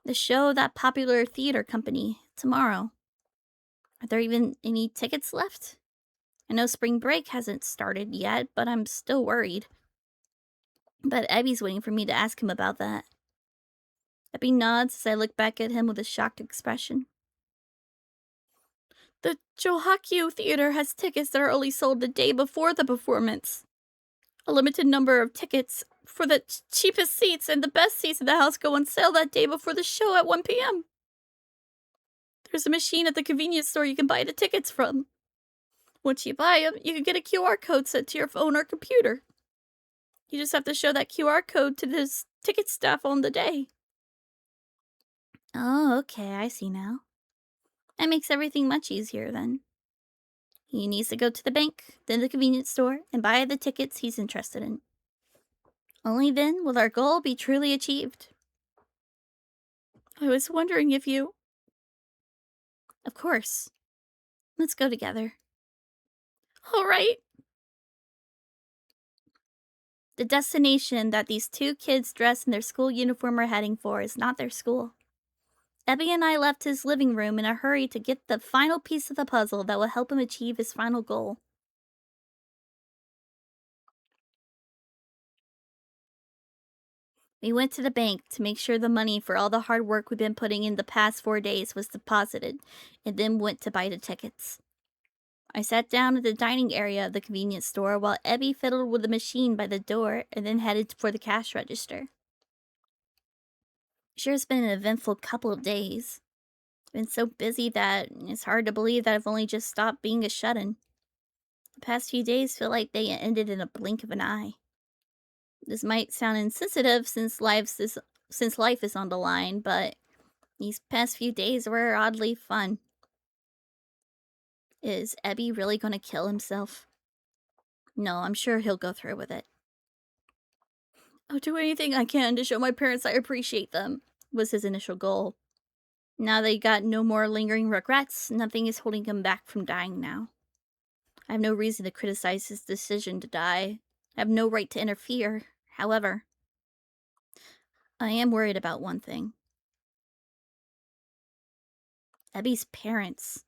The show, that popular theater company. Tomorrow. Are there even any tickets left? I know spring break hasn't started yet, but I'm still worried. But Abby's waiting for me to ask him about that. Abby nods as I look back at him with a shocked expression. The Johakyu Theater has tickets that are only sold the day before the performance. A limited number of tickets for the cheapest seats and the best seats in the house go on sale that day before the show at 1 p.m. There's a machine at the convenience store you can buy the tickets from. Once you buy them, you can get a QR code sent to your phone or computer. You just have to show that QR code to the ticket staff on the day. Oh, okay, I see now. That makes everything much easier then. He needs to go to the bank, then the convenience store, and buy the tickets he's interested in. Only then will our goal be truly achieved. I was wondering if you... Of course. Let's go together. All right. The destination that these two kids dressed in their school uniform are heading for is not their school. Ebby and I left his living room in a hurry to get the final piece of the puzzle that will help him achieve his final goal. We went to the bank to make sure the money for all the hard work we've been putting in the past 4 days was deposited, and then went to buy the tickets. I sat down at the dining area of the convenience store while Ebby fiddled with the machine by the door and then headed for the cash register. Sure, it's been an eventful couple of days. Been so busy that it's hard to believe that I've only just stopped being a shut-in. The past few days feel like they ended in a blink of an eye. This might sound insensitive since life is on the line, but these past few days were oddly fun. Is Ebby really going to kill himself? No, I'm sure he'll go through with it. I'll do anything I can to show my parents I appreciate them, was his initial goal. Now that he got no more lingering regrets, nothing is holding him back from dying now. I have no reason to criticize his decision to die. I have no right to interfere. However, I am worried about one thing. Ebby's parents.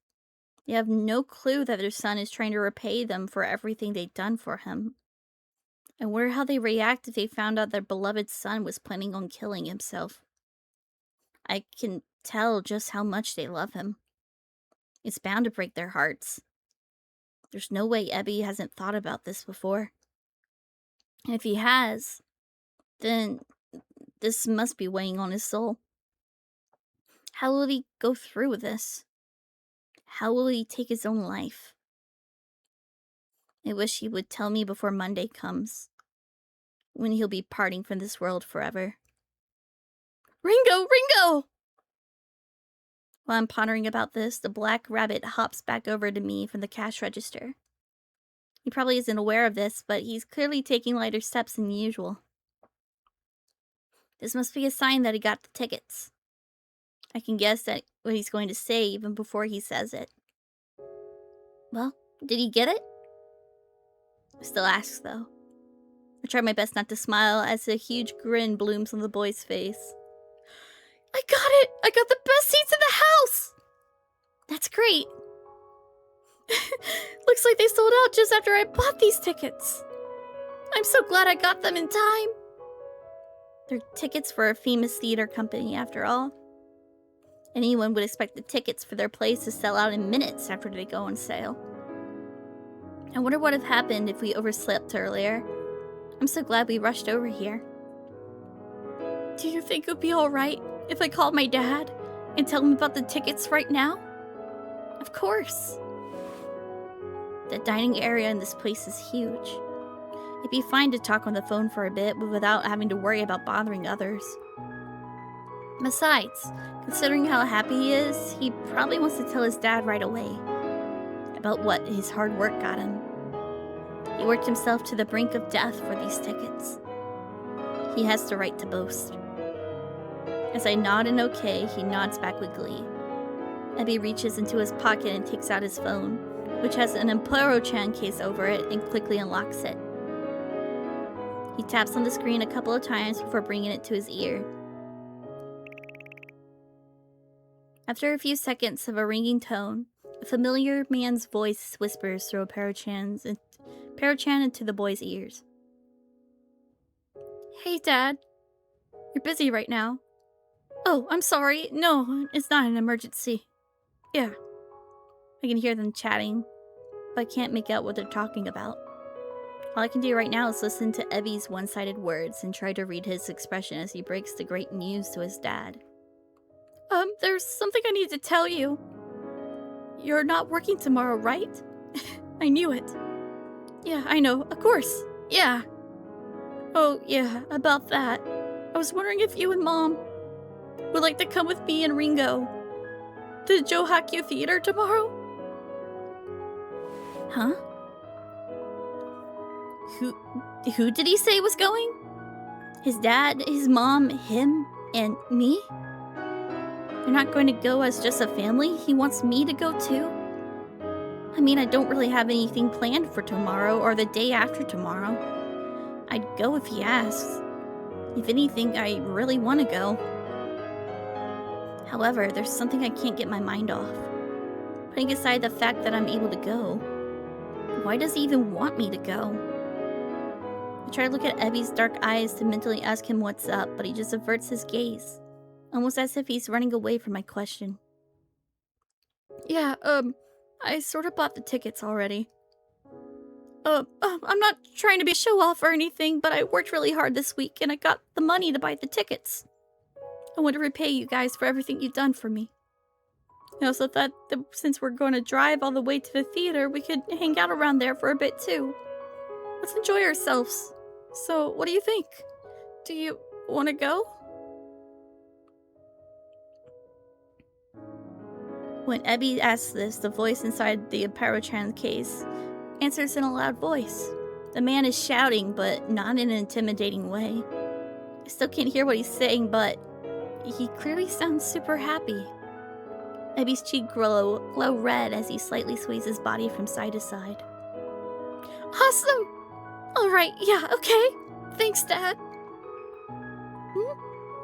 They have no clue that their son is trying to repay them for everything they've done for him. I wonder how they react if they found out their beloved son was planning on killing himself. I can tell just how much they love him. It's bound to break their hearts. There's no way Ebby hasn't thought about this before. And if he has, then this must be weighing on his soul. How will he go through with this? How will he take his own life? I wish he would tell me before Monday comes, when he'll be parting from this world forever. Ringo! Ringo! While I'm pondering about this, the black rabbit hops back over to me from the cash register. He probably isn't aware of this, but he's clearly taking lighter steps than usual. This must be a sign that he got the tickets. I can guess at what he's going to say even before he says it. Well, did he get it? I still asks, though. I try my best not to smile as a huge grin blooms on the boy's face. I got it! I got the best seats in the house! That's great. Looks like they sold out just after I bought these tickets. I'm so glad I got them in time. They're tickets for a famous theater company, after all. Anyone would expect the tickets for their plays to sell out in minutes after they go on sale. I wonder what would have happened if we overslept earlier. I'm so glad we rushed over here. Do you think it would be alright if I called my dad and tell him about the tickets right now? Of course. The dining area in this place is huge. It'd be fine to talk on the phone for a bit without having to worry about bothering others. Besides, considering how happy he is, he probably wants to tell his dad right away about what his hard work got him. He worked himself to the brink of death for these tickets. He has the right to boast. As I nod an okay, he nods back with glee. Ebby reaches into his pocket and takes out his phone, which has an Emperor-chan case over it, and quickly unlocks it. He taps on the screen a couple of times before bringing it to his ear. After a few seconds of a ringing tone, a familiar man's voice whispers through Emperor-chan into the boy's ears. Hey, Dad. You're busy right now. Oh, I'm sorry. No, it's not an emergency. Yeah. I can hear them chatting, but I can't make out what they're talking about. All I can do right now is listen to Ebby's one-sided words and try to read his expression as he breaks the great news to his dad. There's something I need to tell you. You're not working tomorrow, right? I knew it. Yeah, I know. Of course. Yeah. Oh, yeah, about that. I was wondering if you and Mom would like to come with me and Ringo to the Joe Hakyu Theater tomorrow? Huh? Who did he say was going? His dad, his mom, him, and me? They're not going to go as just a family? He wants me to go too? I mean, I don't really have anything planned for tomorrow or the day after tomorrow. I'd go if he asks. If anything, I really want to go. However, there's something I can't get my mind off. Putting aside the fact that I'm able to go, why does he even want me to go? I try to look at Ebby's dark eyes to mentally ask him what's up, but he just averts his gaze, almost as if he's running away from my question. Yeah, I sort of bought the tickets already. I'm not trying to be a show-off or anything, but I worked really hard this week and I got the money to buy the tickets. I want to repay you guys for everything you've done for me. I also thought that since we're going to drive all the way to the theater, we could hang out around there for a bit too. Let's enjoy ourselves. So, what do you think? Do you want to go? When Ebby asks this, the voice inside the Emperor-chan case answers in a loud voice. The man is shouting, but not in an intimidating way. I still can't hear what he's saying, but he clearly sounds super happy. Ebby's cheek glow red as he slightly sways his body from side to side. Awesome! Alright, yeah, okay. Thanks, Dad.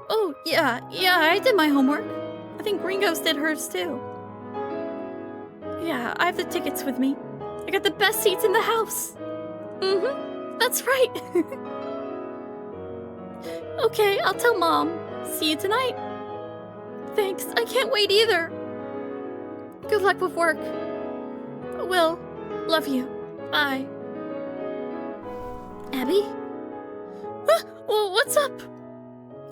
Oh, yeah, I did my homework. I think Ringo's did hers too. Yeah, I have the tickets with me. I got the best seats in the house. That's right. Okay, I'll tell Mom. See you tonight. Thanks, I can't wait either. Good luck with work. Will, love you. Bye. Ebby? Well, what's up?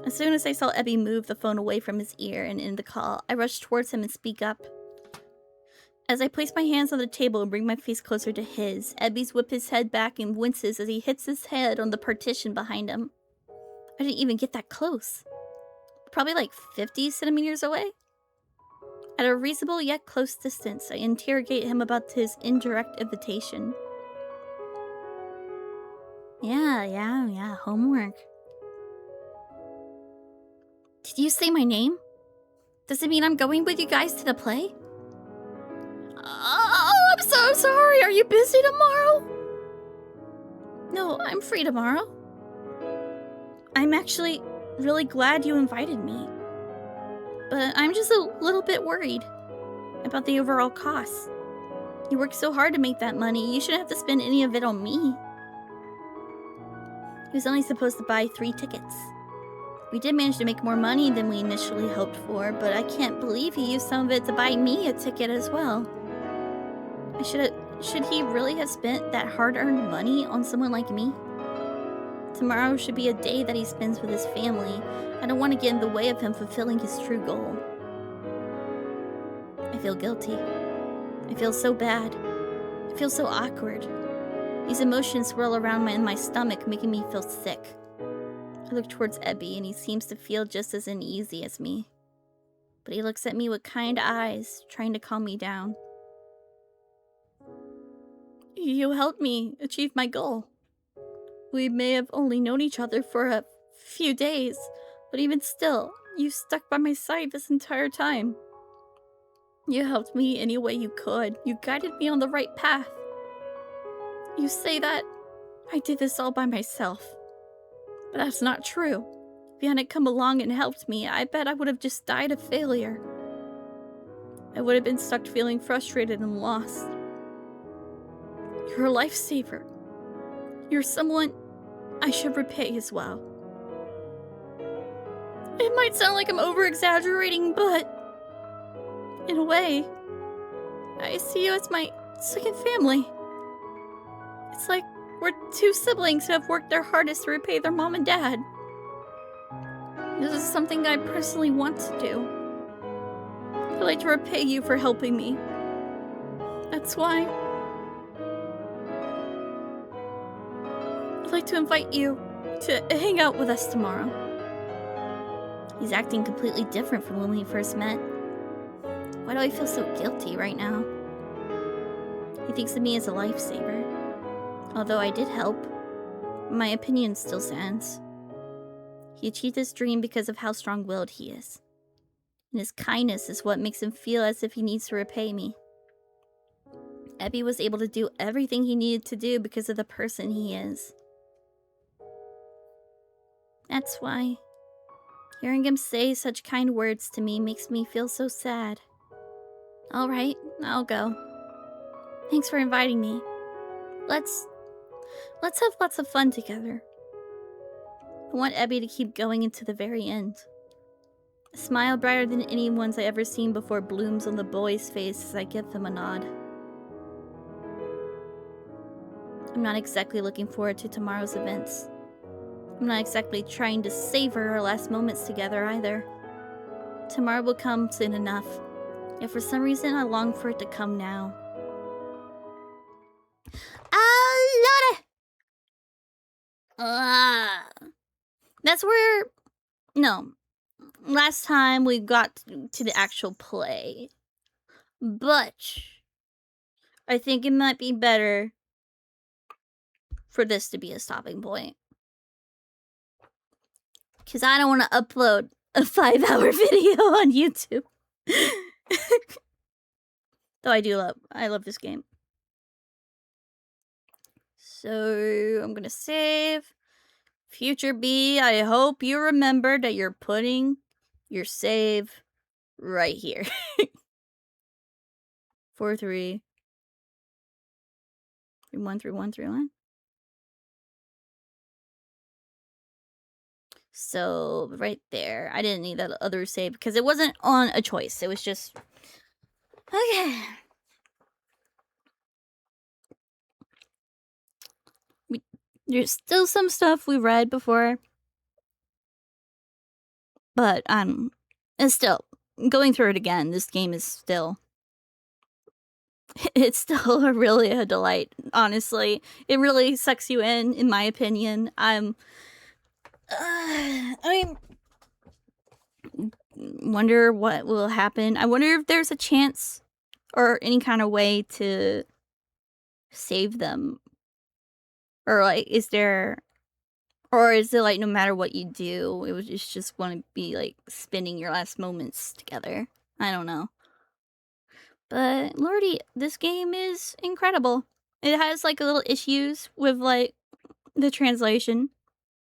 As soon as I saw Ebby move the phone away from his ear and end the call, I rushed towards him and speak up. As I place my hands on the table and bring my face closer to his, Ebby's whip his head back and winces as he hits his head on the partition behind him. I didn't even get that close. Probably like 50 centimeters away? At a reasonable yet close distance, I interrogate him about his indirect invitation. Yeah, homework. Did you say my name? Does it mean I'm going with you guys to the play? Oh, I'm so sorry. Are you busy tomorrow? No, I'm free tomorrow. I'm actually really glad you invited me. But I'm just a little bit worried about the overall cost. You worked so hard to make that money, you shouldn't have to spend any of it on me. He was only supposed to buy 3 tickets. We did manage to make more money than we initially hoped for, but I can't believe he used some of it to buy me a ticket as well. Should he really have spent that hard-earned money on someone like me? Tomorrow should be a day that he spends with his family. I don't want to get in the way of him fulfilling his true goal. I feel guilty. I feel so bad. I feel so awkward. These emotions swirl around in my stomach, making me feel sick. I look towards EBBY and he seems to feel just as uneasy as me. But he looks at me with kind eyes, trying to calm me down. You helped me achieve my goal. We may have only known each other for a few days, but even still, you stuck by my side this entire time. You helped me any way you could. You guided me on the right path. You say that I did this all by myself. But that's not true. If you hadn't come along and helped me, I bet I would have just died of failure. I would have been stuck feeling frustrated and lost. You're a lifesaver. You're someone I should repay as well. It might sound like I'm over-exaggerating, but in a way, I see you as my second family. It's like we're two siblings who have worked their hardest to repay their mom and dad. This is something I personally want to do. I'd like to repay you for helping me. That's why I'd like to invite you to hang out with us tomorrow. He's acting completely different from when we first met. Why do I feel so guilty right now? He thinks of me as a lifesaver. Although I did help, my opinion still stands. He achieved his dream because of how strong-willed he is. And his kindness is what makes him feel as if he needs to repay me. EBBY was able to do everything he needed to do because of the person he is. That's why hearing him say such kind words to me makes me feel so sad. Alright, I'll go. Thanks for inviting me. Let's have lots of fun together. I want EBBY to keep going into the very end. A smile brighter than anyone's I ever seen before blooms on the boy's face as I give them a nod. I'm not exactly looking forward to tomorrow's events. I'm not exactly trying to savor our last moments together either. Tomorrow will come soon enough, yet for some reason I long for it to come now. That's where... No. Last time we got to the actual play. But I think it might be better for this to be a stopping point. Because I don't want to upload a 5-hour video on YouTube. Though I love this game. So I'm gonna save. Future B, I hope you remember that you're putting your save right here. 4-3. 3-1. So right there. I didn't need that other save because it wasn't on a choice. It was just okay. There's still some stuff we read before. But it's still going through it again. This game is still it's still really a delight, honestly. It really sucks you in my opinion. I wonder what will happen. I wonder if there's a chance or any kind of way to save them. Or like, is there, or is it like no matter what you do, it would just want to be like spending your last moments together? I don't know. But lordy, this game is incredible. It has like little issues with like the translation,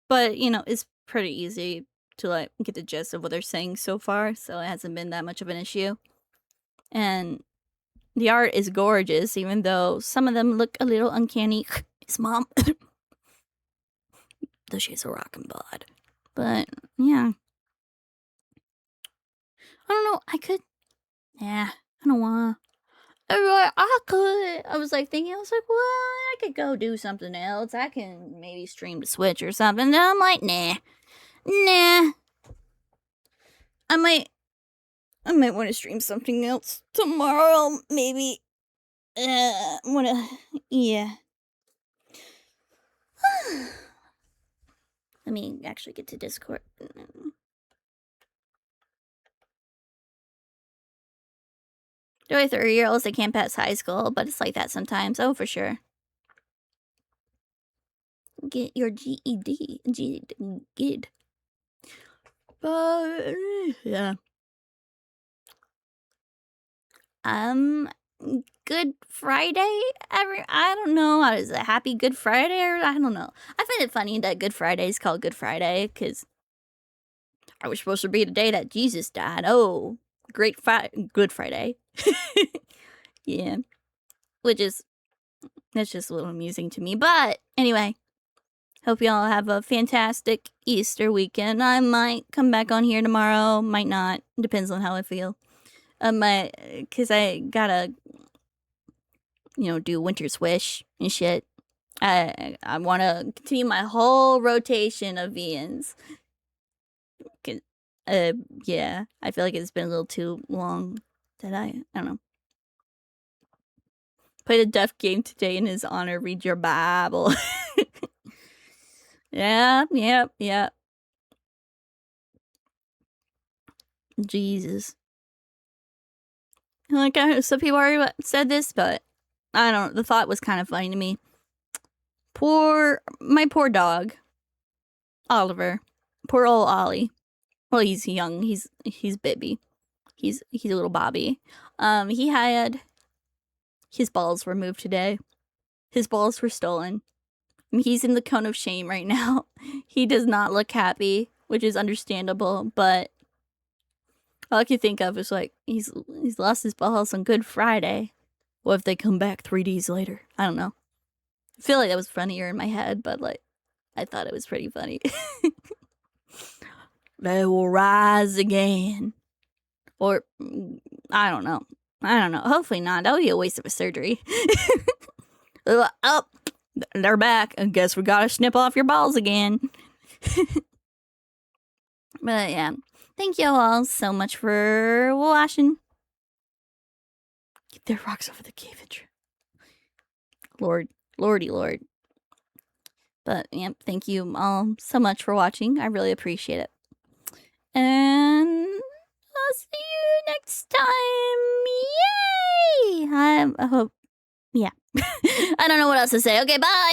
but you know, it's pretty easy to like get the gist of what they're saying so far, so it hasn't been that much of an issue. And the art is gorgeous, even though some of them look a little uncanny. His mom. Though she's a rockin' bod. But, yeah. I don't know, I could... Yeah, I don't wanna... I could... I was like thinking, well, I could go do something else. I can maybe stream to Switch or something. And I'm like, nah. I might want to stream something else tomorrow, maybe. Yeah. Let me actually get to Discord. There are 3-year-olds that can't pass high school, but it's like that sometimes. Oh, for sure. Get your GED. GED. But, yeah. Good Friday, I don't know. Is it Happy Good Friday, or I don't know. I find it funny that Good Friday is called Good Friday, because I was supposed to be the day that Jesus died. Oh, Good Friday. Yeah. That's just a little amusing to me. But, anyway. Hope y'all have a fantastic Easter weekend. I might come back on here tomorrow. Might not. Depends on how I feel. Because I gotta, do Winter's Wish and shit. I want to continue my whole rotation of Vians. Yeah, I feel like it's been a little too long that I don't know. Played a deaf game today in his honor. Read your Bible. Yeah. Jesus. Like, some people already said this, but I don't know. The thought was kind of funny to me. My poor dog, Oliver. Poor old Ollie. Well, he's young. He's Bibby. He's a little Bobby. He had his balls removed today. His balls were stolen. He's in the cone of shame right now. He does not look happy, which is understandable, but all I can think of is like he's lost his balls on Good Friday. What if they come back 3 days later? I don't know. I feel like that was funnier in my head, but like I thought it was pretty funny. They will rise again. Or I don't know. Hopefully not. That would be a waste of a surgery. Oh, they're back. I guess we gotta snip off your balls again. But yeah. Thank you all so much for watching. Get their rocks over the cavage. Lordy Lord. But yeah, thank you all so much for watching. I really appreciate it. And I'll see you next time. Yay! I hope. Yeah. I don't know what else to say. Okay, bye.